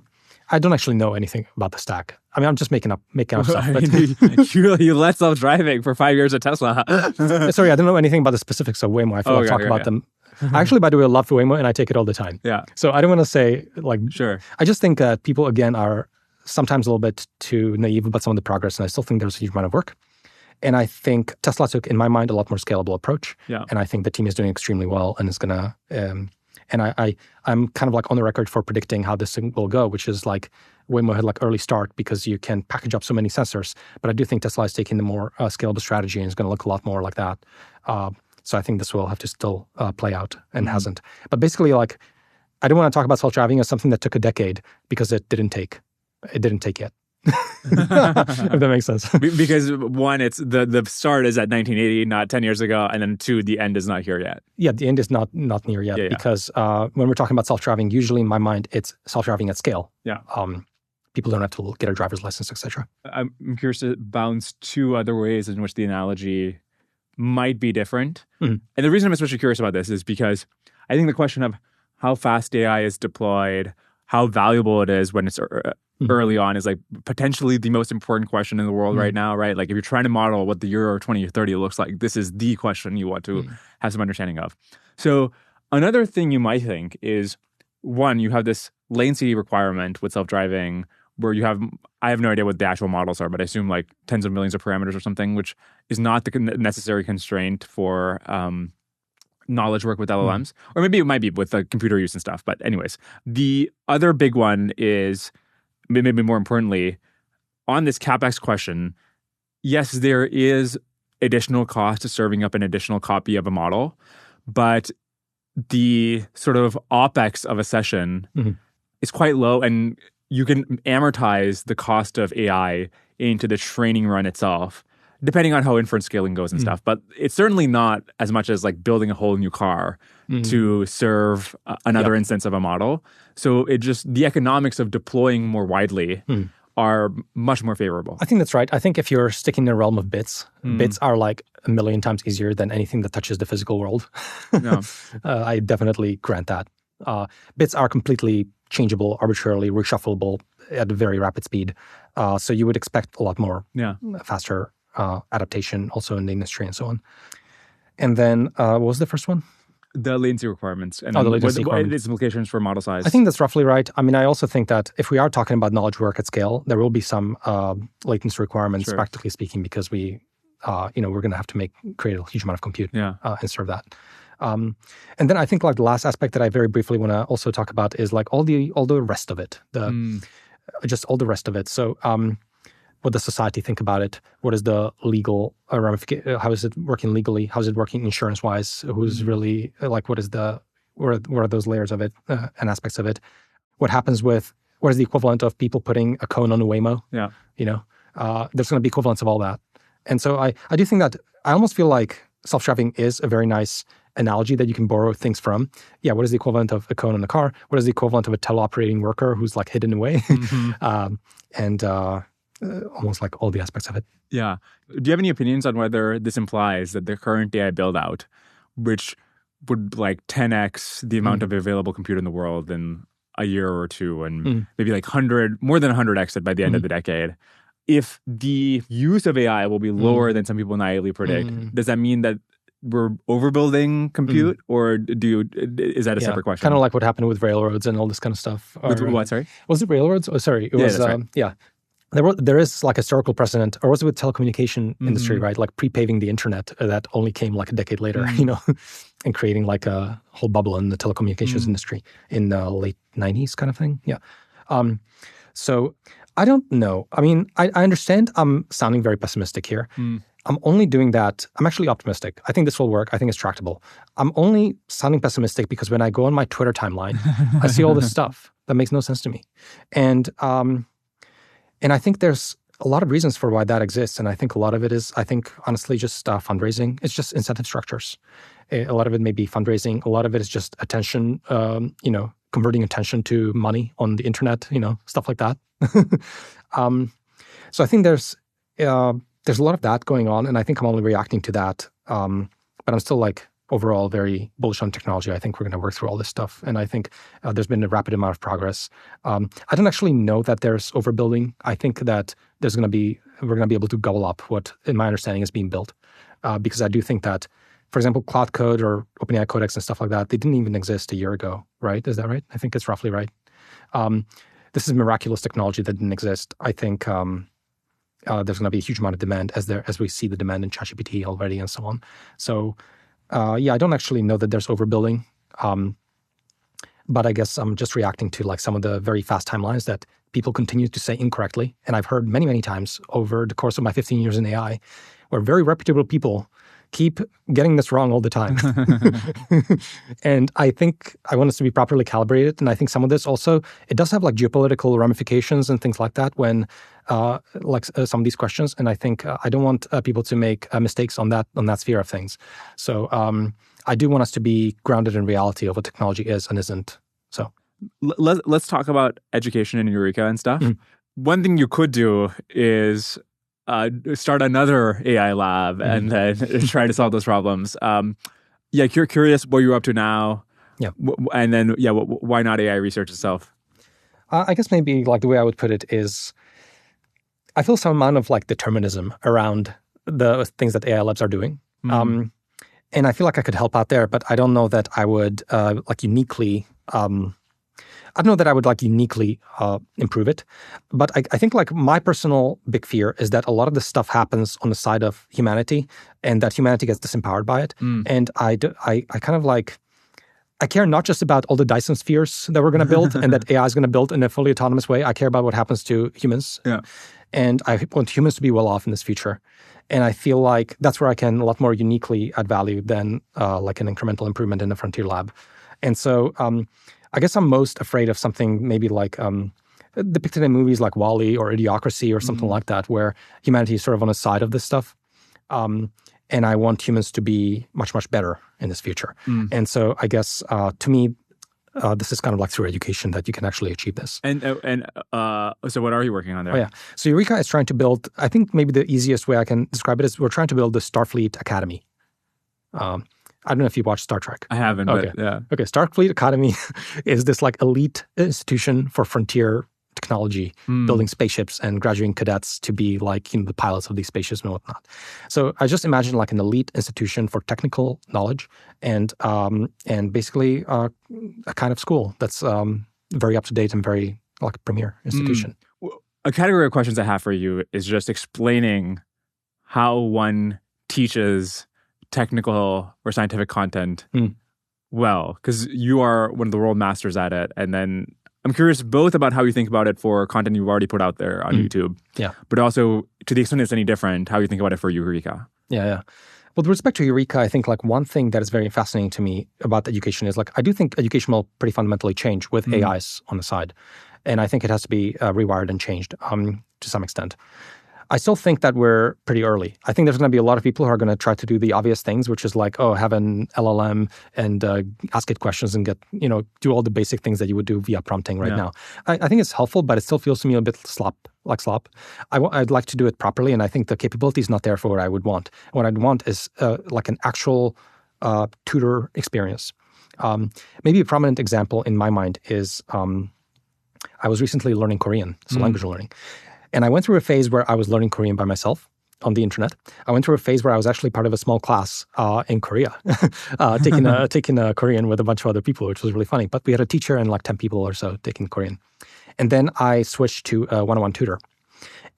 I don't actually know anything about the stack. I mean, I'm just making up stuff. But you let self-driving for 5 years at Tesla. Sorry, I don't know anything about the specifics of Waymo. I feel like talk about them. I actually, by the way, love Waymo and I take it all the time. Yeah. So I don't want to say like, sure. I just think that people, again, are sometimes a little bit too naive about some of the progress. And I still think there's a huge amount of work. And I think Tesla took, in my mind, a lot more scalable approach. Yeah. And I think the team is doing extremely well and is going to, and I'm kind of like on the record for predicting how this thing will go, which is like Waymo had like early start because you can package up so many sensors. But I do think Tesla is taking the more scalable strategy and is going to look a lot more like that. So I think this will have to still play out and hasn't. But basically, like, I don't want to talk about self-driving as something that took a decade because it didn't take yet. If that makes sense. Because one, it's the start is at 1980, not 10 years ago, and then two, the end is not here yet. Yeah, the end is not near yet because when we're talking about self-driving, usually in my mind, it's self-driving at scale. Yeah. People don't have to get a driver's license, etc. I'm curious to bounce two other ways in which the analogy might be different. And the reason I'm especially curious about this is because I think the question of how fast AI is deployed, how valuable it is when it's early on is like potentially the most important question in the world right now, right? Like if you're trying to model what the year 2030 looks like, this is the question you want to have some understanding of. So another thing you might think is, one, you have this latency requirement with self-driving where you have, I have no idea what the actual models are, but I assume like tens of millions of parameters or something, which is not the necessary constraint for knowledge work with LLMs. Or maybe it might be with the computer use and stuff. But anyways, the other big one is, maybe more importantly, on this CapEx question, yes, there is additional cost to serving up an additional copy of a model, but the sort of OpEx of a session is quite low, and you can amortize the cost of AI into the training run itself, depending on how inference scaling goes and stuff. But it's certainly not as much as like building a whole new car to serve another instance of a model. So it just, the economics of deploying more widely are much more favorable. I think that's right. I think if you're sticking in the realm of bits, bits are like a million times easier than anything that touches the physical world. Yeah. I definitely grant that. Bits are completely changeable, arbitrarily reshuffleable at a very rapid speed. So you would expect a lot more faster adaptation also in the industry and so on. And then what was the first one? The latency requirements and the latency what requirements. its implications for model size. I think that's roughly right. I mean, I also think that if we are talking about knowledge work at scale, there will be some latency requirements, practically speaking, because we're going to have to create a huge amount of compute and serve that. And then I think like the last aspect that I very briefly want to also talk about is like all the rest of it, just all the rest of it. So what does society think about it? What is the legal ramification? How is it working legally? How is it working insurance-wise? Who's really like? What are those layers of it and aspects of it? What happens with what is the equivalent of people putting a cone on a Waymo? Yeah, there's going to be equivalents of all that. And so I do think that I almost feel like self-driving is a very nice analogy that you can borrow things from. Yeah, what is the equivalent of a cone in a car? What is the equivalent of a teleoperating worker who's like hidden away? Almost like all the aspects of it. Yeah. Do you have any opinions on whether this implies that the current AI build-out, which would like 10x the amount of available compute in the world in a year or two, and maybe like more than 100x it by the end of the decade, if the use of AI will be lower than some people naively predict, does that mean that we're overbuilding compute, or is that a separate question? Kind of like what happened with railroads and all this kind of stuff. With what, sorry? Was it railroads? Oh, sorry. It was, that's right. Yeah. There is like a historical precedent, or was it with telecommunication industry, right? Like pre-paving the internet that only came like a decade later, and creating like a whole bubble in the telecommunications industry in the late 90s kind of thing. Yeah. So I don't know. I mean, I understand I'm sounding very pessimistic here. I'm only doing that. I'm actually optimistic. I think this will work. I think it's tractable. I'm only sounding pessimistic because when I go on my Twitter timeline, I see all this stuff that makes no sense to me. And I think there's a lot of reasons for why that exists. And I think a lot of it is, honestly, just fundraising. It's just incentive structures. A lot of it may be fundraising. A lot of it is just attention, converting attention to money on the internet, stuff like that. So I think there's a lot of that going on. And I think I'm only reacting to that. But I'm still like overall very bullish on technology. I think we're going to work through all this stuff. And I think there's been a rapid amount of progress. I don't actually know that there's overbuilding. I think that we're going to be able to gobble up what, in my understanding, is being built. Because I do think that, for example, Cloud Code or OpenAI Codex and stuff like that, they didn't even exist a year ago, right? Is that right? I think it's roughly right. This is miraculous technology that didn't exist. I think there's going to be a huge amount of demand as we see the demand in ChatGPT already and so on. So I don't actually know that there's overbuilding, but I guess I'm just reacting to like some of the very fast timelines that people continue to say incorrectly. And I've heard many, many times over the course of my 15 years in AI, where very reputable people keep getting this wrong all the time. And I think I want us to be properly calibrated. And I think some of this also, it does have like geopolitical ramifications and things like that when some of these questions. And I think I don't want people to make mistakes on that sphere of things. So I do want us to be grounded in reality of what technology is and isn't. So let's talk about education in Eureka and stuff. One thing you could do is start another AI lab and then try to solve those problems. Curious what you're up to now. Yeah. And then, why not AI research itself? I guess maybe like the way I would put it is I feel some amount of like determinism around the things that AI labs are doing. And I feel like I could help out there, but I don't know that I would uniquely improve it. But I think like my personal big fear is that a lot of this stuff happens on the side of humanity and that humanity gets disempowered by it. And I kind of like, I care not just about all the Dyson spheres that we're going to build and that AI is going to build in a fully autonomous way. I care about what happens to humans. Yeah. And I want humans to be well off in this future. And I feel like that's where I can a lot more uniquely add value than like an incremental improvement in a frontier lab. And so I guess I'm most afraid of something maybe like depicted in movies like WALL-E or Idiocracy or something like that, where humanity is sort of on the side of this stuff. And I want humans to be much, much better in this future. And so I guess, to me, this is kind of like through education that you can actually achieve this. So what are you working on there? Oh, yeah. So Eureka is trying to build, I think maybe the easiest way I can describe it is we're trying to build the Starfleet Academy. I don't know if you watched Star Trek. I haven't, Okay. but yeah. Okay, Starfleet Academy is this like elite institution for frontier technology, building spaceships and graduating cadets to be like, the pilots of these spaceships and whatnot. So I just imagine like an elite institution for technical knowledge and basically a kind of school that's very up to date and very like a premier institution. A category of questions I have for you is just explaining how one teaches technical or scientific content well, because you are one of the world masters at it. And then I'm curious both about how you think about it for content you've already put out there on YouTube, but also to the extent it's any different, how you think about it for Eureka. Yeah. With respect to Eureka, I think like one thing that is very fascinating to me about education is like I do think education will pretty fundamentally change with AIs on the side. And I think it has to be rewired and changed to some extent. I still think that we're pretty early. I think there's going to be a lot of people who are going to try to do the obvious things, which is like, have an LLM and ask it questions and get, do all the basic things that you would do via prompting right now. I think it's helpful, but it still feels to me a bit slop. I'd like to do it properly, and I think the capability is not there for what I would want. What I'd want is like an actual tutor experience. Maybe a prominent example in my mind is I was recently learning Korean, so language learning. And I went through a phase where I was learning Korean by myself on the internet. I went through a phase where I was actually part of a small class in Korea, taking Korean with a bunch of other people, which was really funny. But we had a teacher and like 10 people or so taking Korean. And then I switched to a one-on-one tutor.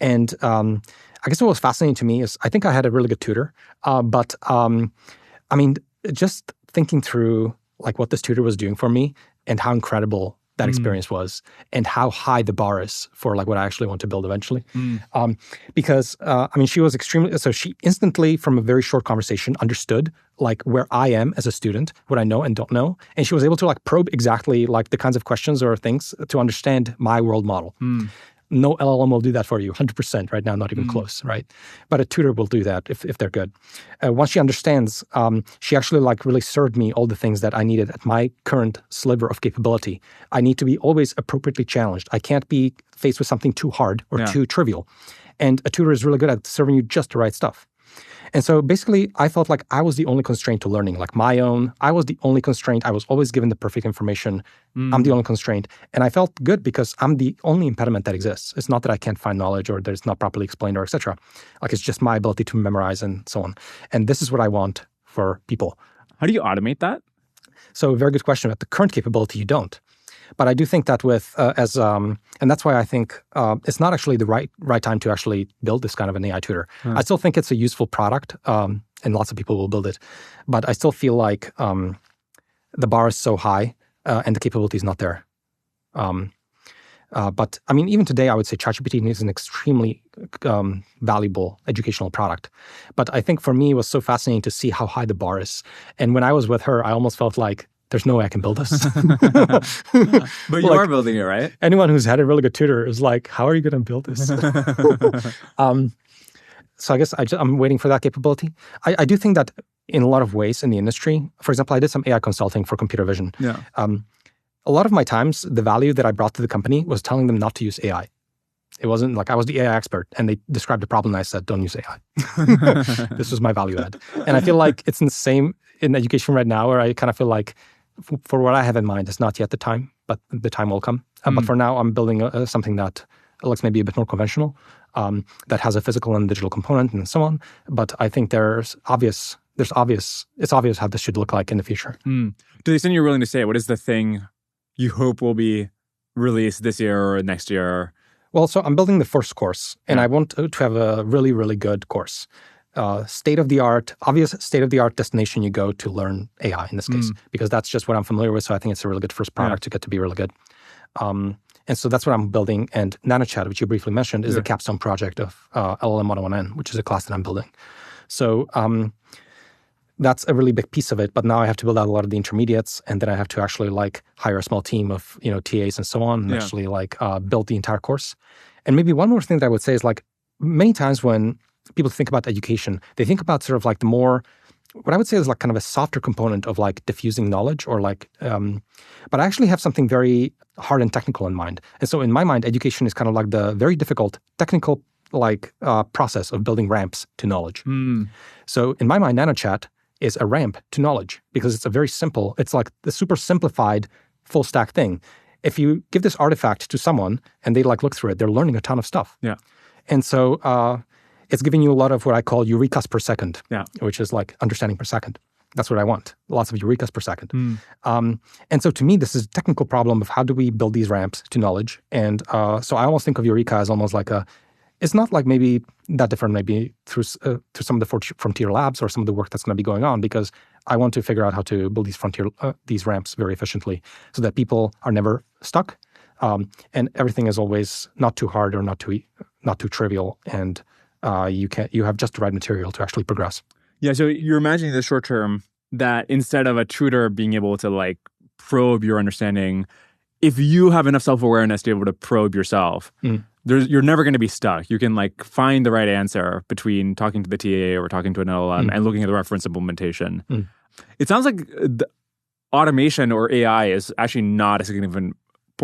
And I guess what was fascinating to me is I think I had a really good tutor. But I mean, just thinking through like what this tutor was doing for me and how incredible that experience was, and how high the bar is for like what I actually want to build eventually. Because she was so she instantly from a very short conversation understood like where I am as a student, what I know and don't know. And she was able to like probe exactly like the kinds of questions or things to understand my world model. No LLM will do that for you 100% right now, not even close, right? But a tutor will do that if they're good. Once she understands, she actually like really served me all the things that I needed at my current sliver of capability. I need to be always appropriately challenged. I can't be faced with something too hard or too trivial. And a tutor is really good at serving you just the right stuff. And so basically, I felt like I was the only constraint to learning, like my own. I was the only constraint. I was always given the perfect information. I'm the only constraint. And I felt good because I'm the only impediment that exists. It's not that I can't find knowledge or that it's not properly explained or etc. Like it's just my ability to memorize and so on. And this is what I want for people. How do you automate that? So very good question. At the current capability, you don't. But I do think that with, and that's why I think it's not actually the right time to actually build this kind of an AI tutor. I still think it's a useful product, and lots of people will build it. But I still feel like the bar is so high and the capability is not there. But I mean, even today, I would say ChatGPT is an extremely valuable educational product. But I think for me, it was so fascinating to see how high the bar is. And when I was with her, I almost felt like, there's no way I can build this. But you are building it, right? Anyone who's had a really good tutor is like, how are you going to build this? So I guess I'm waiting for that capability. I do think that in a lot of ways in the industry, for example, I did some AI consulting for computer vision. A lot of my times, the value that I brought to the company was telling them not to use AI. It wasn't like I was the AI expert and they described the problem and I said, don't use AI. This was my value add. And I feel like it's the same in education right now, where I kind of feel like for what I have in mind, it's not yet the time, but the time will come. But for now, I'm building something that looks maybe a bit more conventional, that has a physical and digital component and so on. But I think it's obvious how this should look like in the future. To the extent you're willing to say, what is the thing you hope will be released this year or next year? Well, so I'm building the first course, and I want to have a really, really good course. State-of-the-art destination you go to learn AI in this case, because that's just what I'm familiar with. So I think it's a really good first product to get to be really good. And so that's what I'm building. And NanoChat, which you briefly mentioned, is the capstone project of LLM 101N, which is a class that I'm building. So that's a really big piece of it. But now I have to build out a lot of the intermediates, and then I have to actually like hire a small team of, TAs and so on, and actually like build the entire course. And maybe one more thing that I would say is like many times when people think about education, they think about sort of like the more, what I would say is like kind of a softer component of like diffusing knowledge or like, but I actually have something very hard and technical in mind. And so in my mind, education is kind of like the very difficult technical like process of building ramps to knowledge. So in my mind, NanoChat is a ramp to knowledge because it's a very simple, it's like the super simplified full stack thing. If you give this artifact to someone and they like look through it, they're learning a ton of stuff. Yeah. And so it's giving you a lot of what I call eurekas per second, which is like understanding per second. That's what I want. Lots of eurekas per second. And so to me, this is a technical problem of how do we build these ramps to knowledge. And so I almost think of Eureka as almost like it's not like maybe that different maybe through some of the frontier labs or some of the work that's going to be going on, because I want to figure out how to build these ramps very efficiently so that people are never stuck. And everything is always not too hard or not too trivial. And you have just the right material to actually progress. Yeah, so you're imagining the short term that instead of a tutor being able to like probe your understanding, if you have enough self-awareness to be able to probe yourself, you're never going to be stuck. You can like find the right answer between talking to the TA or talking to an LLM and looking at the reference implementation. It sounds like the automation or AI is actually not a significant,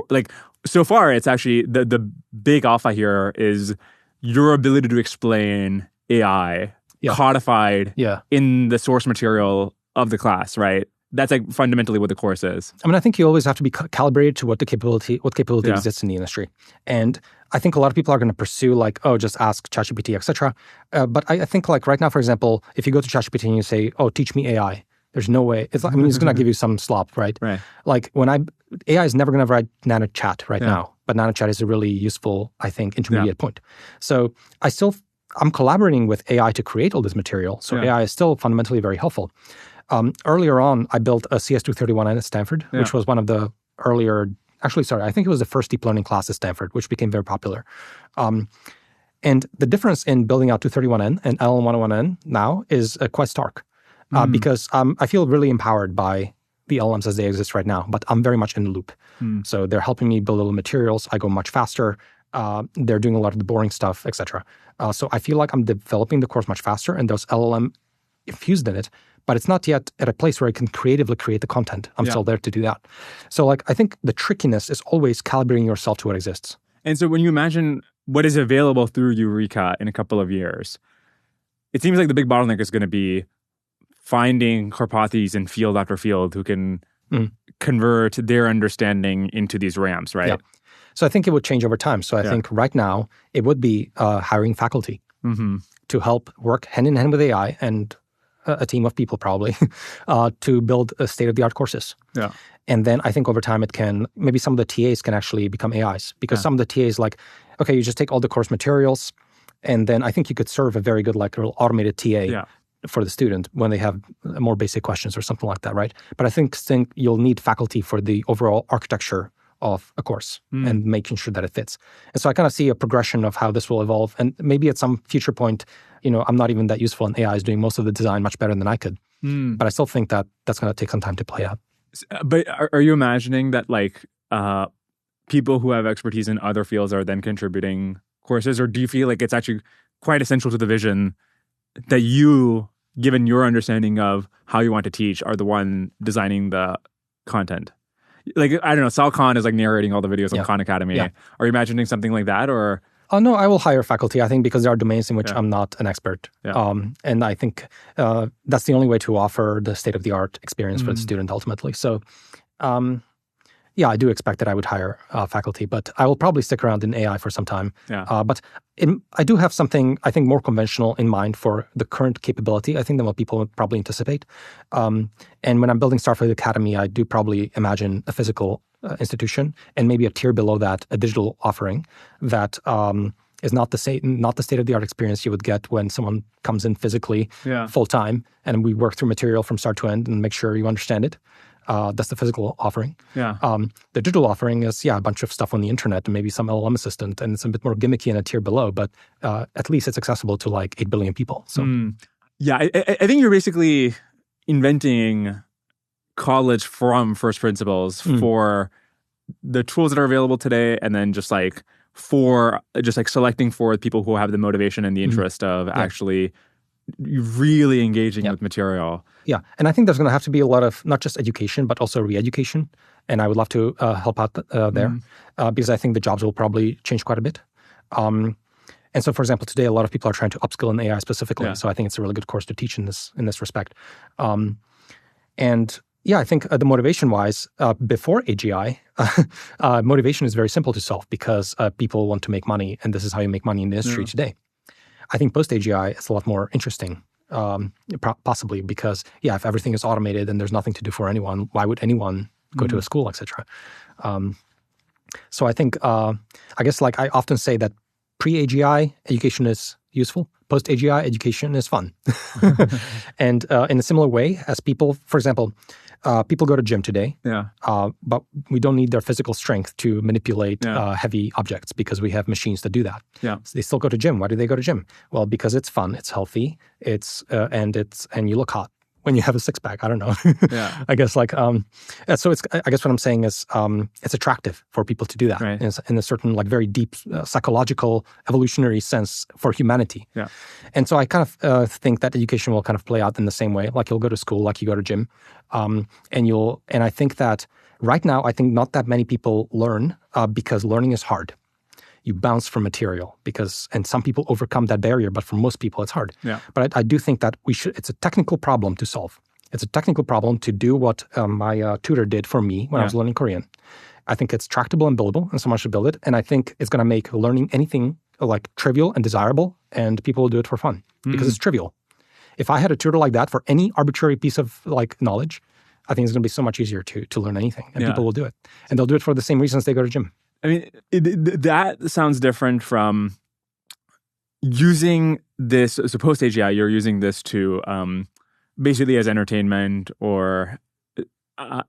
like so far it's actually the big alpha here is your ability to explain AI codified in the source material of the class, right? That's like fundamentally what the course is. I mean, I think you always have to be calibrated to what capability exists in the industry. And I think a lot of people are going to pursue like, oh, just ask ChatGPT, etc. But I think like right now, for example, if you go to ChatGPT and you say, oh, teach me AI, there's no way. It's going to give you some slop, right? Right. Like AI is never going to write NanoChat right now, but NanoChat is a really useful, I think, intermediate point. So I'm collaborating with AI to create all this material. So AI is still fundamentally very helpful. Earlier on, I built a CS231N at Stanford, which was one of the earlier, I think it was the first deep learning class at Stanford, which became very popular. And the difference in building out 231N and LLM101N now is quite stark because I feel really empowered by the LLMs as they exist right now, but I'm very much in the loop. So they're helping me build little materials. I go much faster. They're doing a lot of the boring stuff, etc. So I feel like I'm developing the course much faster and there's LLM infused in it, but it's not yet at a place where I can creatively create the content. I'm still there to do that. So like, I think the trickiness is always calibrating yourself to what exists. And so when you imagine what is available through Eureka in a couple of years, it seems like the big bottleneck is going to be finding Karapathys in field after field who can convert their understanding into these ramps, right? Yeah. So I think it would change over time. So I think right now it would be hiring faculty to help work hand in hand with AI and a team of people probably to build state-of-the-art courses. Yeah. And then I think over time maybe some of the TAs can actually become AIs because some of the TAs like, okay, you just take all the course materials and then I think you could serve a very good like little automated TA for the student when they have more basic questions or something like that, right? But I think you'll need faculty for the overall architecture of a course and making sure that it fits. And so I kind of see a progression of how this will evolve. And maybe at some future point, I'm not even that useful and AI is doing most of the design much better than I could. But I still think that that's going to take some time to play out. But are you imagining that like people who have expertise in other fields are then contributing courses? Or do you feel like it's actually quite essential to the vision that you, given your understanding of how you want to teach, are the one designing the content? Like, I don't know, Sal Khan is like narrating all the videos on Khan Academy. Yeah. Are you imagining something like that or? Oh, no, I will hire faculty, I think, because there are domains in which I'm not an expert. Yeah. And I think that's the only way to offer the state-of-the-art experience for the student ultimately. So, I do expect that I would hire faculty, but I will probably stick around in AI for some time. Yeah. But I do have something, I think, more conventional in mind for the current capability, I think, than what people would probably anticipate. And when I'm building Starfleet Academy, I do probably imagine a physical institution and maybe a tier below that, a digital offering that is not the state-of-the-art experience you would get when someone comes in physically full-time and we work through material from start to end and make sure you understand it. That's the physical offering. Yeah. The digital offering is, a bunch of stuff on the internet and maybe some LLM assistant, and it's a bit more gimmicky in a tier below, but at least it's accessible to like 8 billion people. So, I think you're basically inventing college from first principles for the tools that are available today, and then just like selecting for people who have the motivation and the interest of actually really engaging with material. Yeah, and I think there's going to have to be a lot of not just education, but also re-education. And I would love to help out there because I think the jobs will probably change quite a bit. And so, for example, today a lot of people are trying to upskill in AI specifically. So I think it's a really good course to teach in this respect. And yeah, I think the motivation-wise, before AGI, motivation is very simple to solve because people want to make money, and this is how you make money in the industry today. I think post-AGI, it's a lot more interesting, possibly because, if everything is automated and there's nothing to do for anyone, why would anyone go to a school, etc.? So I think, I guess like I often say that pre-AGI, education is useful. Post-AGI, education is fun. And in a similar way as people, for example, people go to gym today, but we don't need their physical strength to manipulate heavy objects because we have machines that do that. So they still go to gym. Why do they go to gym? Well, because it's fun, it's healthy, and you look hot when you have a six-pack. I don't know. I guess like so. I guess what I'm saying is it's attractive for people to do that in a certain like very deep psychological evolutionary sense for humanity. And so I kind of think that education will kind of play out in the same way. Like you'll go to school, like you go to gym, and I think that right now I think not that many people learn because learning is hard. You bounce from material and some people overcome that barrier, but for most people it's hard. But I do think that it's a technical problem to solve. It's a technical problem to do what my tutor did for me when I was learning Korean. I think it's tractable and buildable, and someone should build it. And I think it's going to make learning anything like trivial and desirable, and people will do it for fun because it's trivial. If I had a tutor like that for any arbitrary piece of like knowledge, I think it's going to be so much easier to learn anything, and people will do it. And they'll do it for the same reasons they go to gym. I mean, that sounds different from using this. So post AGI, you're using this to basically as entertainment or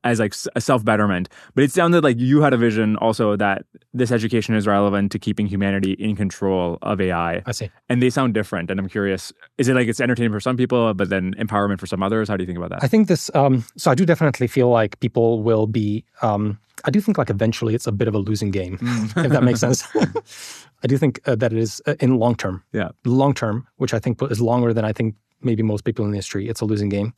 as like a self-betterment. But it sounded like you had a vision also that this education is relevant to keeping humanity in control of AI. I see. And they sound different. And I'm curious, is it like it's entertainment for some people, but then empowerment for some others? How do you think about that? I think this, so I do definitely feel like people will be, I do think like eventually it's a bit of a losing game, if that makes sense. I do think that it is in long term. Long term, which I think is longer than I think maybe most people in the industry, it's a losing game.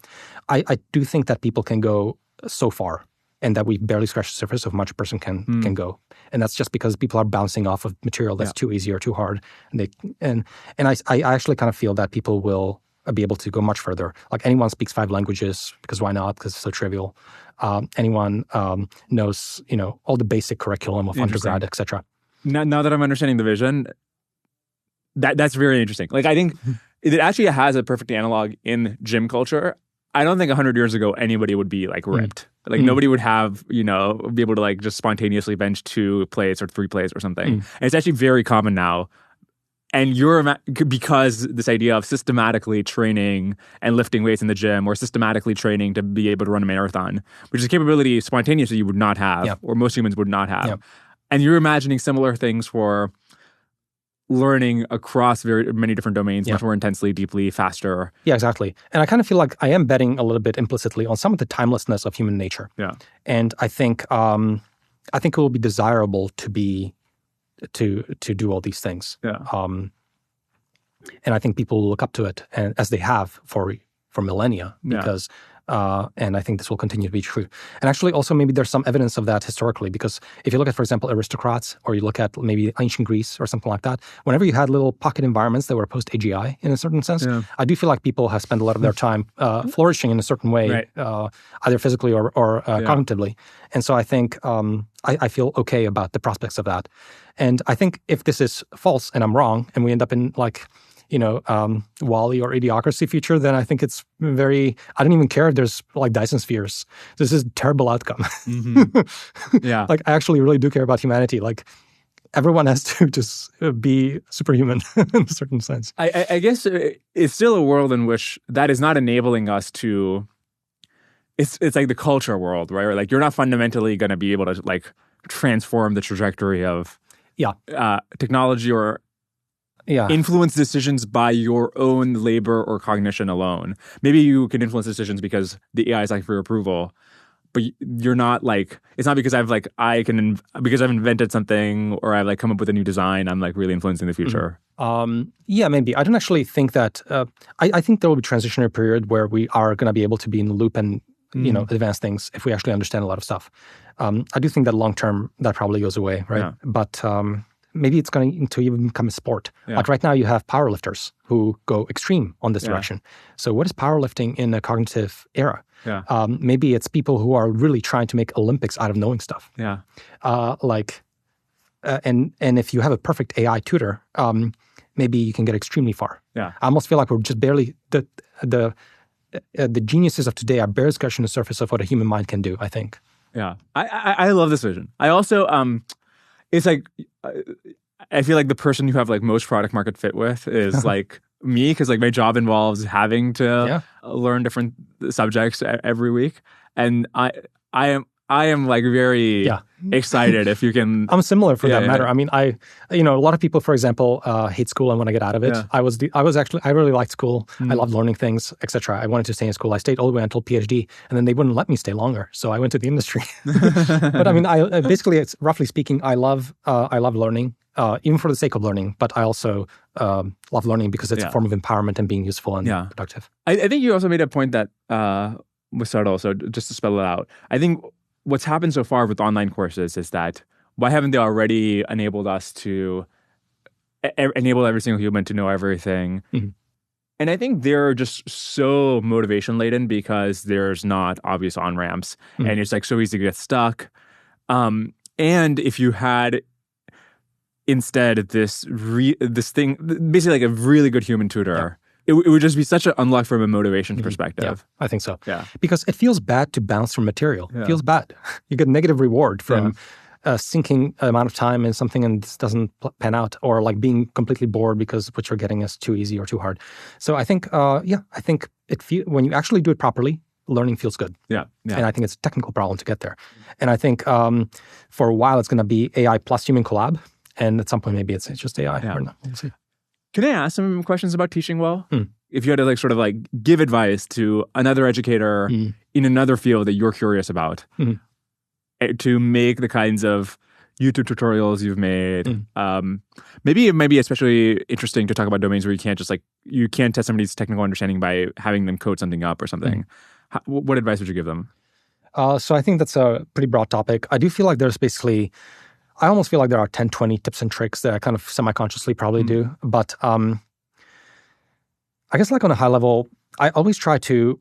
I do think that people can go so far and that we barely scratch the surface of how much a person can go. And that's just because people are bouncing off of material that's too easy or too hard. And I actually kind of feel that people will be able to go much further. Like anyone speaks 5 languages, because why not? Because it's so trivial. Anyone knows, all the basic curriculum of undergrad, etc. Now that I'm understanding the vision, that's very interesting. Like I think it actually has a perfect analog in gym culture. I don't think 100 years ago anybody would be like ripped. Like nobody would have, be able to like just spontaneously bench 2 plates or 3 plates or something. And it's actually very common now. And because this idea of systematically training and lifting weights in the gym, or systematically training to be able to run a marathon, which is a capability spontaneously you would not have, or most humans would not have. And you're imagining similar things for learning across very many different domains, much more intensely, deeply, faster. Yeah, exactly. And I kind of feel like I am betting a little bit implicitly on some of the timelessness of human nature. And I think it will be desirable to do all these things. And I think people will look up to it, and as they have for millennia, because and I think this will continue to be true. And actually also maybe there's some evidence of that historically, because if you look at, for example, aristocrats, or you look at maybe ancient Greece or something like that, whenever you had little pocket environments that were post-AGI in a certain sense, I do feel like people have spent a lot of their time flourishing in a certain way, either physically or cognitively. And so I think I feel okay about the prospects of that. And I think if this is false and I'm wrong, and we end up in like, WALL-E or Idiocracy future, then I think it's I don't even care if there's like Dyson spheres. This is a terrible outcome. Like I actually really do care about humanity. Like everyone has to just be superhuman in a certain sense. I guess it's still a world in which that is not enabling us to, it's like the culture world, right? Or like you're not fundamentally going to be able to like transform the trajectory of technology or influence decisions by your own labor or cognition alone. Maybe you can influence decisions because the AI is like for your approval, but you're not like, it's not because because I've invented something or I've like come up with a new design, I'm like really influencing the future. Yeah, maybe. I don't actually think that, I think there will be a transitionary period where we are going to be able to be in the loop and, advance things if we actually understand a lot of stuff. I do think that long term, that probably goes away, right? Yeah. But maybe it's going to even become a sport. Yeah. Like right now you have powerlifters who go extreme on this direction. So what is powerlifting in a cognitive era? Yeah. Maybe it's people who are really trying to make Olympics out of knowing stuff. Yeah. And if you have a perfect AI tutor, maybe you can get extremely far. Yeah. I almost feel like we're just barely the geniuses of today are barely scratching the surface of what a human mind can do, I think. Yeah. I love this vision. I also it's like I feel like the person you have like most product market fit with is like me, because like my job involves having to learn different subjects every week, and I am like very excited if you can. I'm similar for that matter. I mean, a lot of people, for example, hate school and want to get out of it. Yeah. I really liked school. I loved learning things, etc. I wanted to stay in school. I stayed all the way until PhD, and then they wouldn't let me stay longer. So I went to the industry. But I mean, basically, it's roughly speaking, I love learning, even for the sake of learning. But I also love learning because it's a form of empowerment and being useful and productive. I think you also made a point that was subtle. So just to spell it out, I think what's happened so far with online courses is that why haven't they already enabled us to enable every single human to know everything? Mm-hmm. And I think they're just so motivation laden because there's not obvious on-ramps and it's like so easy to get stuck. And if you had instead this thing, basically like a really good human tutor, it would just be such an unlock from a motivation perspective. Yeah, I think so. Yeah. Because it feels bad to bounce from material. It feels bad. You get negative reward from sinking amount of time in something and this doesn't pan out, or like being completely bored because what you're getting is too easy or too hard. So I think, I think when you actually do it properly, learning feels good. Yeah. And I think it's a technical problem to get there. And I think for a while it's going to be AI plus human collab. And at some point maybe it's just AI. Or not. We'll see. Can I ask some questions about teaching well? If you had to like sort of like give advice to another educator in another field that you're curious about to make the kinds of YouTube tutorials you've made, maybe it might be especially interesting to talk about domains where you can't test somebody's technical understanding by having them code something up or something. What advice would you give them? So I think that's a pretty broad topic. I do feel like I almost feel like there are 10, 20 tips and tricks that I kind of semi-consciously probably do. But I guess like on a high level, I always try to,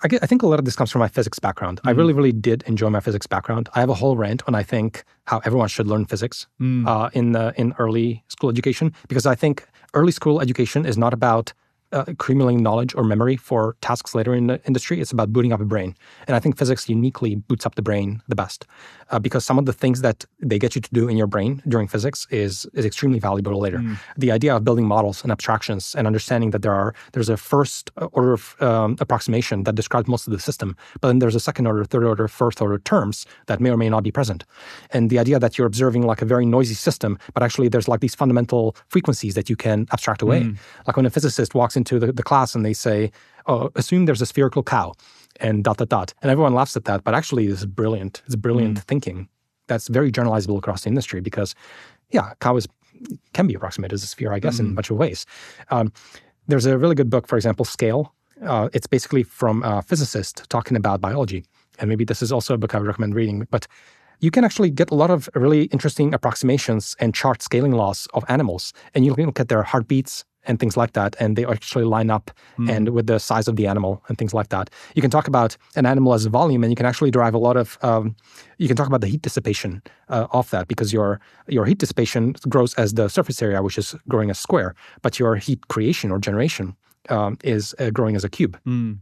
I think a lot of this comes from my physics background. I really, really did enjoy my physics background. I have a whole rant on, I think, how everyone should learn physics in early school education, because I think early school education is not about accumulating knowledge or memory for tasks later in the industry. It's about booting up a brain. And I think physics uniquely boots up the brain the best because some of the things that they get you to do in your brain during physics is extremely valuable later. The idea of building models and abstractions and understanding that there's a first order of approximation that describes most of the system, but then there's a second order, third order, fourth order terms that may or may not be present. And the idea that you're observing like a very noisy system, but actually there's like these fundamental frequencies that you can abstract away. Like when a physicist walks into the class and they say, oh, assume there's a spherical cow and ... And everyone laughs at that, but actually this is brilliant. It's brilliant thinking. That's very generalizable across the industry because, cow can be approximated as a sphere, I guess, in a bunch of ways. There's a really good book, for example, Scale. It's basically from a physicist talking about biology. And maybe this is also a book I would recommend reading, but you can actually get a lot of really interesting approximations and chart scaling laws of animals. And you look at their heartbeats and things like that, and they actually line up and with the size of the animal and things like that. You can talk about an animal as a volume, and you can actually derive a lot of, you can talk about the heat dissipation of that, because your heat dissipation grows as the surface area, which is growing as square, but your heat creation or generation is growing as a cube. And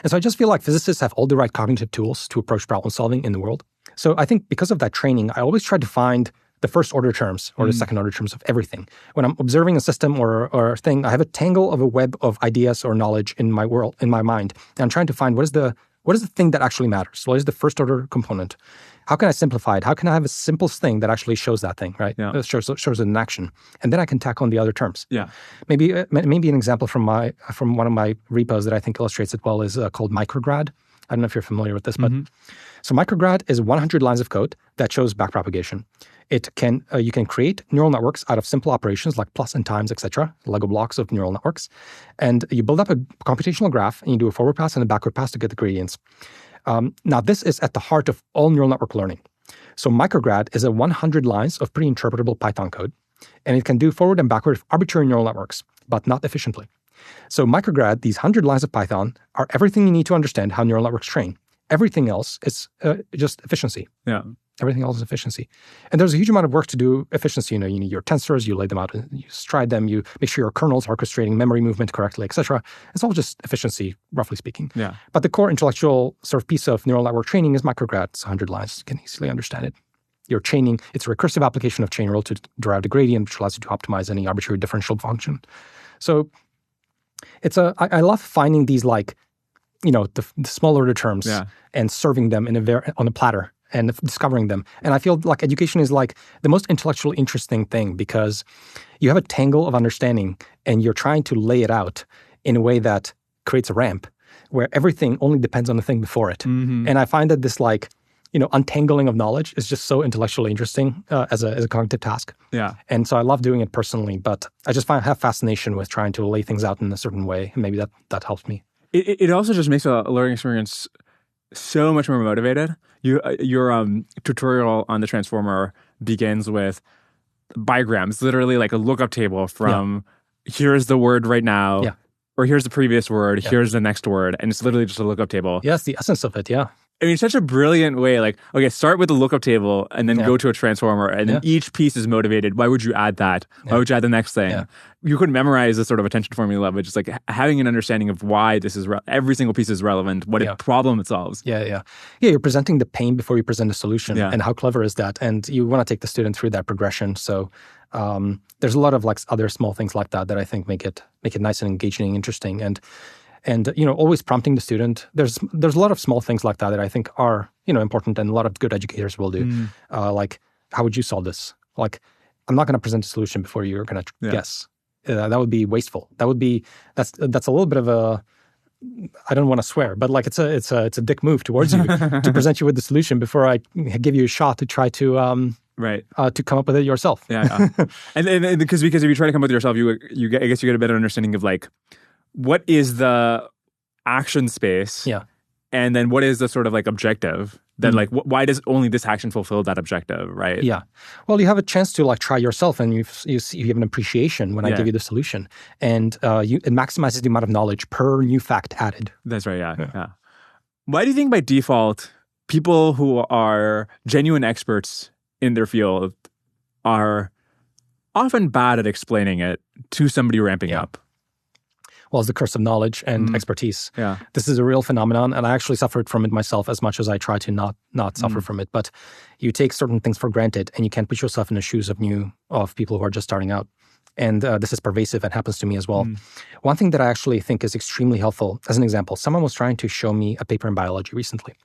so I just feel like physicists have all the right cognitive tools to approach problem solving in the world. So I think because of that training, I always try to find the first order terms or the second order terms of everything. When I'm observing a system or a thing, I have a tangle of a web of ideas or knowledge in my mind. And I'm trying to find what is the thing that actually matters? What is the first order component? how can I simplify it? How can I have a simple thing that actually shows that thing, right? Yeah. Shows it in action. And then I can tack on the other terms. Yeah. Maybe an example from one of my repos that I think illustrates it well is called micrograd. I don't know if you're familiar with this, but so micrograd is 100 lines of code that shows backpropagation. It can you can create neural networks out of simple operations like plus and times, etc., Lego blocks of neural networks, and you build up a computational graph and you do a forward pass and a backward pass to get the gradients. Now, this is at the heart of all neural network learning. So micrograd is a 100 lines of pre-interpretable Python code, and it can do forward and backward arbitrary neural networks, but not efficiently. So micrograd, these 100 lines of Python, are everything you need to understand how neural networks train. Everything else is just efficiency. Yeah. Everything else is efficiency. And there's a huge amount of work to do efficiency. You need your tensors, you lay them out, you stride them, you make sure your kernels are orchestrating memory movement correctly, etc. It's all just efficiency, roughly speaking. Yeah. But the core intellectual sort of piece of neural network training is micrograd. It's 100 lines. You can easily understand it. You're chaining. It's a recursive application of chain rule to derive the gradient, which allows you to optimize any arbitrary differential function. So I love finding these the small order terms and serving them on a platter and discovering them. And I feel like education is like the most intellectually interesting thing because you have a tangle of understanding and you're trying to lay it out in a way that creates a ramp where everything only depends on the thing before it. Mm-hmm. And I find that this untangling of knowledge is just so intellectually interesting as a cognitive task. Yeah. And so I love doing it personally, but I just have fascination with trying to lay things out in a certain way. And maybe that helps me. It also just makes a learning experience so much more motivated. Your tutorial on the transformer begins with bigrams, literally like a lookup table from here's the word right now, or here's the previous word, here's the next word, and it's literally just a lookup table. Yeah, that's the essence of it, yeah. I mean, it's such a brilliant way. Like, okay, start with the lookup table and then go to a transformer, and then each piece is motivated. Why would you add that? Why would you add the next thing? Yeah. You could memorize this sort of attention formula, but just like having an understanding of why this is every single piece is relevant, what problem it solves. Yeah. You're presenting the pain before you present a solution, and how clever is that? And you want to take the student through that progression. So there's a lot of other small things like that I think make it nice and engaging, interesting, and always prompting the student. There's a lot of small things like that I think are important, and a lot of good educators will do. Like, how would you solve this? Like, I'm not going to present a solution before you're going to guess. That would be wasteful. That's a little bit of a, I don't want to swear, but like it's a dick move towards you to present you with the solution before I give you a shot to try to to come up with it yourself. And because if you try to come up with it yourself, I guess you get a better understanding of like, what is the action space? Yeah. And then what is the sort of like objective that like, why does only this action fulfill that objective, right? Yeah. Well, you have a chance to like try yourself, and you have an appreciation when I give you the solution, and it maximizes the amount of knowledge per new fact added. That's right. Yeah. Why do you think by default, people who are genuine experts in their field are often bad at explaining it to somebody ramping up? Well, it's the curse of knowledge and expertise. Yeah. This is a real phenomenon, and I actually suffered from it myself as much as I try to not suffer from it. But you take certain things for granted, and you can't put yourself in the shoes of people who are just starting out. And this is pervasive and happens to me as well. One thing that I actually think is extremely helpful, as an example, someone was trying to show me a paper in biology recently,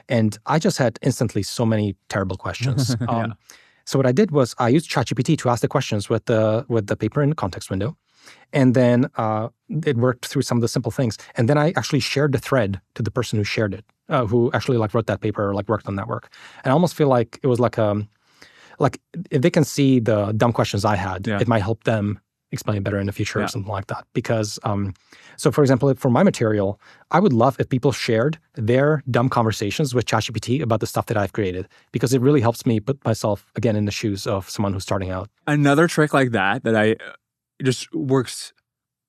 and I just had instantly so many terrible questions. So what I did was I used ChatGPT to ask the questions with the paper in the context window. And then it worked through some of the simple things. And then I actually shared the thread to the person who shared it, who actually like wrote that paper or like worked on that work. And I almost feel like it was like if they can see the dumb questions I had, it might help them explain better in the future or something like that. Because, so for example, for my material, I would love if people shared their dumb conversations with ChatGPT about the stuff that I've created, because it really helps me put myself again in the shoes of someone who's starting out. Another trick like that just works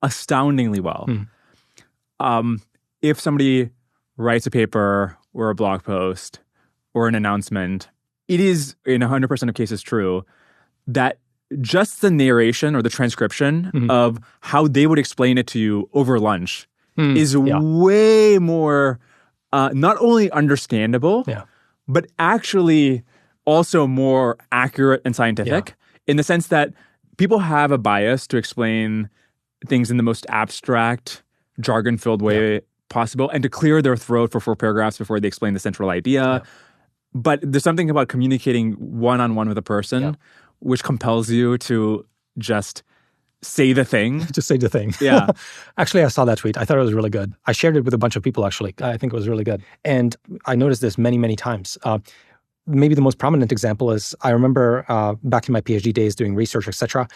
astoundingly well. If somebody writes a paper or a blog post or an announcement, it is in 100% of cases true that just the narration or the transcription of how they would explain it to you over lunch is way more not only understandable, but actually also more accurate and scientific in the sense that people have a bias to explain things in the most abstract, jargon-filled way possible, and to clear their throat for 4 paragraphs before they explain the central idea. But there's something about communicating one-on-one with a person which compels you to just say the thing. Just say the thing. Yeah. Actually, I saw that tweet. I thought it was really good. I shared it with a bunch of people, actually. I think it was really good. And I noticed this many, many times. Maybe the most prominent example is I remember back in my PhD days doing research, etc.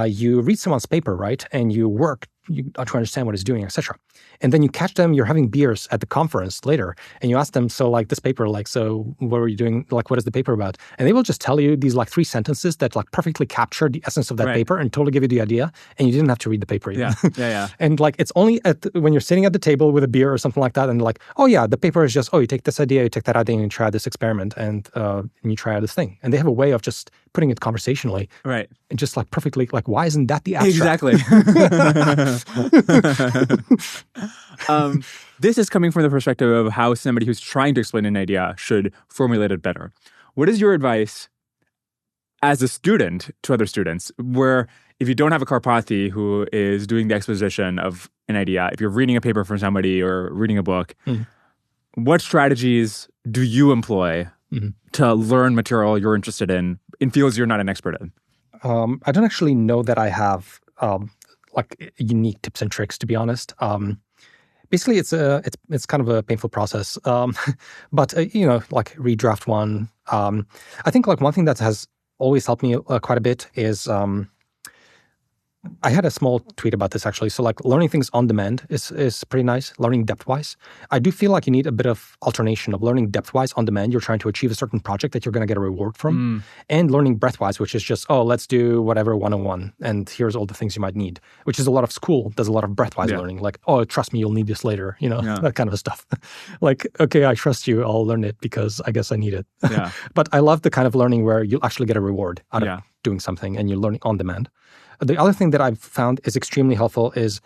You read someone's paper, right? And you work to understand what it's doing, etc. And then you catch them, you're having beers at the conference later, and you ask them, so like this paper, like, so what were you doing? Like, what is the paper about? And they will just tell you these like 3 sentences that like perfectly capture the essence of that paper and totally give you the idea. And you didn't have to read the paper even. Yeah. And like, it's only when you're sitting at the table with a beer or something like that, and like, oh yeah, the paper is just, oh, you take this idea, you take that idea, and you try this experiment, and you try out this thing. And they have a way of just putting it conversationally. Right. And just like perfectly, like, why isn't that the abstract? Exactly. This is coming from the perspective of how somebody who's trying to explain an idea should formulate it better. What is your advice as a student to other students, where if you don't have a Karapathy who is doing the exposition of an idea, if you're reading a paper from somebody or reading a book, what strategies do you employ to learn material you're interested in fields you're not an expert in? I don't actually know that I have like unique tips and tricks, to be honest. Basically, it's kind of a painful process. But like read draft one. I think like one thing that has always helped me quite a bit is I had a small tweet about this actually. So like learning things on demand is pretty nice, learning depth-wise. I do feel like you need a bit of alternation of learning depth-wise on demand. You're trying to achieve a certain project that you're going to get a reward from, and learning breadth-wise, which is just, oh, let's do whatever 101, and here's all the things you might need, which is a lot of school does a lot of breadth-wise learning. Like, oh, trust me, you'll need this later, that kind of stuff. Like, okay, I trust you, I'll learn it because I guess I need it. Yeah. But I love the kind of learning where you'll actually get a reward out of doing something and you're learning on demand. The other thing that I've found is extremely helpful is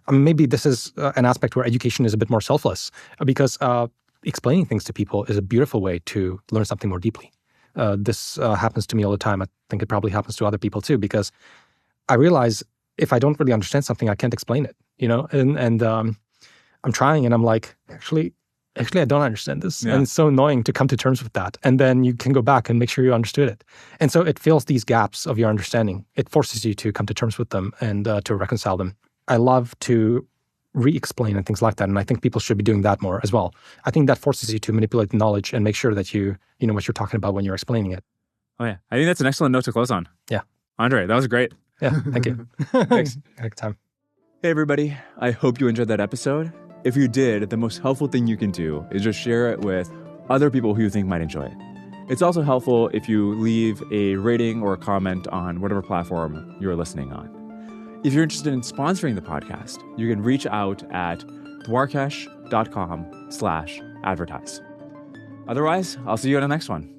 maybe this is an aspect where education is a bit more selfless, because explaining things to people is a beautiful way to learn something more deeply. This happens to me all the time. I think it probably happens to other people too, because I realize if I don't really understand something, I can't explain it, and I'm trying and I'm like, actually, I don't understand this. And it's so annoying to come to terms with that. And then you can go back and make sure you understood it. And so it fills these gaps of your understanding. It forces you to come to terms with them and to reconcile them. I love to re-explain and things like that. And I think people should be doing that more as well. I think that forces you to manipulate the knowledge and make sure that you know what you're talking about when you're explaining it. Oh yeah. I think that's an excellent note to close on. Yeah. Andrej, that was great. Yeah, thank you. Thanks. Good time. Hey everybody. I hope you enjoyed that episode. If you did, the most helpful thing you can do is just share it with other people who you think might enjoy it. It's also helpful if you leave a rating or a comment on whatever platform you're listening on. If you're interested in sponsoring the podcast, you can reach out at dwarkesh.com/advertise. Otherwise, I'll see you on the next one.